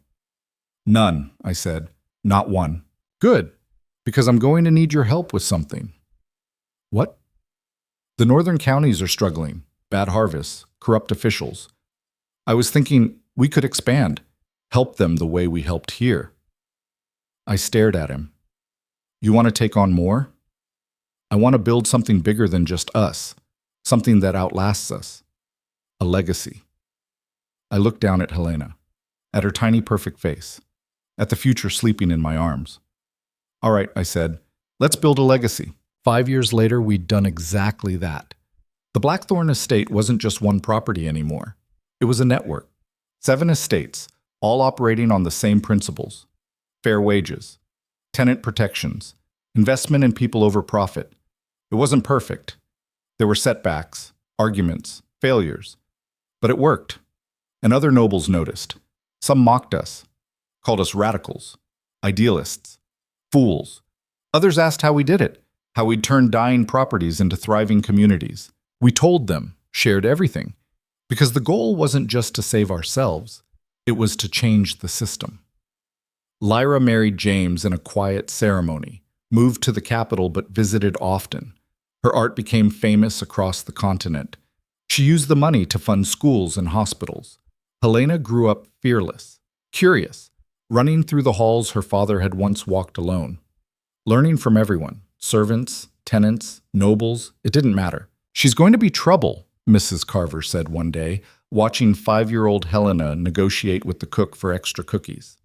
None, I said. Not one. Good, because I'm going to need your help with something. What? The northern counties are struggling, bad harvests, corrupt officials. I was thinking we could expand, help them the way we helped here. I stared at him. You want to take on more? I want to build something bigger than just us, something that outlasts us. A legacy. I looked down at Helena, at her tiny perfect face, at the future sleeping in my arms. All right, I said, let's build a legacy. 5 years later, we'd done exactly that. The Blackthorn estate wasn't just one property anymore. It was a network. 7 estates, all operating on the same principles. Fair wages, tenant protections, investment in people over profit. It wasn't perfect. There were setbacks, arguments, failures. But it worked. And other nobles noticed. Some mocked us, called us radicals, idealists, fools. Others asked how we did it, how we'd turned dying properties into thriving communities. We told them, shared everything, because the goal wasn't just to save ourselves, it was to change the system. Lyra married James in a quiet ceremony, moved to the capital but visited often. Her art became famous across the continent. She used the money to fund schools and hospitals. Helena grew up fearless, curious, running through the halls her father had once walked alone. Learning from everyone, servants, tenants, nobles, it didn't matter. She's going to be trouble, Mrs. Carver said one day, watching 5-year-old Helena negotiate with the cook for extra cookies.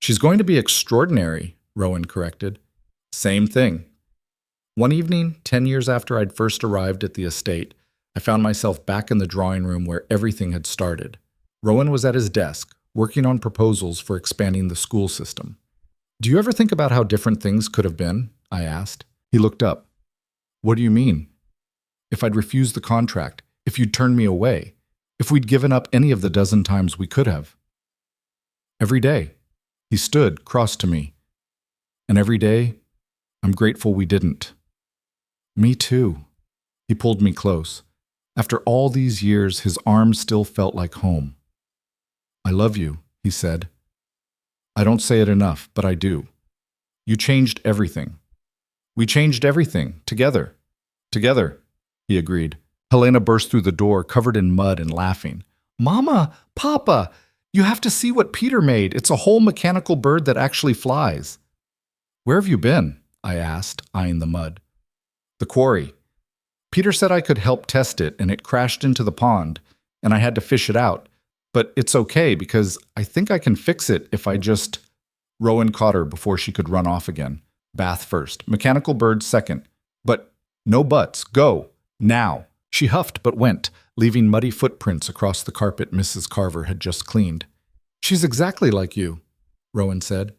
She's going to be extraordinary, Rowan corrected. Same thing. One evening, 10 years after I'd first arrived at the estate, I found myself back in the drawing room where everything had started. Rowan was at his desk, working on proposals for expanding the school system. Do you ever think about how different things could have been? I asked. He looked up. What do you mean? If I'd refused the contract, if you'd turned me away, if we'd given up any of the dozen times we could have. Every day, he stood, cross to me. And every day, I'm grateful we didn't. Me too. He pulled me close. After all these years, his arms still felt like home. I love you, he said. I don't say it enough, but I do. You changed everything. We changed everything, together. Together, he agreed. Helena burst through the door, covered in mud and laughing. Mama, Papa, you have to see what Peter made. It's a whole mechanical bird that actually flies. Where have you been? I asked, eyeing the mud. The quarry. Peter said I could help test it, and it crashed into the pond, and I had to fish it out. But it's okay, because I think I can fix it if I just... Rowan caught her before she could run off again. Bath first, mechanical bird second. But no buts, go, now. She huffed but went, leaving muddy footprints across the carpet Mrs. Carver had just cleaned. She's exactly like you, Rowan said.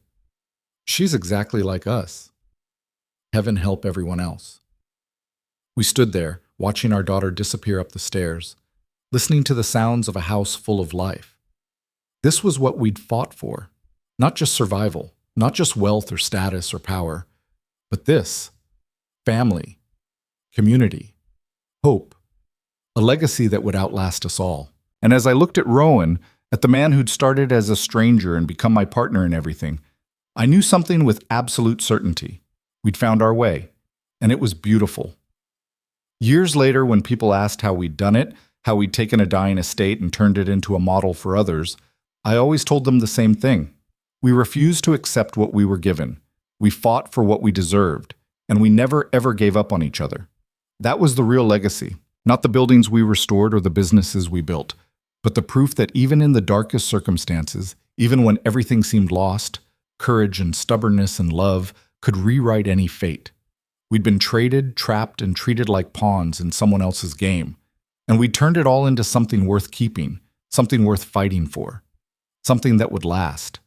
She's exactly like us. Heaven help everyone else. We stood there, watching our daughter disappear up the stairs, listening to the sounds of a house full of life. This was what we'd fought for. Not just survival, not just wealth or status or power, but this, family, community, hope, a legacy that would outlast us all. And as I looked at Rowan, at the man who'd started as a stranger and become my partner in everything, I knew something with absolute certainty. We'd found our way, and it was beautiful. Years later, when people asked how we'd done it, how we'd taken a dying estate and turned it into a model for others, I always told them the same thing. We refused to accept what we were given. We fought for what we deserved, and we never ever gave up on each other. That was the real legacy, not the buildings we restored or the businesses we built, but the proof that even in the darkest circumstances, even when everything seemed lost, courage and stubbornness and love could rewrite any fate. We'd been traded, trapped, and treated like pawns in someone else's game, and we turned it all into something worth keeping, something worth fighting for, something that would last.